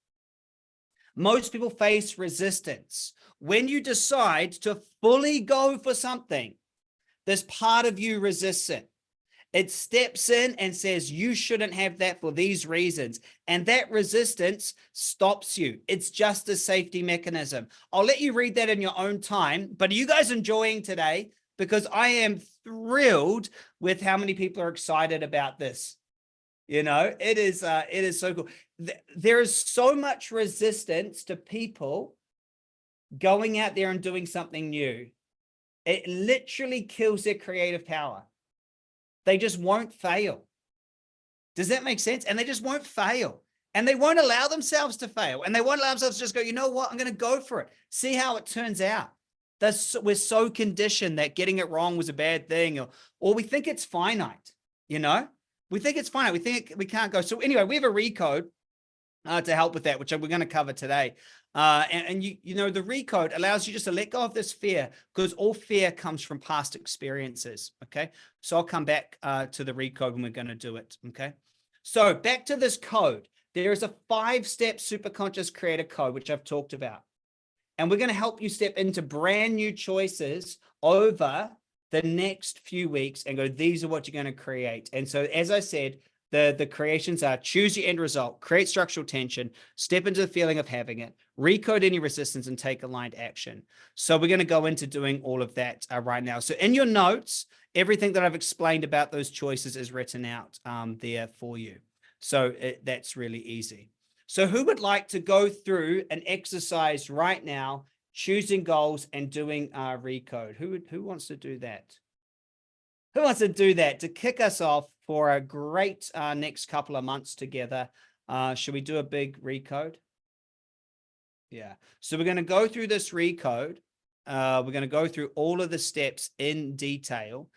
Most people face resistance. When you decide to fully go for something, this part of you resists it. It steps in and says, you shouldn't have that for these reasons. And that resistance stops you. It's just a safety mechanism. I'll let you read that in your own time. But are you guys enjoying today? Because I am thrilled with how many people are excited about this. It is so cool. There is so much resistance to people going out there and doing something new. It literally kills their creative power. They just won't fail. Does that make sense? And they just won't fail. And they won't allow themselves to fail. And they won't allow themselves to just go, you know what? I'm going to go for it. See how it turns out. We're so conditioned that getting it wrong was a bad thing, or we think it's finite, We think it's finite. We think we can't go. So anyway, we have a recode to help with that, which we're going to cover today. The recode allows you just to let go of this fear, because all fear comes from past experiences. Okay. So I'll come back to the recode when we're going to do it. Okay. So back to this code. There is a 5-step superconscious creator code, which I've talked about. And we're going to help you step into brand new choices over the next few weeks and go, these are what you're going to create. And so, as I said, the creations are: choose your end result, create structural tension, step into the feeling of having it, recode any resistance, and take aligned action. So we're going to go into doing all of that right now. So in your notes, everything that I've explained about those choices is written out there for you. So that's really easy. So who would like to go through an exercise right now, choosing goals, and doing recode. Who wants to do that? Who wants to do that to kick us off for a great next couple of months together? Should we do a big recode? Yeah. So we're going to go through this recode. We're going to go through all of the steps in detail.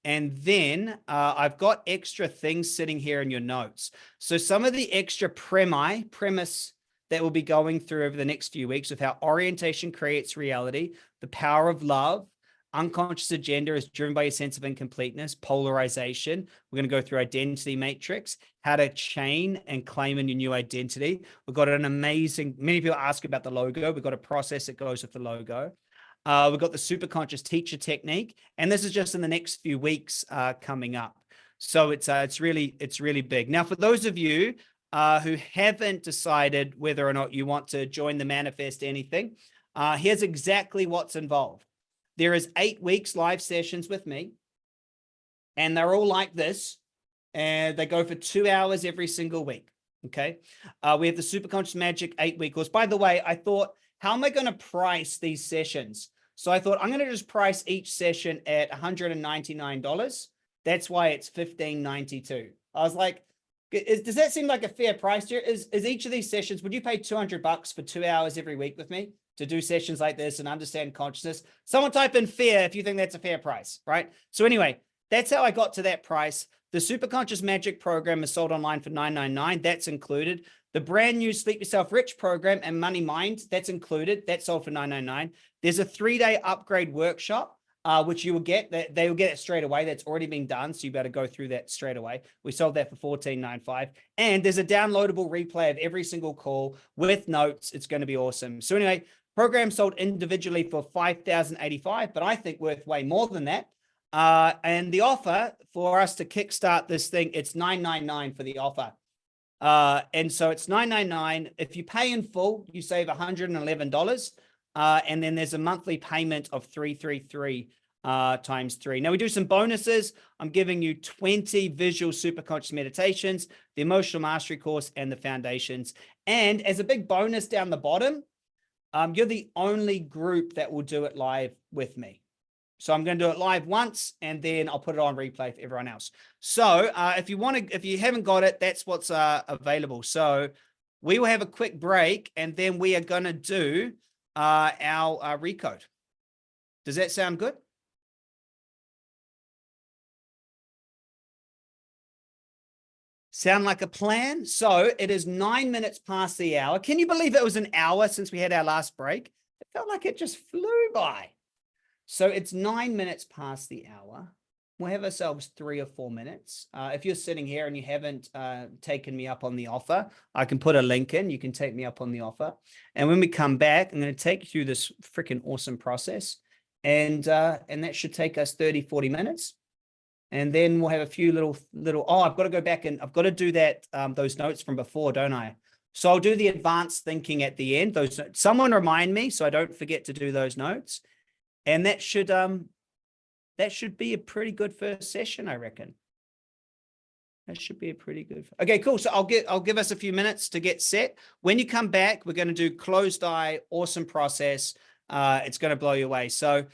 And then I've got extra things sitting here in your notes. So some of the extra premise that we'll be going through over the next few weeks of how orientation creates reality, the power of love, unconscious agenda is driven by a sense of incompleteness, polarization. We're going to go through identity matrix, how to chain and claim in your new identity. We've got an amazing, many people ask about the logo. We've got a process that goes with the logo. We've got the Superconscious teacher technique, and this is just in the next few weeks coming up. So it's really big. Now, for those of you who haven't decided whether or not you want to join the Manifest Anything, here's exactly what's involved. There is 8 weeks live sessions with me, and they're all like this, and they go for 2 hours every single week. Okay. We have the Superconscious Magic 8-week course. By the way, I thought, how am I going to price these sessions? So I thought I'm going to just price each session at $199. That's why it's $15.92. I was like, does that seem like a fair price here? Is each of these sessions, would you pay $200 for 2 hours every week with me to do sessions like this and understand consciousness? Someone type in fear if you think that's a fair price, right? So anyway, that's how I got to that price. The Superconscious Magic program is sold online for $9.99. That's included. The brand new Sleep Yourself Rich program and Money Mind, that's included. That's sold for $9.99. There's a 3-day upgrade workshop, which you will get. They will get it straight away. That's already been done, so you better go through that straight away. We sold that for $14.95. And there's a downloadable replay of every single call with notes. It's going to be awesome. So anyway, program sold individually for $5,085, but I think worth way more than that. And the offer for us to kickstart this thing, it's $9.99 for the offer. And so it's $9.99. If you pay in full, you save $111. And then there's a monthly payment of $333 times 3. Now we do some bonuses. I'm giving you 20 visual superconscious meditations, the emotional mastery course, and the foundations. And as a big bonus down the bottom, you're the only group that will do it live with me. So I'm going to do it live once, and then I'll put it on replay for everyone else. So if you haven't got it, that's what's available. So we will have a quick break, and then we are going to do our recode. Does that sound good? Sound like a plan? So it is 9 minutes past the hour. Can you believe it was an hour since we had our last break? It felt like it just flew by. So it's 9 minutes past the hour. We'll have ourselves 3 or 4 minutes. If you're sitting here and you haven't taken me up on the offer, I can put a link in. You can take me up on the offer. And when we come back, I'm going to take you through this freaking awesome process. And that should take us 30, 40 minutes. And then we'll have a few little, I've got to go back and I've got to do that, those notes from before, don't I? So I'll do the advanced thinking at the end. Someone remind me so I don't forget to do those notes. And that should be a pretty good first session, I reckon. That should be a pretty good. Okay, cool. So I'll give us a few minutes to get set. When you come back, we're going to do closed eye, awesome process. It's going to blow you away. So,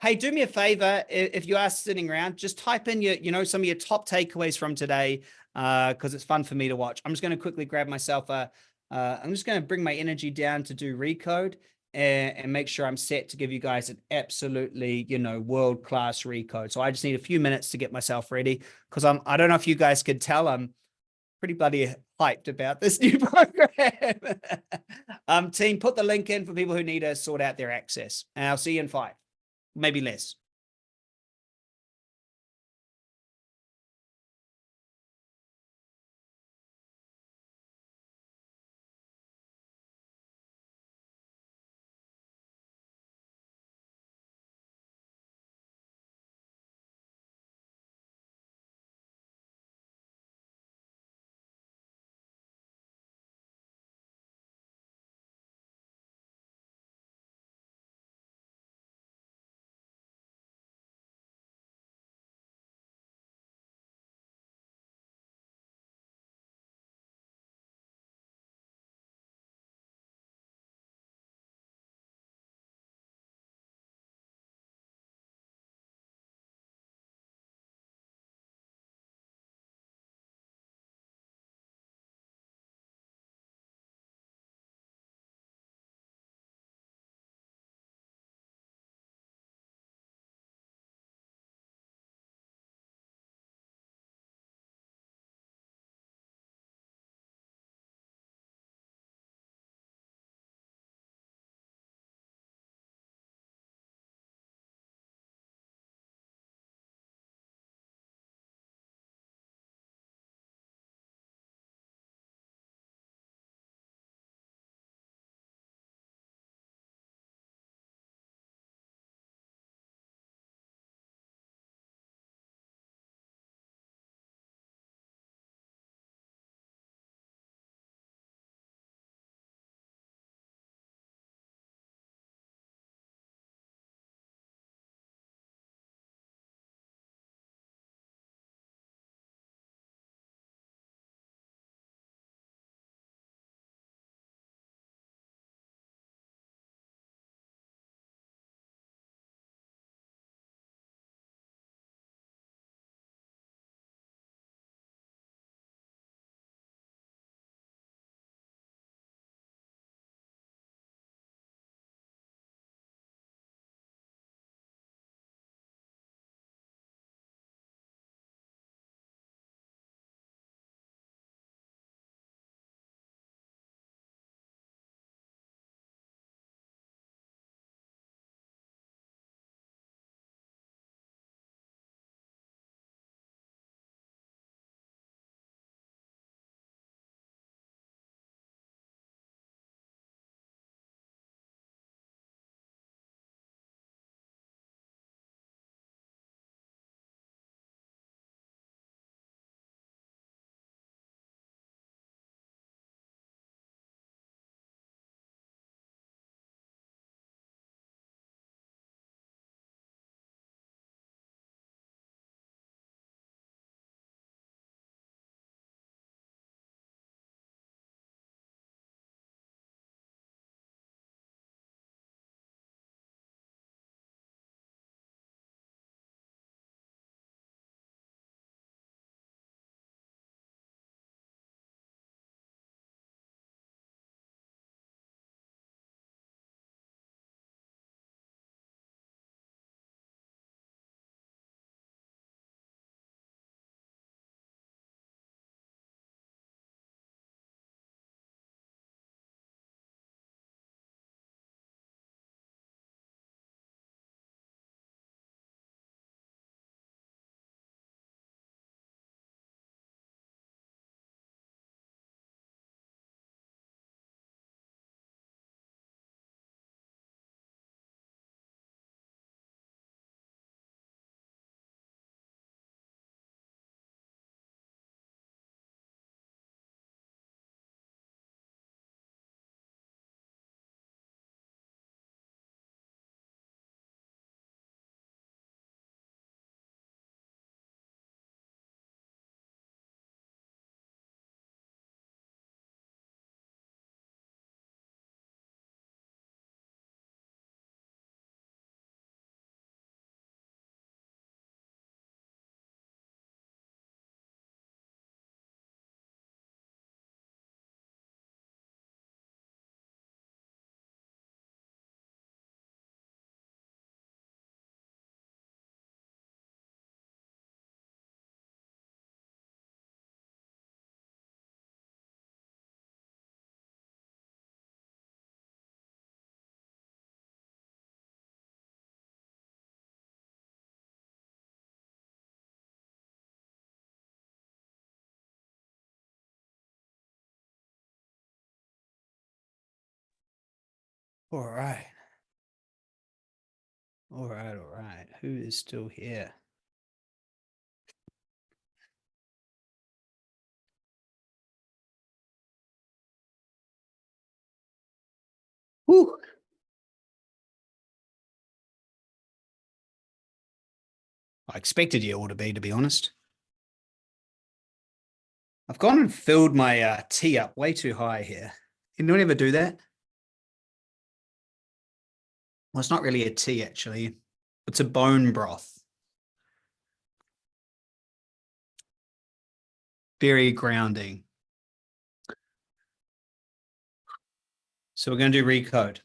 hey, do me a favor. If you are sitting around, just type in some of your top takeaways from today, because it's fun for me to watch. I'm just going to quickly grab myself I'm just going to bring my energy down to do recode. And make sure I'm set to give you guys an absolutely, world-class recode. So I just need a few minutes to get myself ready, because I don't know if you guys could tell, I'm pretty bloody hyped about this new program. Team, put the link in for people who need to sort out their access. And I'll see you in 5, maybe less. All right. All right. All right. Who is still here? Whew. I expected you all to be honest. I've gone and filled my tea up way too high here. Anyone ever do that? Well, it's not really a tea, actually. It's a bone broth. Very grounding. So we're going to do recode.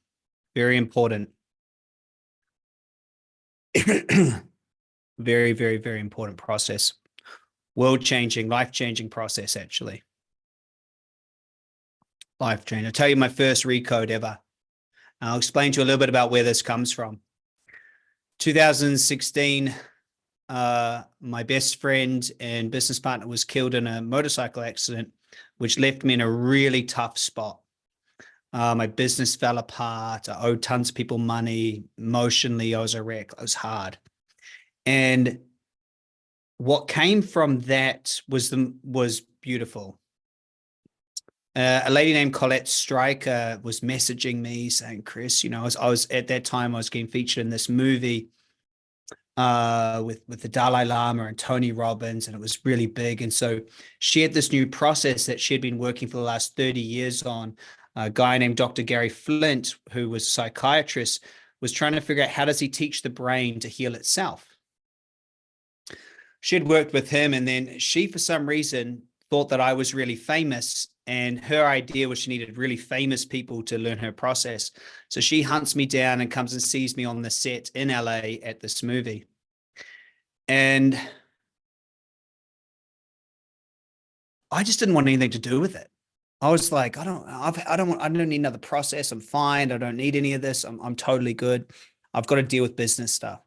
Very important. Very, very, very important process. World-changing, life-changing process, actually. Life-changing. I'll tell you my first recode ever. I'll explain to you a little bit about where this comes from. 2016, my best friend and business partner was killed in a motorcycle accident, which left me in a really tough spot. My business fell apart. I owed tons of people money. Emotionally, I was a wreck. It was hard. And what came from that was beautiful. A lady named Colette Stryker was messaging me saying, Chris, you know, I was at that time, I was getting featured in this movie with the Dalai Lama and Tony Robbins, and it was really big. And so she had this new process that she had been working for the last 30 years on. A guy named Dr. Gary Flint, who was a psychiatrist, was trying to figure out how does he teach the brain to heal itself. She'd worked with him, and then she, for some reason, thought that I was really famous, and her idea was she needed really famous people to learn her process. So she hunts me down and comes and sees me on the set in LA at this movie. And I just didn't want anything to do with it. I was like, I don't need another process. I'm fine. I don't need any of this. I'm totally good. I've got to deal with business stuff.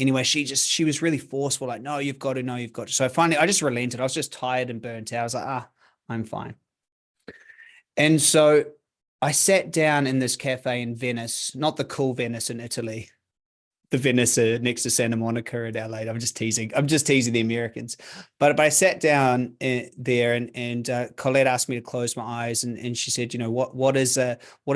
Anyway, she was really forceful, like, no, you've got to, no, you've got to. So finally, I just relented. I was just tired and burnt out. I was like, I'm fine. And so I sat down in this cafe in Venice, not the cool Venice in Italy, the Venice next to Santa Monica in LA. I'm just teasing. I'm just teasing the Americans. But I sat down there, and Colette asked me to close my eyes, and she said, you know, what is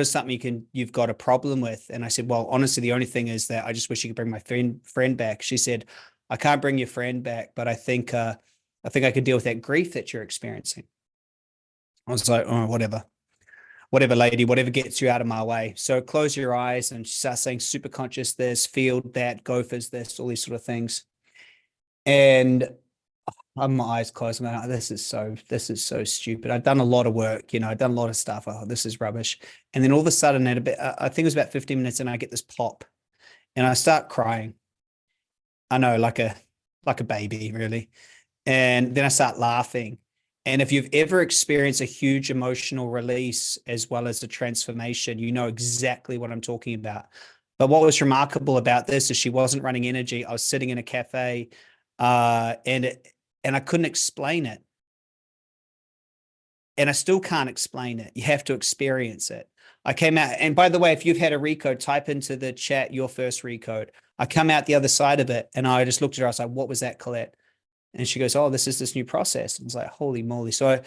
something you've got a problem with? And I said, well, honestly, the only thing is that I just wish you could bring my friend back. She said, I can't bring your friend back, but I think I could deal with that grief that you're experiencing. I was like, oh, whatever, lady, whatever gets you out of my way. So close your eyes, and she starts saying superconscious this, field that, gophers this, all these sort of things. And I have my eyes closed. I'm like, this is so stupid. I've done a lot of work, you know, I've done a lot of stuff. Oh, this is rubbish. And then all of a sudden, at a bit, I think it was about 15 minutes, and I get this pop, and I start crying. I know, like a baby, really. And then I start laughing. And if you've ever experienced a huge emotional release as well as a transformation, you know exactly what I'm talking about. But what was remarkable about this is she wasn't running energy. I was sitting in a cafe, and I couldn't explain it. And I still can't explain it. You have to experience it. I came out, and by the way, if you've had a recode, type into the chat your first recode. I come out the other side of it, and I just looked at her. I was like, what was that, Colette? And she goes, oh, this is this new process. And I was like, holy moly. So it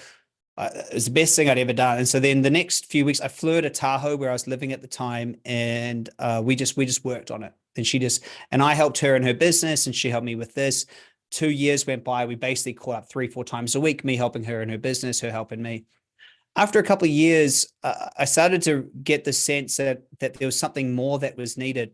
was the best thing I'd ever done. And so then the next few weeks, I flew to Tahoe, where I was living at the time, and we just worked on it. And I helped her in her business, and she helped me with this. 2 years went by. We basically caught up 3-4 times a week, me helping her in her business, her helping me. After a couple of years, I started to get the sense that there was something more that was needed.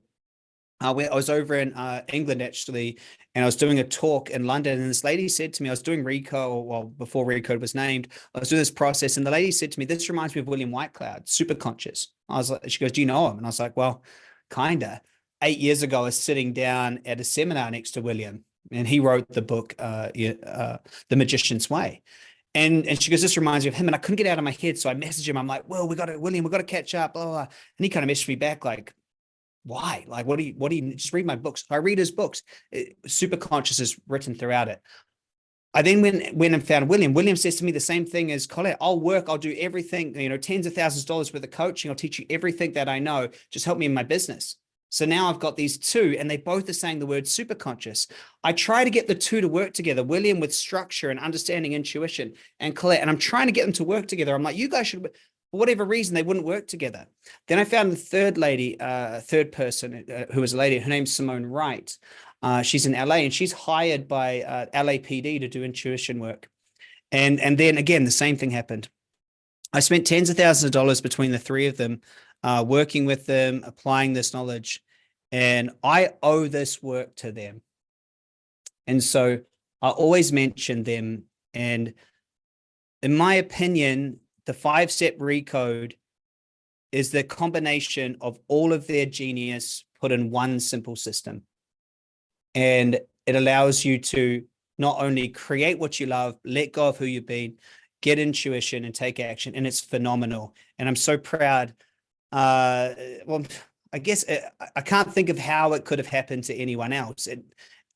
I was over in England, actually, and I was doing a talk in London, and this lady said to me, I was doing Recode, well, before Recode was named, I was doing this process, and the lady said to me, this reminds me of William Whitecloud, Superconscious. I was like, she goes, do you know him? And I was like, well, kinda. 8 years ago, I was sitting down at a seminar next to William, and he wrote the book, The Magician's Way. And she goes, this reminds me of him. And I couldn't get it out of my head. So I messaged him. I'm like, well, William, we got to catch up. Blah, blah, blah. And he kind of messaged me back like, why? Like, what do you just read my books? I read his books. Superconscious is written throughout it. I then went and found William. William says to me the same thing as Colette. I'll do everything, tens of thousands of dollars worth of coaching. I'll teach you everything that I know. Just help me in my business. So now I've got these two, and they both are saying the word superconscious. I try to get the two to work together, William with structure and understanding intuition, and Colette, and I'm trying to get them to work together. I'm like, you guys should, for whatever reason, they wouldn't work together. Then I found the third person, who was a lady. Her name's Simone Wright. She's in LA, and she's hired by LAPD to do intuition work. And then again, the same thing happened. I spent tens of thousands of dollars between the three of them, working with them, applying this knowledge, and I owe this work to them. And so I always mention them. And in my opinion, the 5-step recode is the combination of all of their genius put in one simple system. And it allows you to not only create what you love, let go of who you've been, get intuition and take action. And it's phenomenal. And I'm so proud. Well, I guess I can't think of how it could have happened to anyone else.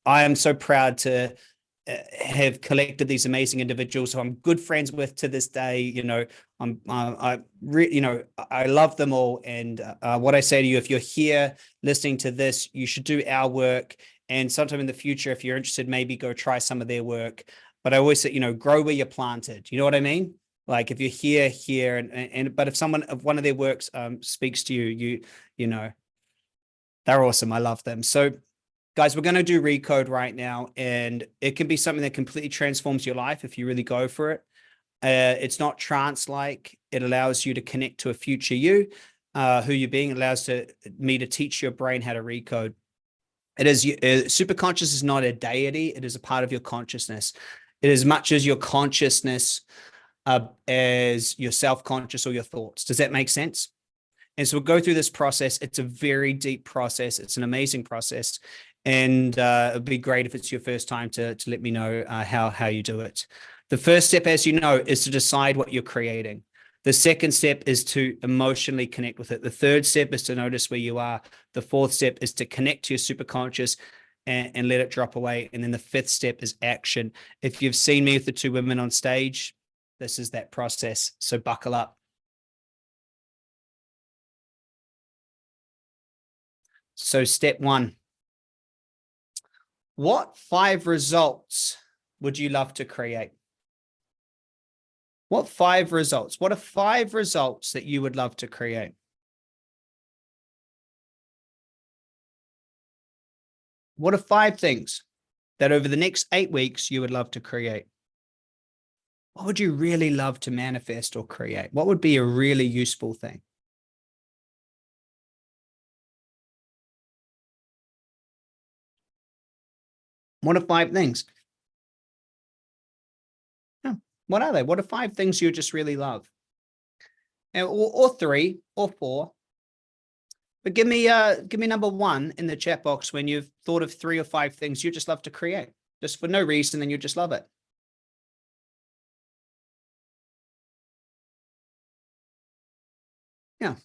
I am so proud to have collected these amazing individuals who I'm good friends with to this day. I love them all. And what I say to you, if you're here listening to this, you should do our work. And sometime in the future, if you're interested, maybe go try some of their work. But I always say, grow where you're planted. You know what I mean? Like if you're here, but if one of their works speaks to you, they're awesome. I love them. So guys, we're going to do Recode right now, and it can be something that completely transforms your life if you really go for it. It's not trance-like. It allows you to connect to a future you, who you're being. It allows me to teach your brain how to recode. It is superconscious is not a deity. It is a part of your consciousness. It is as much as your consciousness as your self-conscious or your thoughts. Does that make sense? And so we'll go through this process. It's a very deep process. It's an amazing process. And it'd be great if it's your first time to let me know how you do it. The first step, as you know, is to decide what you're creating. The second step is to emotionally connect with it. The third step is to notice where you are. The fourth step is to connect to your superconscious and let it drop away. And then the fifth step is action. If you've seen me with the two women on stage, this is that process. So buckle up. So step one. What 5 results would you love to create? What 5 results? What are 5 results that you would love to create? What are 5 things that over the next 8 weeks you would love to create? What would you really love to manifest or create? What would be a really useful thing? What are 5 things? What are they? What are 5 things you just really love? Or 3 or 4. But give me number 1 in the chat box when you've thought of 3 or 5 things you just love to create, just for no reason, and you just love it. Yeah,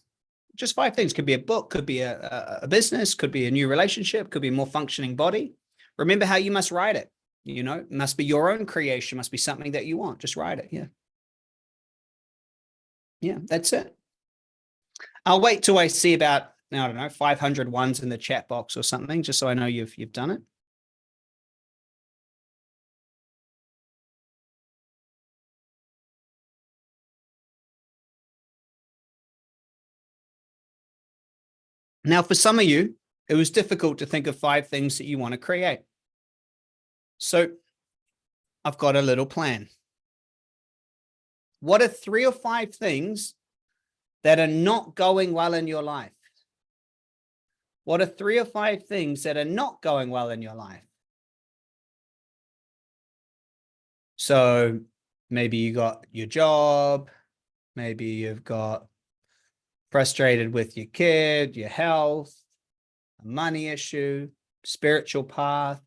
just 5 things. Could be a book, could be a business, could be a new relationship, could be a more functioning body. Remember how you must write it. It must be your own creation, must be something that you want. Just write it. Yeah. Yeah, that's it. I'll wait till I see about, I don't know, 500 ones in the chat box or something, just so I know you've done it. Now, for some of you, it was difficult to think of 5 things that you want to create. So I've got a little plan. What are 3 or 5 things that are not going well in your life? What are 3 or 5 things that are not going well in your life? So maybe you got your job, maybe you've got frustrated with your kid, your health, a money issue, spiritual path.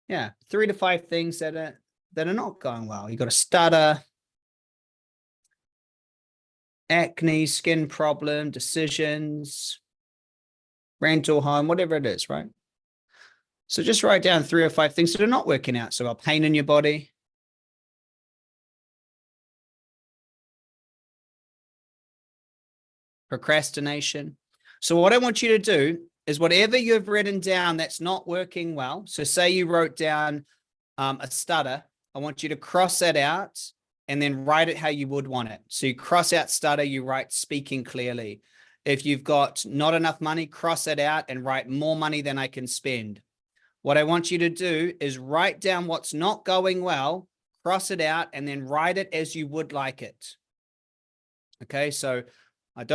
Yeah, 3 to 5 things that are not going well. You got a stutter, acne, skin problem, decisions, rental home, whatever it is, right? So just write down 3 or 5 things that are not working out. So pain in your body, procrastination. So what I want you to do is whatever you've written down that's not working well. So say you wrote down a stutter. I want you to cross that out and then write it how you would want it. So you cross out stutter, you write speaking clearly. If you've got not enough money, cross it out and write more money than I can spend. What I want you to do is write down what's not going well, cross it out, and then write it as you would like it. Okay, so I've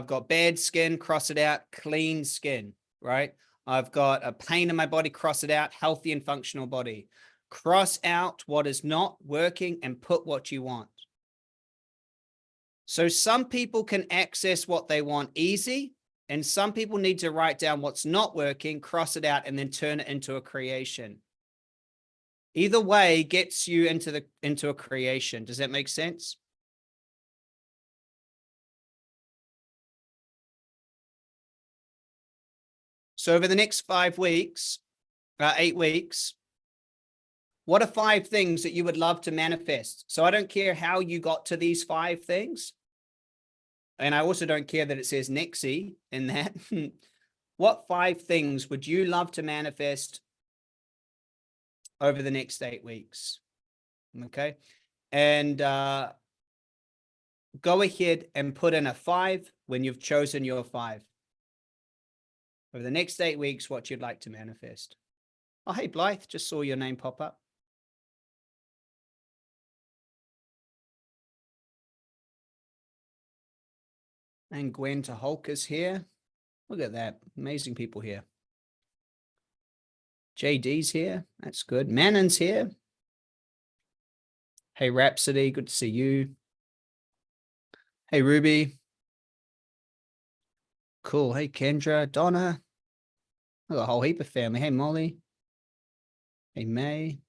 got bad skin, cross it out, clean skin, right? I've got a pain in my body, cross it out, healthy and functional body. Cross out what is not working and put what you want. So some people can access what they want easy, and some people need to write down what's not working, cross it out, and then turn it into a creation. Either way gets you into a creation. Does that make sense? So over the next 5 weeks, 8 weeks, what are 5 things that you would love to manifest? So I don't care how you got to these 5 things. And I also don't care that it says Nexi in that. What 5 things would you love to manifest over the next 8 weeks? Okay. And go ahead and put in a 5 when you've chosen your 5. Over the next 8 weeks, what you'd like to manifest. Oh, hey, Blythe, just saw your name pop up. And Gwen to Hulk is here. Look at that. Amazing people here. JD's here. That's good. Manon's here. Hey, Rhapsody. Good to see you. Hey, Ruby. Cool. Hey, Kendra. Donna. Look, a whole heap of family. Hey, Molly. Hey, May.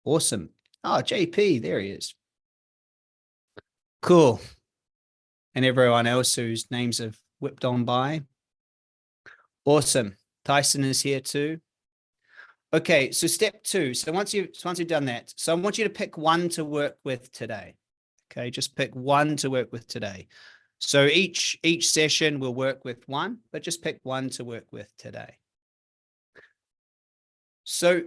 Awesome. Oh, JP. There he is. Cool. And everyone else whose names have whipped on by. Awesome. Tyson is here too. Okay, so step 2. So once you've done that, so I want you to pick one to work with today. Okay, just pick one to work with today. So each session will work with one, but just pick one to work with today. So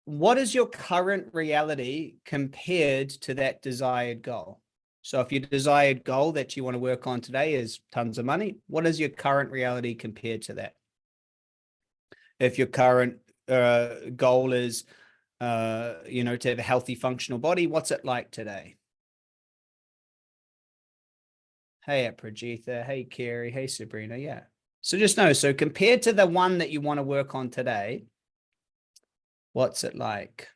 what is your current reality compared to that desired goal? So if your desired goal that you want to work on today is tons of money, what is your current reality compared to that? If your current goal is, to have a healthy, functional body, what's it like today? Hey, Prajitha. Hey, Carrie. Hey, Sabrina. Yeah. So just know, so compared to the one that you want to work on today, what's it like?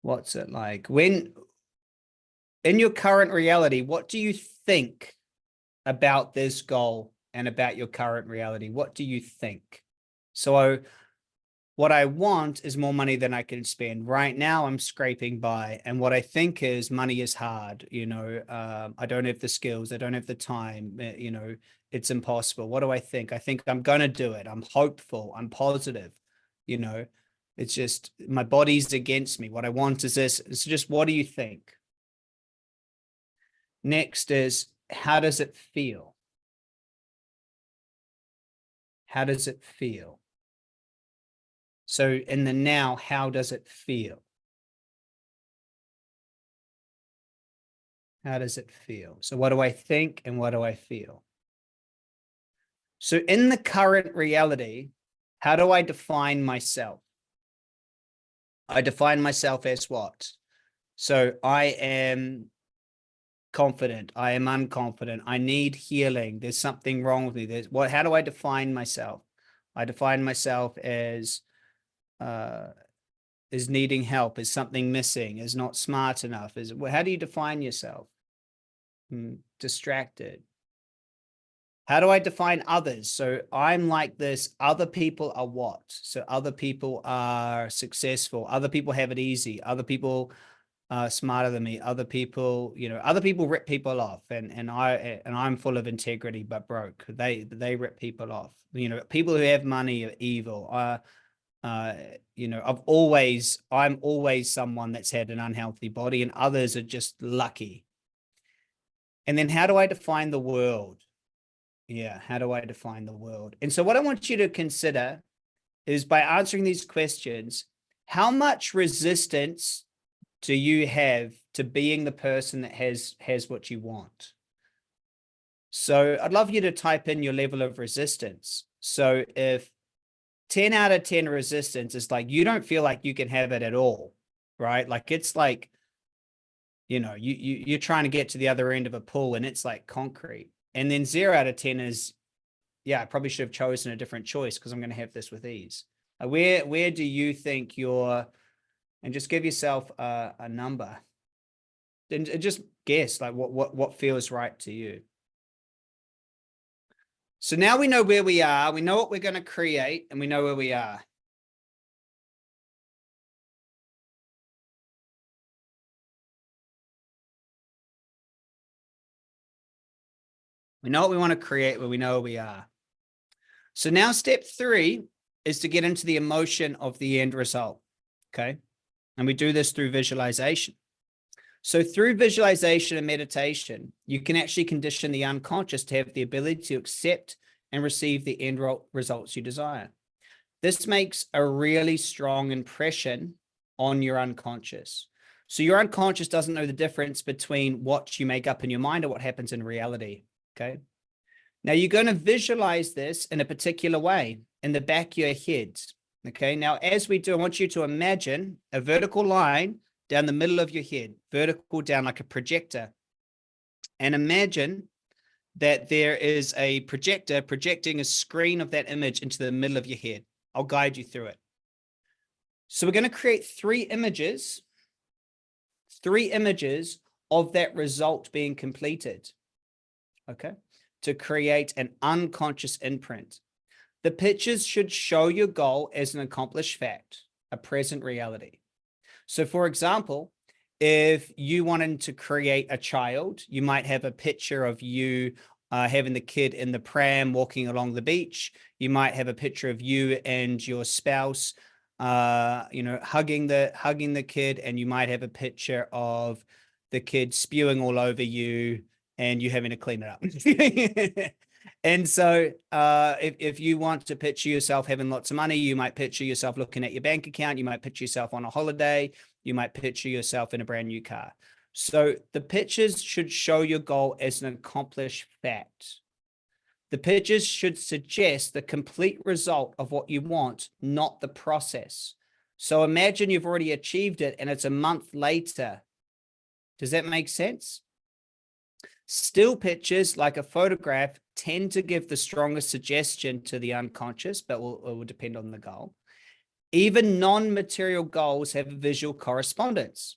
What's it like? When, in your current reality, what do you think about this goal and about your current reality? What do you think? So what I want is more money than I can spend. Right now, I'm scraping by. And what I think is money is hard. I don't have the skills. I don't have the time. It's impossible. What do I think? I think I'm going to do it. I'm hopeful. I'm positive. It's just my body's against me. What I want is this. It's just, what do you think? Next is, how does it feel? How does it feel? So in the now, how does it feel? How does it feel? So what do I think and what do I feel? So in the current reality, how do I define myself? I define myself as what? So I am confident. I am unconfident. I need healing. There's something wrong with me. How do I define myself? I define myself as is needing help, is something missing, is not smart enough. How do you define yourself? Distracted. How do I define others? So I'm like this. Other people are what? So other people are successful. Other people have it easy. Other people smarter than me. Other people, other people rip people off, and I'm full of integrity but broke. They rip people off. People who have money are evil. I'm always someone that's had an unhealthy body, and others are just lucky. And then how do I define the world? Yeah, how do I define the world? And so what I want you to consider is, by answering these questions, how much resistance do you have to being the person that has what you want? So I'd love you to type in your level of resistance. So if 10 out of 10 resistance is like, you don't feel like you can have it at all, right? Like, it's like, you're trying to get to the other end of a pool and it's like concrete. And then 0 out of 10 is, yeah, I probably should have chosen a different choice because I'm going to have this with ease. Where do you think you're, and just give yourself a number and just guess like what feels right to you. So now we know where we are, we know what we're going to create, and we know where we are. We know what we want to create, where we know where we are. So now step 3 is to get into the emotion of the end result. Okay. And we do this through visualization. So through visualization and meditation, you can actually condition the unconscious to have the ability to accept and receive the end results you desire. This makes a really strong impression on your unconscious. So your unconscious doesn't know the difference between what you make up in your mind and what happens in reality. Okay. Now you're going to visualize this in a particular way in the back of your head. Okay. Now, as we do, I want you to imagine a vertical line down the middle of your head, vertical down like a projector. And imagine that there is a projector projecting a screen of that image into the middle of your head. I'll guide you through it. So we're going to create 3 images of that result being completed. Okay. To create an unconscious imprint. The pictures should show your goal as an accomplished fact, a present reality. So for example, if you wanted to create a child, you might have a picture of you having the kid in the pram walking along the beach. You might have a picture of you and your spouse, hugging the kid, and you might have a picture of the kid spewing all over you and you having to clean it up. And so if you want to picture yourself having lots of money, you might picture yourself looking at your bank account. You might picture yourself on a holiday. You might picture yourself in a brand new car. So the pictures should show your goal as an accomplished fact. The pictures should suggest the complete result of what you want, not the process. So imagine you've already achieved it and it's a month later. Does that make sense? Still pictures, like a photograph, tend to give the strongest suggestion to the unconscious, but it will depend on the goal. Even non-material goals have a visual correspondence.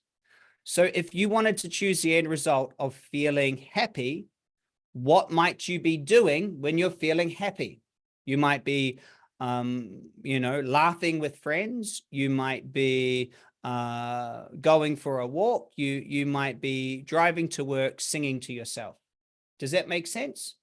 So if you wanted to choose the end result of feeling happy, what might you be doing when you're feeling happy? You might be, laughing with friends. You might be going for a walk. You might be driving to work, singing to yourself. Does that make sense?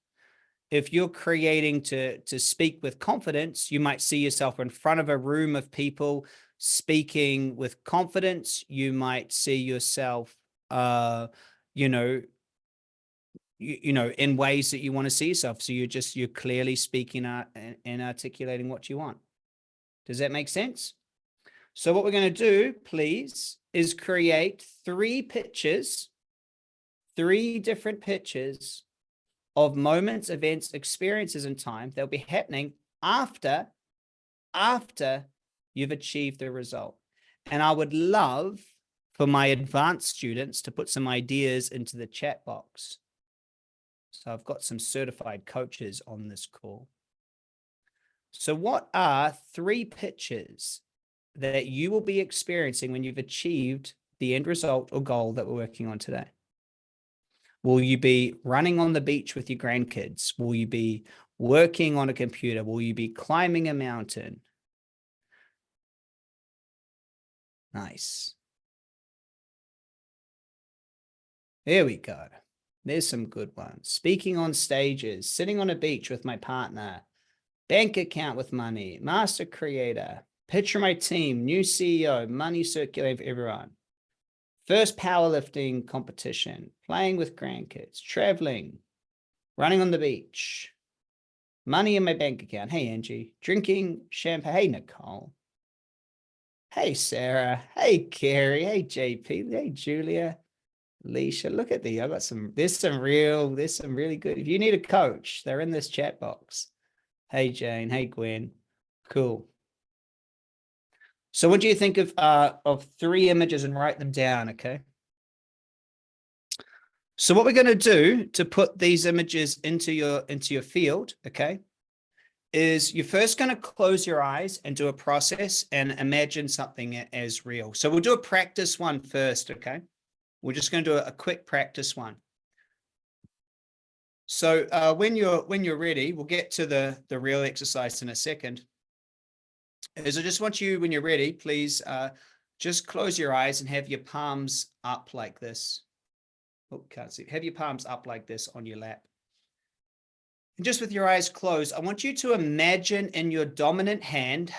If you're creating to speak with confidence, you might see yourself in front of a room of people speaking with confidence. You might see yourself, in ways that you want to see yourself. So you're clearly speaking and articulating what you want. Does that make sense? So what we're going to do, please, is create 3 different pictures of moments, events, experiences, and time that'll be happening after you've achieved the result. And I would love for my advanced students to put some ideas into the chat box. So I've got some certified coaches on this call. So what are 3 pictures that you will be experiencing when you've achieved the end result or goal that we're working on today? Will you be running on the beach with your grandkids? Will you be working on a computer? Will you be climbing a mountain? Nice. There we go. There's some good ones. Speaking on stages, sitting on a beach with my partner, bank account with money, master creator, picture my team, new CEO, money circulating for everyone. First powerlifting competition, playing with grandkids, traveling, running on the beach, money in my bank account. Hey, Angie. Drinking champagne. Hey, Nicole. Hey, Sarah. Hey, Carrie. Hey, JP. Hey, Julia. Leisha. Look at I got there's some really good. If you need a coach, they're in this chat box. Hey, Jane. Hey, Gwen. Cool. So what do you think of 3 images and write them down, okay? So what we're going to do to put these images into your field, okay, is you're first going to close your eyes and do a process and imagine something as real. So we'll do a practice one first, okay? We're just going to do a quick practice one. So when you're ready, we'll get to the real exercise in a second. Is I just want you, when you're ready, please just close your eyes and have your palms up like this. Oh, can't see. Have your palms up like this on your lap. And just with your eyes closed, I want you to imagine in your dominant hand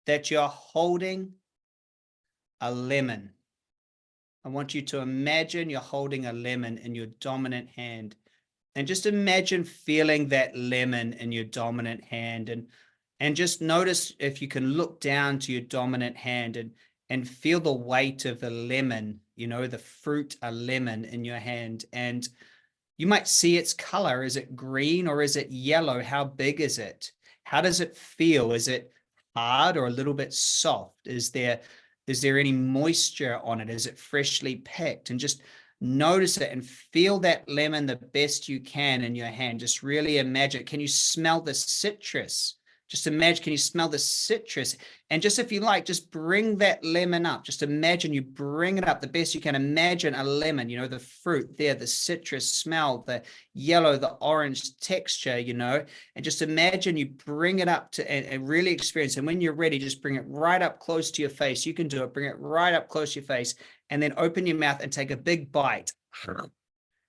that you're holding a lemon. I want you to imagine you're holding a lemon in your dominant hand. And just imagine feeling that lemon in your dominant hand. And just notice if you can look down to your dominant hand and feel the weight of the lemon, you know, the fruit, a lemon in your hand. And you might see its color. Is it green or is it yellow? How big is it? How does it feel? Is it hard or a little bit soft? Is there any moisture on it? Is it freshly picked? And just notice it and feel that lemon the best you can in your hand. Just really imagine. Can you smell the citrus? Just imagine, can you smell the citrus? And just if you like, just bring that lemon up. Just imagine you bring it up the best you can. Imagine a lemon, you know, the fruit there, the citrus smell, the yellow, the orange texture, you know, and just imagine you bring it up to and really experience. And when you're ready, just bring it right up close to your face. You can do it. Bring it right up close to your face and then open your mouth and take a big bite.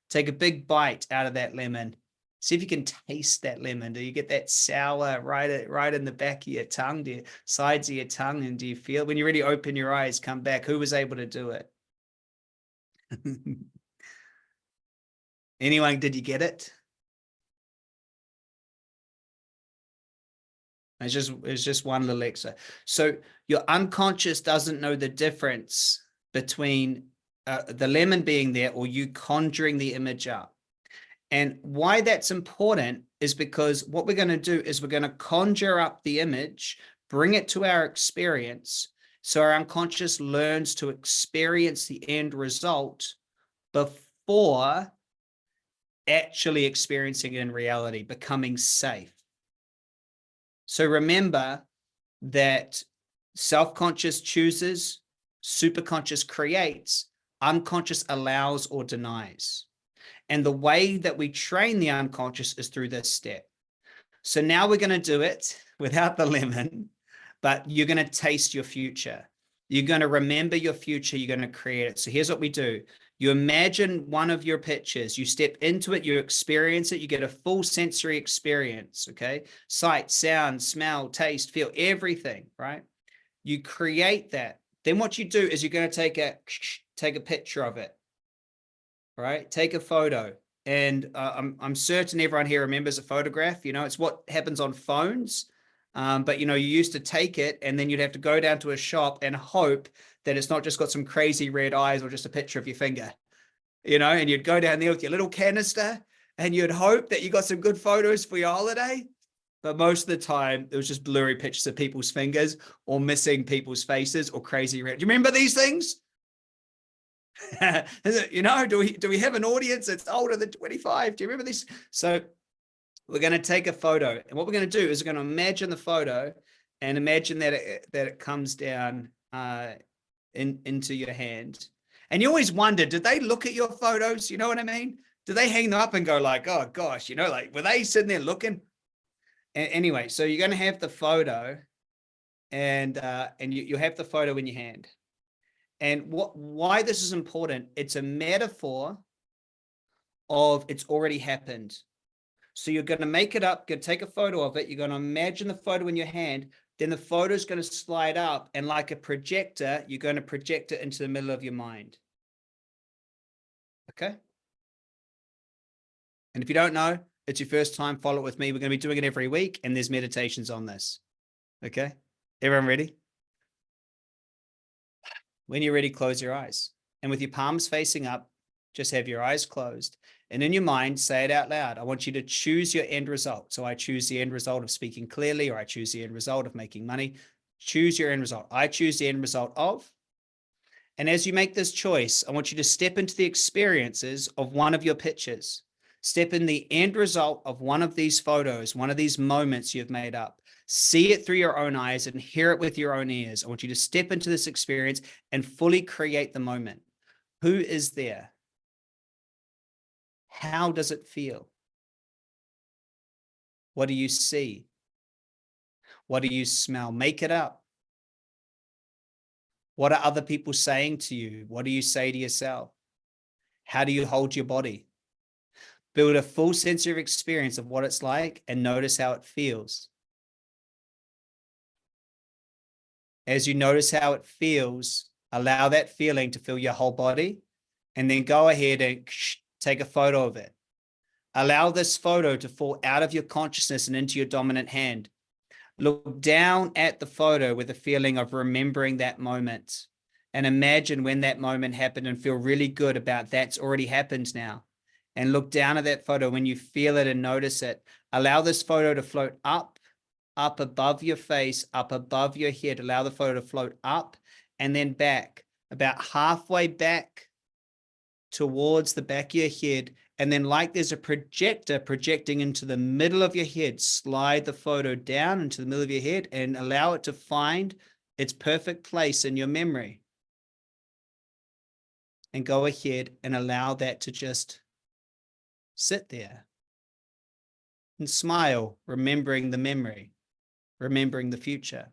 Take a big bite out of that lemon. See if you can taste that lemon. Do you get that sour right in the back of your tongue, sides of your tongue? And do you feel, when you're ready, open your eyes, come back. Who was able to do it? Anyone, did you get it? It's just one little extra. So your unconscious doesn't know the difference between the lemon being there or you conjuring the image up. And why that's important is because what we're going to do is we're going to conjure up the image, bring it to our experience, so our unconscious learns to experience the end result before actually experiencing it in reality, becoming safe. So remember that self-conscious chooses, superconscious creates, unconscious allows or denies. And the way that we train the unconscious is through this step. So now we're going to do it without the lemon, but you're going to taste your future. You're going to remember your future. You're going to create it. So here's what we do. You imagine one of your pictures. You step into it. You experience it. You get a full sensory experience, okay? Sight, sound, smell, taste, feel, everything, right? You create that. Then what you do is you're going to take a picture of it. Right? Take a photo. And I'm certain everyone here remembers a photograph. You know, it's what happens on phones. But, you know, you used to take it and then you'd have to go down to a shop and hope that it's not just got some crazy red eyes or just a picture of your finger, you know, and you'd go down there with your little canister and you'd hope that you got some good photos for your holiday. But most of the time, it was just blurry pictures of people's fingers or missing people's faces or crazy red. Do you remember these things? You know, do we have an audience that's older than 25? Do you remember this? So we're going to take a photo, and what we're going to do is we're going to imagine the photo and imagine that it comes down into your hand. And you always wonder, did they look at your photos? You know what I mean? Do they hang them up and go like, oh gosh, you know, like, were they sitting there looking? Anyway, so you're going to have the photo, and you'll have the photo in your hand. And why this is important, it's a metaphor of it's already happened. So you're going to make it up, going to take a photo of it. You're going to imagine the photo in your hand. Then the photo is going to slide up, and like a projector, you're going to project it into the middle of your mind. Okay? And if you don't know, it's your first time, follow it with me. We're going to be doing it every week, and there's meditations on this. Okay? Everyone ready? When you're ready, close your eyes. And with your palms facing up, just have your eyes closed. And in your mind, say it out loud. I want you to choose your end result. So I choose the end result of speaking clearly, or I choose the end result of making money. Choose your end result. I choose the end result of. And as you make this choice, I want you to step into the experiences of one of your pictures. Step in the end result of one of these photos, one of these moments you've made up. See it through your own eyes and hear it with your own ears. I want you to step into this experience and fully create the moment. Who is there? How does it feel? What do you see? What do you smell? Make it up. What are other people saying to you? What do you say to yourself? How do you hold your body? Build a full sensory experience of what it's like and notice how it feels. As you notice how it feels, allow that feeling to fill your whole body, and then go ahead and take a photo of it. Allow this photo to fall out of your consciousness and into your dominant hand. Look down at the photo with a feeling of remembering that moment, and imagine when that moment happened and feel really good about that's already happened now. And look down at that photo when you feel it and notice it. Allow this photo to float up above your face, up above your head. Allow the photo to float up and then back, about halfway back towards the back of your head. And then, like there's a projector projecting into the middle of your head, slide the photo down into the middle of your head and allow it to find its perfect place in your memory. And go ahead and allow that to just sit there and smile, remembering the memory, remembering the future.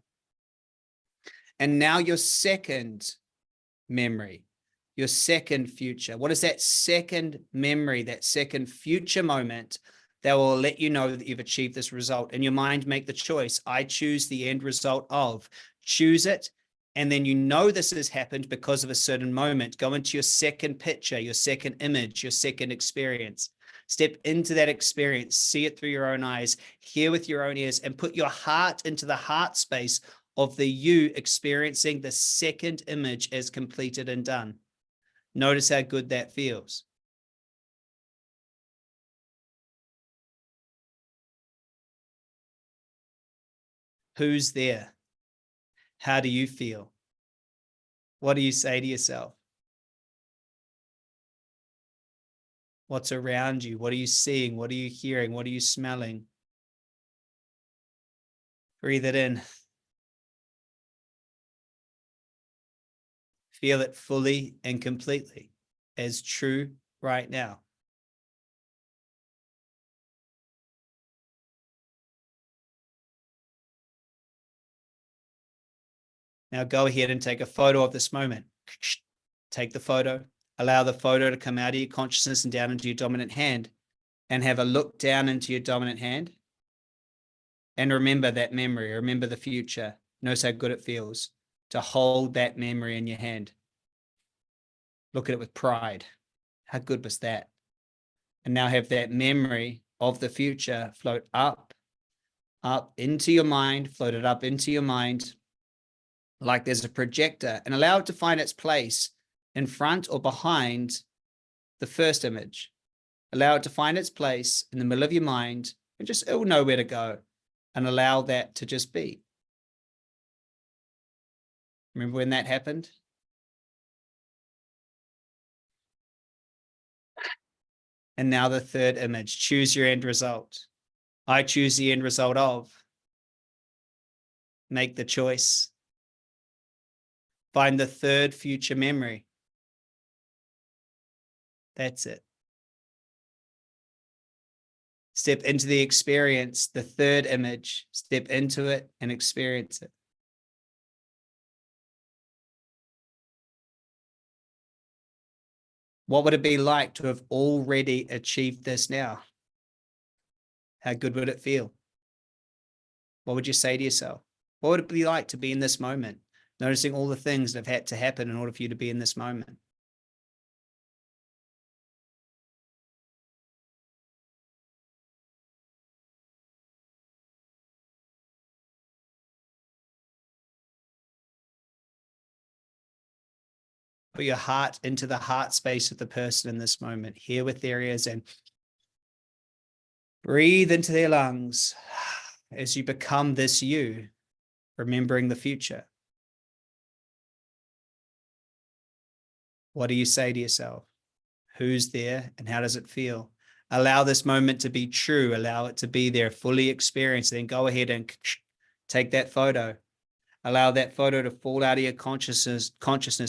And now your second memory, your second future. What is that second memory, that second future moment that will let you know that you've achieved this result? In your mind, make the choice. I choose the end result of. Choose it. And then you know this has happened because of a certain moment. Go into your second picture, your second image, your second experience. Step into that experience, see it through your own eyes, hear with your own ears, and put your heart into the heart space of the you experiencing the second image as completed and done. Notice how good that feels. Who's there? How do you feel? What do you say to yourself? What's around you? What are you seeing? What are you hearing? What are you smelling? Breathe it in. Feel it fully and completely as true right now. Now go ahead and take a photo of this moment. Take the photo, allow the photo to come out of your consciousness and down into your dominant hand, and have a look down into your dominant hand. And remember that memory, remember the future. Notice how good it feels to hold that memory in your hand. Look at it with pride. How good was that? And now have that memory of the future float up into your mind, float it up into your mind like there's a projector, and allow it to find its place in front or behind the first image. Allow it to find its place in the middle of your mind, and just it will know where to go, and allow that to just be. Remember when that happened? And now the third image, choose your end result. I choose the end result of. Make the choice. Find the third future memory. That's it. Step into the experience, the third image. Step into it and experience it. What would it be like to have already achieved this now? How good would it feel? What would you say to yourself? What would it be like to be in this moment, noticing all the things that have had to happen in order for you to be in this moment? Put your heart into the heart space of the person in this moment, here with their ears, and breathe into their lungs as you become this you, remembering the future. What do you say to yourself? Who's there and how does it feel? Allow this moment to be true. Allow it to be there, fully experience. Then go ahead and take that photo. Allow that photo to fall out of your consciousness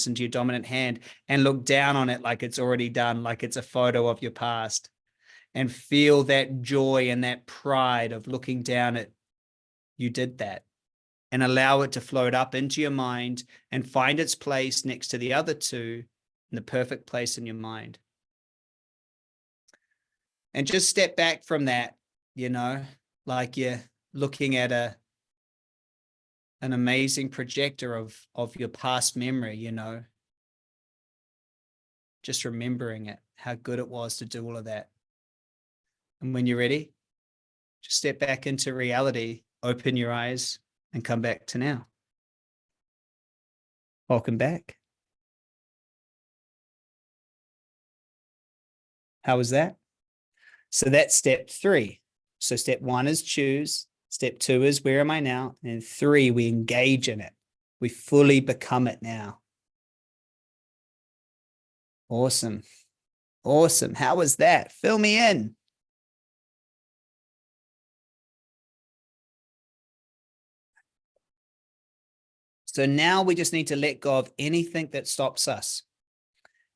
into your dominant hand, and look down on it like it's already done, like it's a photo of your past, and feel that joy and that pride of looking down at you did that, and allow it to float up into your mind and find its place next to the other two in the perfect place in your mind. And just step back from that, like you're looking at an amazing projector of your past memory, just remembering it, how good it was to do all of that. And when you're ready, just step back into reality, open your eyes, and come back to now. Welcome back. How was that? So that's step 3. So step 1 is choose. Step 2 is where am I now? And 3, we engage in it. We fully become it now. Awesome. Awesome. How was that? Fill me in. So now we just need to let go of anything that stops us.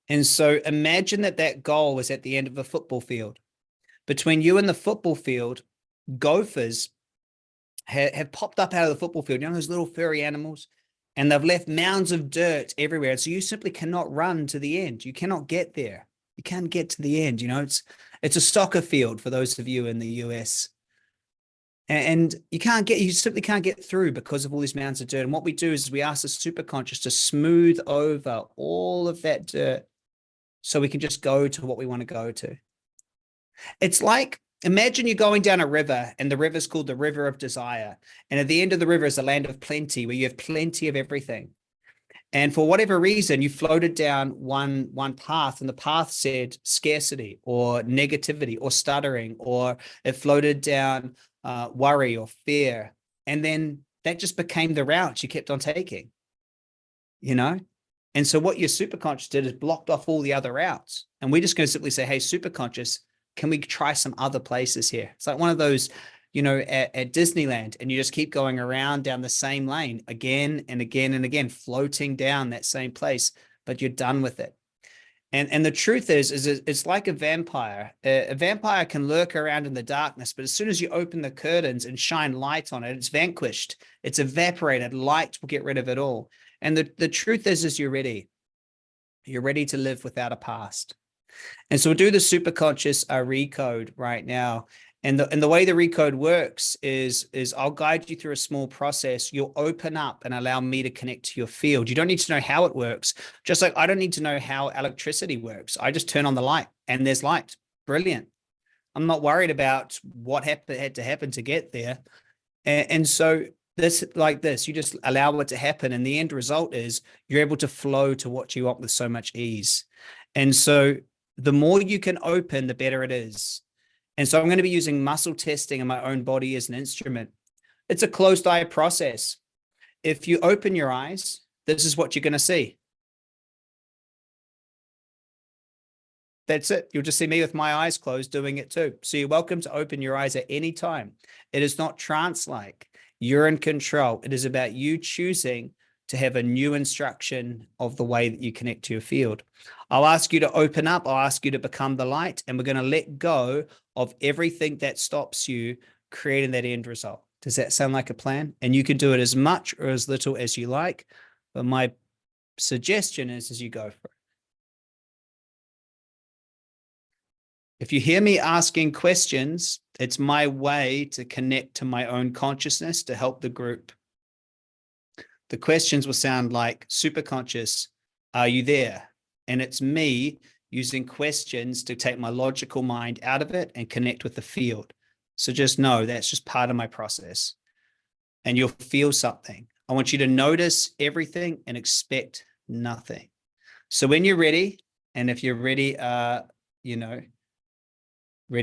And so imagine that goal was at the end of a football field. Between you and the football field, gophers have popped up out of the football field, those little furry animals, and they've left mounds of dirt everywhere. And so you simply cannot run to the end. You cannot get there. You can't get to the end. It's a soccer field for those of you in the US. And you simply can't get through because of all these mounds of dirt. And what we do is we ask the superconscious to smooth over all of that dirt so we can just go to what we want to go to. It's like, imagine you're going down a river, and the river is called the River of Desire. And at the end of the river is a land of plenty where you have plenty of everything. And for whatever reason, you floated down one path, and the path said scarcity or negativity or stuttering, or it floated down worry or fear. And then that just became the route you kept on taking, And so what your superconscious did is blocked off all the other routes. And we're just going to simply say, hey, superconscious, can we try some other places here? It's like one of those, at Disneyland, and you just keep going around down the same lane again and again and again, floating down that same place, but you're done with it. And the truth is it's like a vampire. A vampire can lurk around in the darkness, but as soon as you open the curtains and shine light on it, it's vanquished. It's evaporated. Light will get rid of it all. And the truth is you're ready. You're ready to live without a past. And so we'll do the superconscious recode right now. And the way the recode works is I'll guide you through a small process. You'll open up and allow me to connect to your field. You don't need to know how it works. Just like I don't need to know how electricity works. I just turn on the light and there's light. Brilliant. I'm not worried about what had to happen to get there. And so you just allow it to happen. And the end result is you're able to flow to what you want with so much ease. And so the more you can open, the better it is. And so I'm going to be using muscle testing in my own body as an instrument. It's a closed eye process. If you open your eyes, this is what you're going to see. That's it. You'll just see me with my eyes closed doing it too. So you're welcome to open your eyes at any time. It is not trance-like. You're in control. It is about you choosing to have a new instruction of the way that you connect to your field. I'll ask you to open up. I'll ask you to become the light, and we're going to let go of everything that stops you creating that end result. Does that sound like a plan? And you can do it as much or as little as you like. But my suggestion is you go for it. If you hear me asking questions, it's my way to connect to my own consciousness to help the group. The questions will sound like, Superconscious, are you there? And it's me using questions to take my logical mind out of it and connect with the field. So just know that's just part of my process. And you'll feel something. I want you to notice everything and expect nothing. So when you're ready, and if you're ready, ready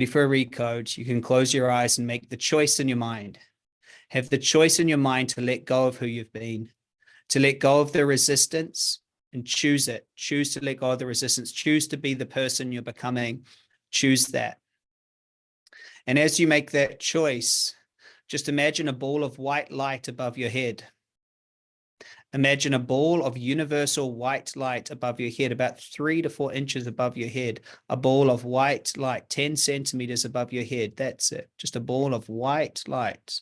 for a recode, you can close your eyes and make the choice in your mind. Have the choice in your mind to let go of who you've been, to let go of the resistance and choose it. Choose to let go of the resistance. Choose to be the person you're becoming. Choose that. And as you make that choice, just imagine a ball of white light above your head. Imagine a ball of universal white light above your head, about 3 to 4 inches above your head. A ball of white light, 10 centimeters above your head. That's it. Just a ball of white light.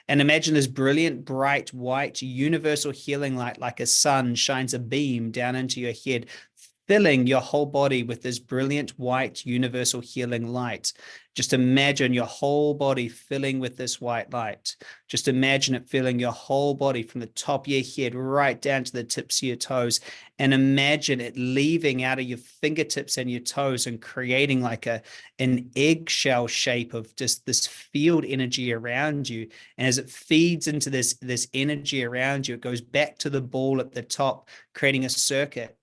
And imagine this brilliant, bright, white, universal healing light, like a sun, shines a beam down into your head, filling your whole body with this brilliant, white, universal healing light. Just imagine your whole body filling with this white light. Just imagine it filling your whole body from the top of your head right down to the tips of your toes. And imagine it leaving out of your fingertips and your toes and creating like an eggshell shape of just this field energy around you. And as it feeds into this energy around you, it goes back to the ball at the top, creating a circuit.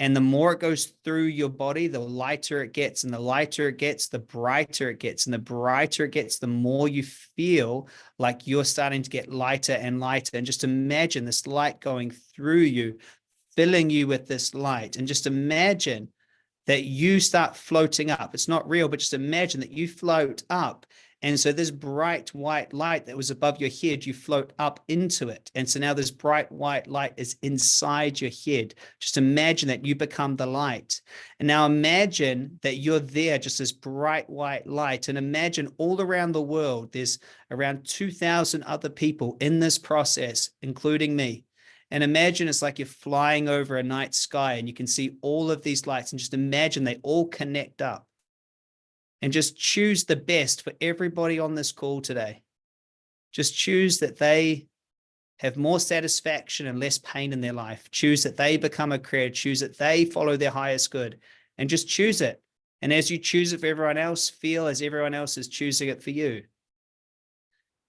And the more it goes through your body, the lighter it gets, and the lighter it gets, the brighter it gets, and the brighter it gets, the more you feel like you're starting to get lighter and lighter. And just imagine this light going through you, filling you with this light. And just imagine that you start floating up. It's not real, but just imagine that you float up. And so this bright white light that was above your head, you float up into it. And so now this bright white light is inside your head. Just imagine that you become the light. And now imagine that you're there, just this bright white light. And imagine all around the world, there's around 2,000 other people in this process, including me. And imagine it's like you're flying over a night sky and you can see all of these lights, and just imagine they all connect up. And just choose the best for everybody on this call today. Just choose that they have more satisfaction and less pain in their life. Choose that they become a creator. Choose that they follow their highest good, and just choose it. And as you choose it for everyone else, feel as everyone else is choosing it for you.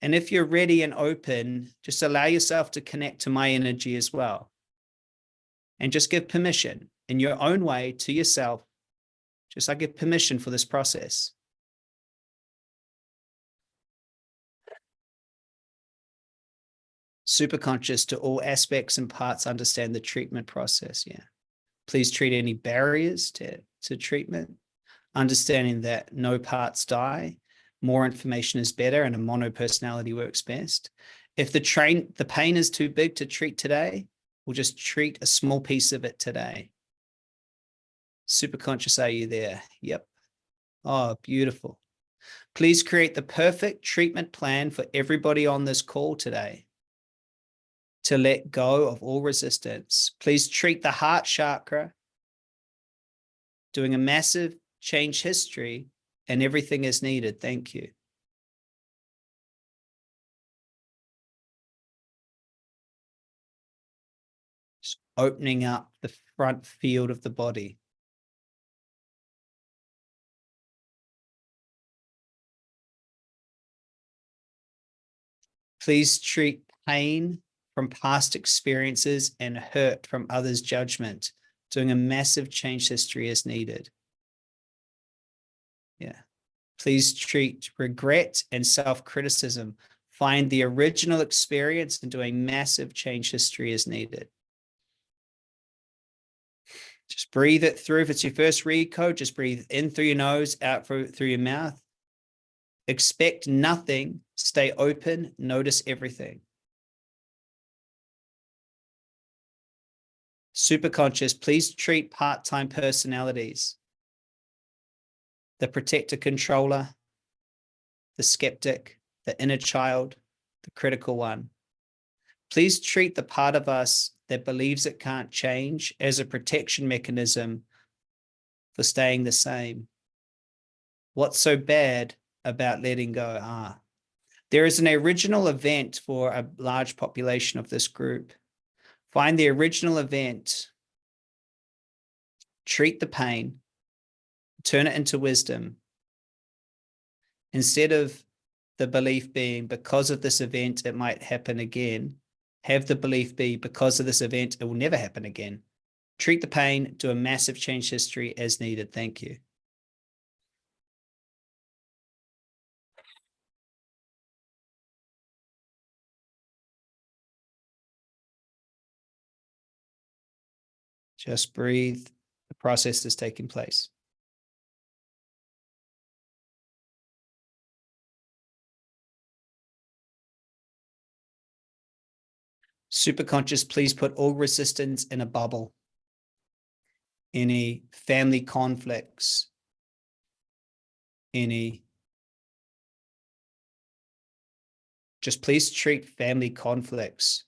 And if you're ready and open, just allow yourself to connect to my energy as well. And just give permission in your own way to yourself. Just like give permission for this process. Superconscious to all aspects and parts, understand the treatment process. Yeah. Please treat any barriers to treatment. Understanding that no parts die. More information is better, and a mono personality works best. If the pain is too big to treat today, we'll just treat a small piece of it today. Superconscious, are you there? Yep. Oh, beautiful. Please create the perfect treatment plan for everybody on this call today to let go of all resistance. Please treat the heart chakra, doing a massive change history, and everything is needed. Thank you. Just opening up the front field of the body. Please treat pain from past experiences and hurt from others' judgment. Doing a massive change history is needed. Yeah. Please treat regret and self-criticism. Find the original experience and do a massive change history is needed. Just breathe it through. If it's your first recode, just breathe in through your nose, out through your mouth. Expect nothing. Stay open. Notice everything. Superconscious, please treat part-time personalities. The protector controller, the skeptic, the inner child, the critical one. Please treat the part of us that believes it can't change as a protection mechanism for staying the same. What's so bad about letting go? There is an original event for a large population of this group. Find the original event, treat the pain, turn it into wisdom. Instead of the belief being, because of this event, it might happen again, have the belief be, because of this event, it will never happen again. Treat the pain, do a massive change history as needed. Thank you. Just breathe. The process is taking place. Superconscious, please put all resistance in a bubble. Any family conflicts, just please treat family conflicts.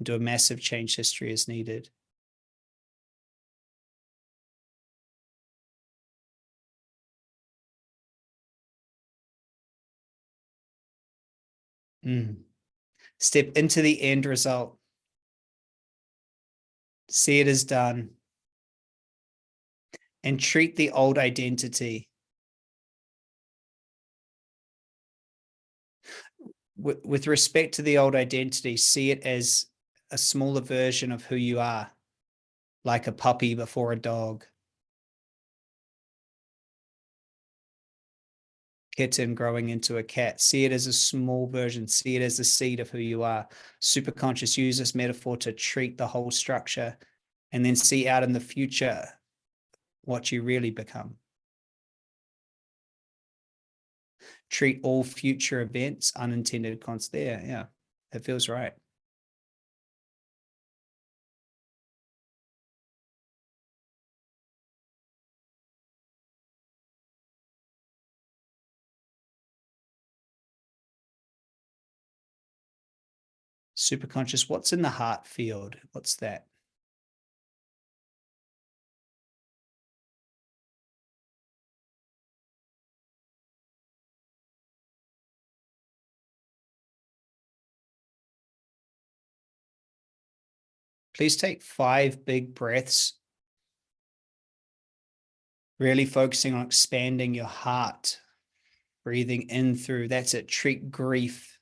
Do a massive change history as needed. Step into the end result. See it as done. And treat the old identity. With respect to the old identity, see it as a smaller version of who you are, like a puppy before a dog, kitten growing into a cat. See it as a small version. See it as a seed of who you are. Superconscious, use this metaphor to treat the whole structure and then see out in the future what you really become. Treat all future events, unintended consequences. There, yeah, that feels right. Superconscious, what's in the heart field? What's that? Please take 5 big breaths, really focusing on expanding your heart, breathing in through. That's it. Treat grief.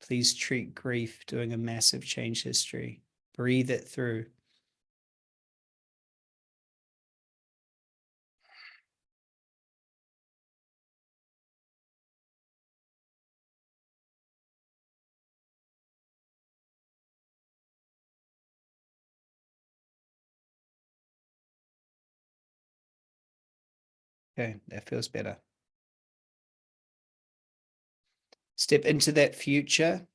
Please treat grief, doing a massive change history. Breathe it through. Okay, that feels better. Step into that future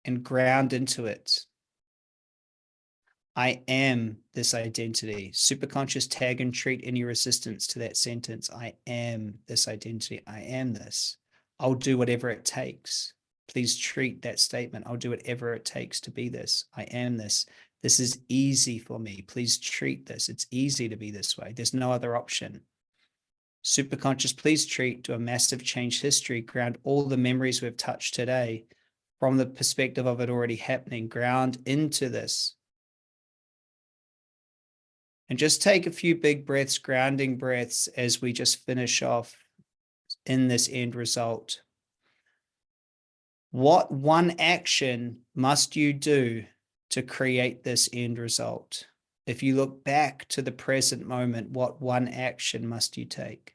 and ground into it. I am this identity. Superconscious, tag and treat any resistance to that sentence. I am this identity. I am this. I'll do whatever it takes. Please treat that statement. I'll do whatever it takes to be this. I am this. This is easy for me. Please treat this. It's easy to be this way. There's no other option. Superconscious, please treat, do a massive change history, ground all the memories we've touched today from the perspective of it already happening, ground into this. And just take a few big breaths, grounding breaths, as we just finish off in this end result. What one action must you do to create this end result? If you look back to the present moment, what one action must you take?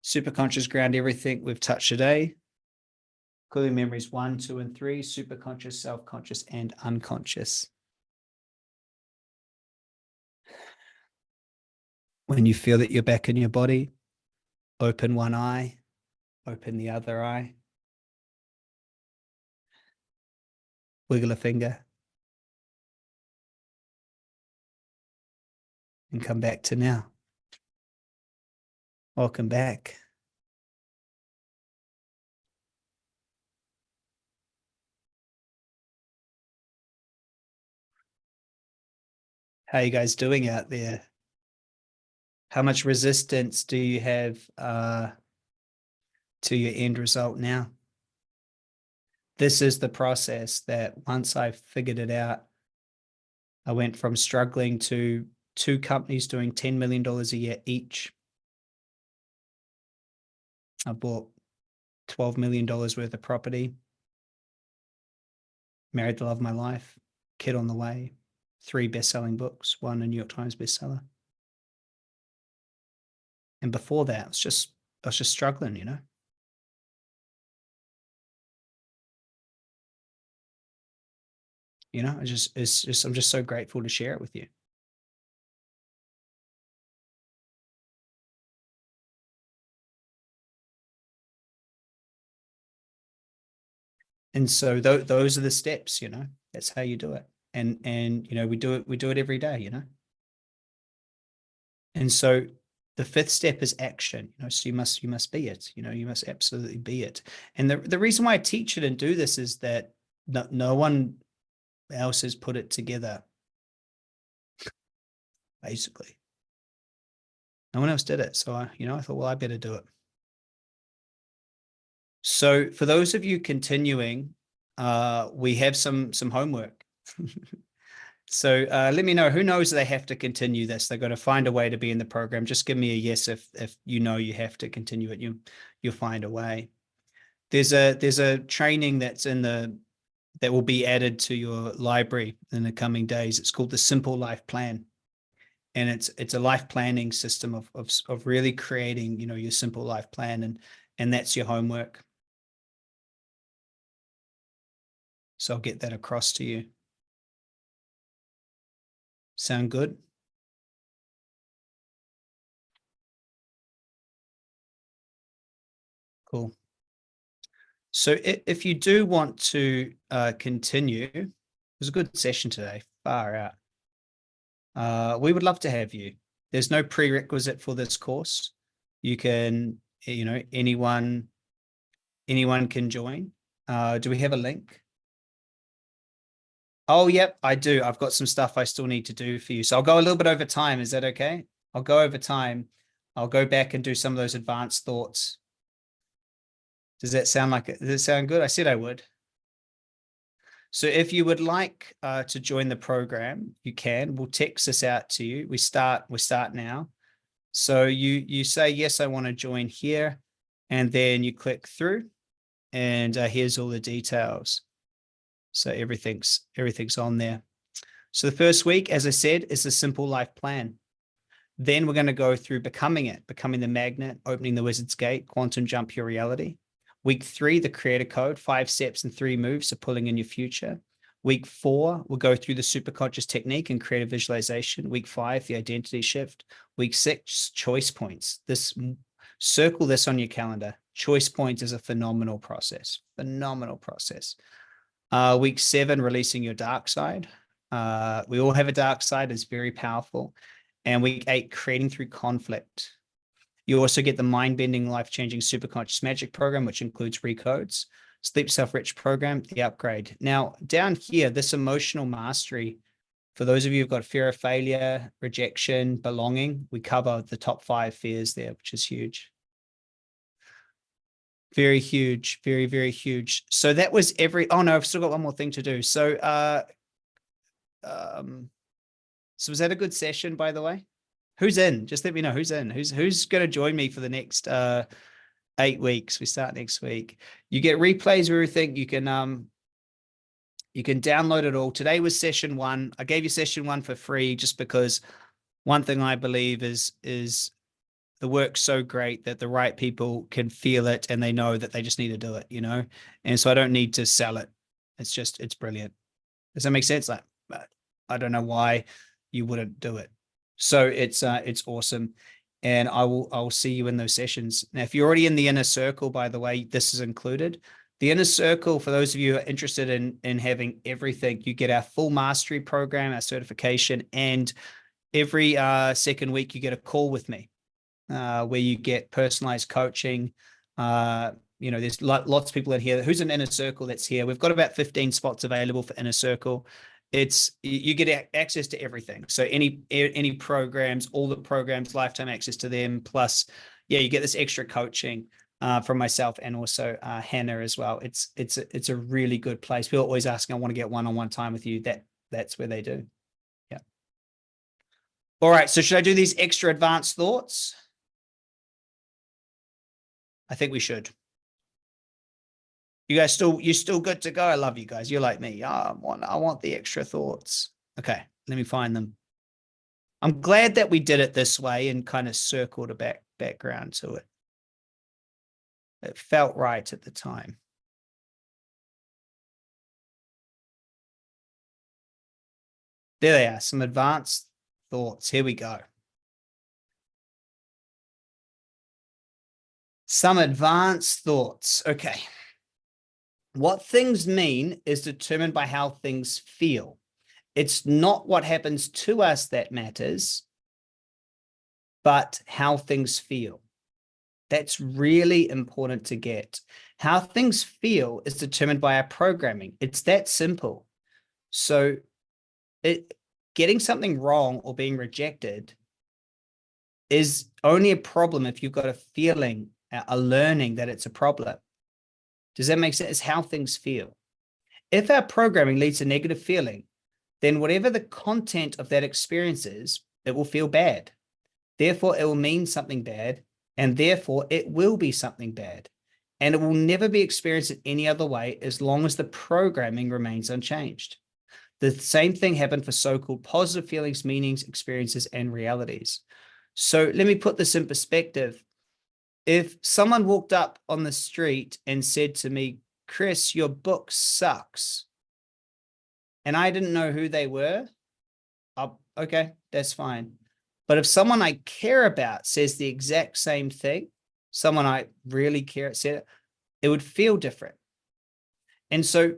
Superconscious, ground everything we've touched today. Including memories 1, 2, and 3, superconscious, self-conscious, and unconscious. When you feel that you're back in your body, open one eye, open the other eye. Wiggle a finger. And come back to now. Welcome back. How are you guys doing out there? How much resistance do you have to your end result now? This is the process that once I figured it out, I went from struggling to 2 companies doing $10 million a year each. I bought $12 million worth of property, married the love of my life, kid on the way, 3 best-selling books, 1 a New York Times bestseller. And before that, I was just struggling, you know. I'm just so grateful to share it with you. And so those are the steps, that's how you do it. And we do it every day, And so the 5th step is action, so you must be it, you must absolutely be it. And the reason why I teach it and do this is that no one else has put it together. Basically, no one else did it. So I thought, well, I better do it. So for those of you continuing, we have some homework. So let me know who knows they have to continue this. They've got to find a way to be in the program. Just give me a yes if you have to continue it. You'll find a way. There's a training that will be added to your library in the coming days. It's called the Simple Life Plan. And it's a life planning system of really creating, your simple life plan, and that's your homework. So I'll get that across to you. Sound good? Cool. So if you do want to continue, it was a good session today, far out. We would love to have you. There's no prerequisite for this course. You can, anyone can join. Do we have a link? Oh, yep, I do. I've got some stuff I still need to do for you. So I'll go a little bit over time. Is that okay? I'll go over time. I'll go back and do some of those advanced thoughts. Does that sound good? I said I would. So if you would like to join the program, you can. We'll text this out to you. We start now. So you say, yes, I want to join here. And then you click through. And here's all the details. So everything's on there. So the first week, as I said, is a simple life plan. Then we're going to go through becoming the magnet, opening the wizard's gate, quantum jump your reality. Week 3, the creator code, 5 steps and 3 moves to pulling in your future. Week 4, we'll go through the superconscious technique and creative visualization. Week 5, the identity shift. Week 6, choice points. Circle this on your calendar. Choice points is a phenomenal process. Week 7, releasing your dark side. We all have a dark side. It's very powerful. And week 8, creating through conflict. You also get the mind-bending, life-changing Superconscious Magic program, which includes recodes, Sleep Self-Rich program, the upgrade. Now, down here, this emotional mastery, for those of you who've got fear of failure, rejection, belonging, we cover the top 5 fears there, which is huge. Very huge, very, very huge. So that was oh no, I've still got one more thing to do. So, so was that a good session, by the way? Who's in? Just let me know who's in. Who's going to join me for the next 8 weeks? We start next week. You get replays of everything. You can download it all. Today was session 1. I gave you session 1 for free just because one thing I believe is the work's so great that the right people can feel it and they know that they just need to do it, And so I don't need to sell it. It's brilliant. Does that make sense? Like, I don't know why you wouldn't do it. So it's awesome. And I'll see you in those sessions. Now, if you're already in the inner circle, by the way, this is included. The inner circle, for those of you who are interested in having everything, you get our full mastery program, our certification, and every second week you get a call with me where you get personalized coaching. There's lots of people in here. Who's an inner circle that's here? We've got about 15 spots available for inner circle. You get access to everything. So any programs, all the programs, lifetime access to them. Plus, yeah, you get this extra coaching from myself and also Hannah as well. It's a really good place. People are always asking, I want to get one-on-one time with you. That's where they do. Yeah. All right. So should I do these extra advanced thoughts? I think we should. You guys you're still good to go. I love you guys. You're like me. I want the extra thoughts. Okay, let me find them. I'm glad that we did it this way and kind of circled a background to it. It felt right at the time. There they are, some advanced thoughts. Here we go. Some advanced thoughts. Okay. What things mean is determined by how things feel. It's not what happens to us that matters, but how things feel. That's really important to get. How things feel is determined by our programming. It's that simple. So getting something wrong or being rejected is only a problem if you've got a feeling, a learning that it's a problem. Does that make sense? It's how things feel. If our programming leads to negative feeling, then whatever the content of that experience is, it will feel bad. Therefore, it will mean something bad, and therefore it will be something bad. And it will never be experienced in any other way as long as the programming remains unchanged. The same thing happened for so-called positive feelings, meanings, experiences, and realities. So let me put this in perspective. If someone walked up on the street and said to me, Chris, your book sucks, and I didn't know who they were, okay, that's fine. But if someone I care about says the exact same thing, someone I really care said it would feel different. And so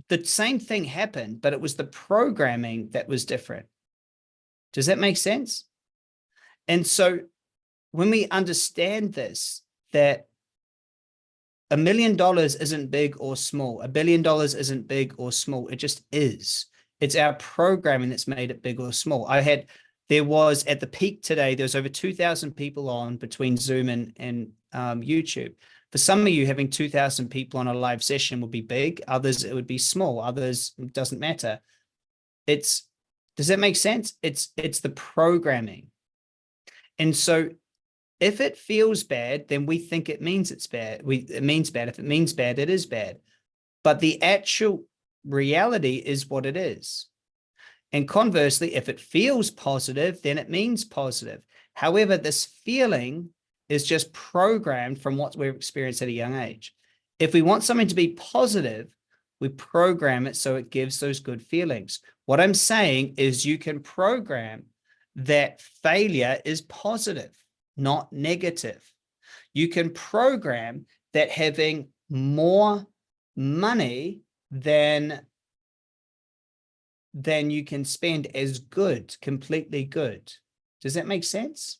the same thing happened, but it was the programming that was different. Does that make sense? And so when we understand this, that $1 million isn't big or small, $1 billion isn't big or small, it just is. It's our programming that's made it big or small. There was at the peak today, there was over 2,000 people on between Zoom and YouTube. For some of you, having 2,000 people on a live session would be big. Others, it would be small. Others, it doesn't matter. Does that make sense? It's the programming. And so if it feels bad, then we think it means it's bad. It means bad. If it means bad, it is bad. But the actual reality is what it is. And conversely, if it feels positive, then it means positive. However, this feeling is just programmed from what we've experienced at a young age. If we want something to be positive, we program it so it gives those good feelings. What I'm saying is you can program that failure is positive, not negative. You can program that having more money than you can spend as good, completely good. Does that make sense?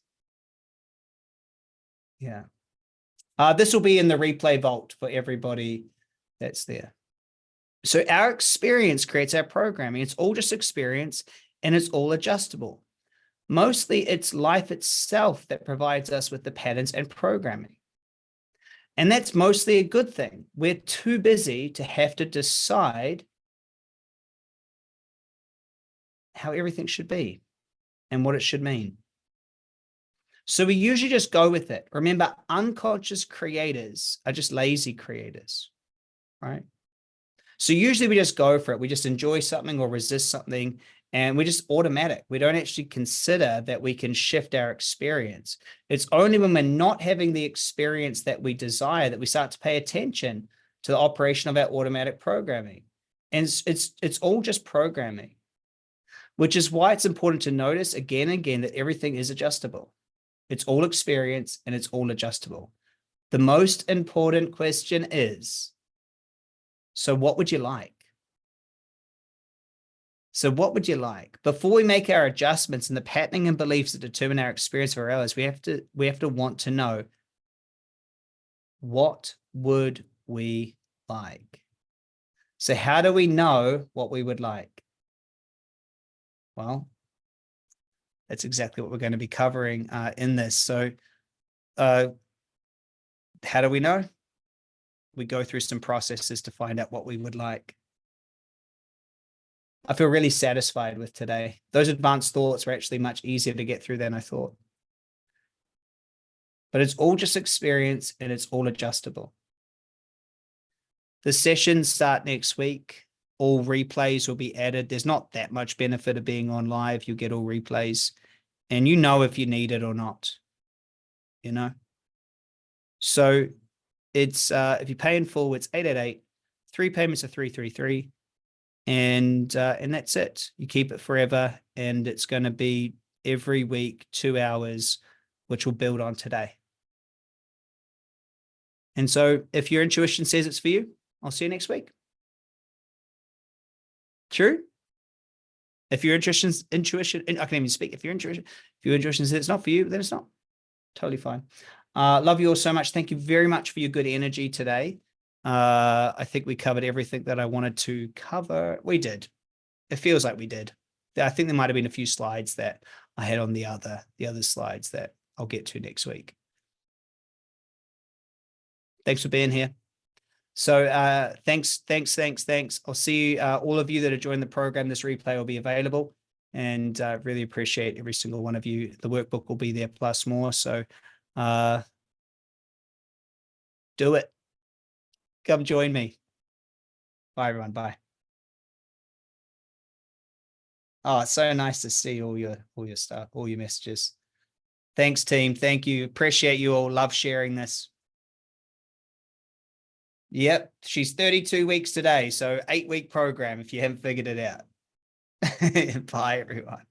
Yeah. This will be in the replay vault for everybody that's there. So our experience creates our programming. It's all just experience and it's all adjustable. Mostly it's life itself that provides us with the patterns and programming. And that's mostly a good thing. We're too busy to have to decide how everything should be and what it should mean. So we usually just go with it. Remember, unconscious creators are just lazy creators, right? So usually we just go for it. We just enjoy something or resist something, and we're just automatic. We don't actually consider that we can shift our experience. It's only when we're not having the experience that we desire that we start to pay attention to the operation of our automatic programming. And it's all just programming, which is why it's important to notice again and again that everything is adjustable. It's all experience and it's all adjustable. The most important question is, so what would you like? So what would you like? Before we make our adjustments in the patterning and beliefs that determine our experience of our realities, we have to want to know, what would we like? So how do we know what we would like? Well, that's exactly what we're going to be covering in this. So how do we know? We go through some processes to find out what we would like. I feel really satisfied with today. Those advanced thoughts were actually much easier to get through than I thought. But it's all just experience and it's all adjustable. The sessions start next week. All replays will be added. There's not that much benefit of being on live. You get all replays and you know if you need it or not, you know? So it's, if you pay in full, it's 888, 3 payments are 333. And that's it. You keep it forever. And it's going to be every week, 2 hours, which will build on today. And so if your intuition says it's for you, I'll see you next week. True. If your intuition, I can't even speak. If your intuition says it's not for you, then it's not. Totally fine. Love you all so much. Thank you very much for your good energy today. I think we covered everything that I wanted to cover. We did. It feels like we did. I think there might have been a few slides that I had on the other slides that I'll get to next week. Thanks for being here. So thanks. I'll see you, all of you that are joining the program. This replay will be available, and really appreciate every single one of you. The workbook will be there plus more. So do it. Come join me. Bye, everyone. Bye. Oh, it's so nice to see all your stuff, all your messages. Thanks, team. Thank you. Appreciate you all. Love sharing this. Yep, she's 32 weeks today, so 8-week program if you haven't figured it out. Bye, everyone.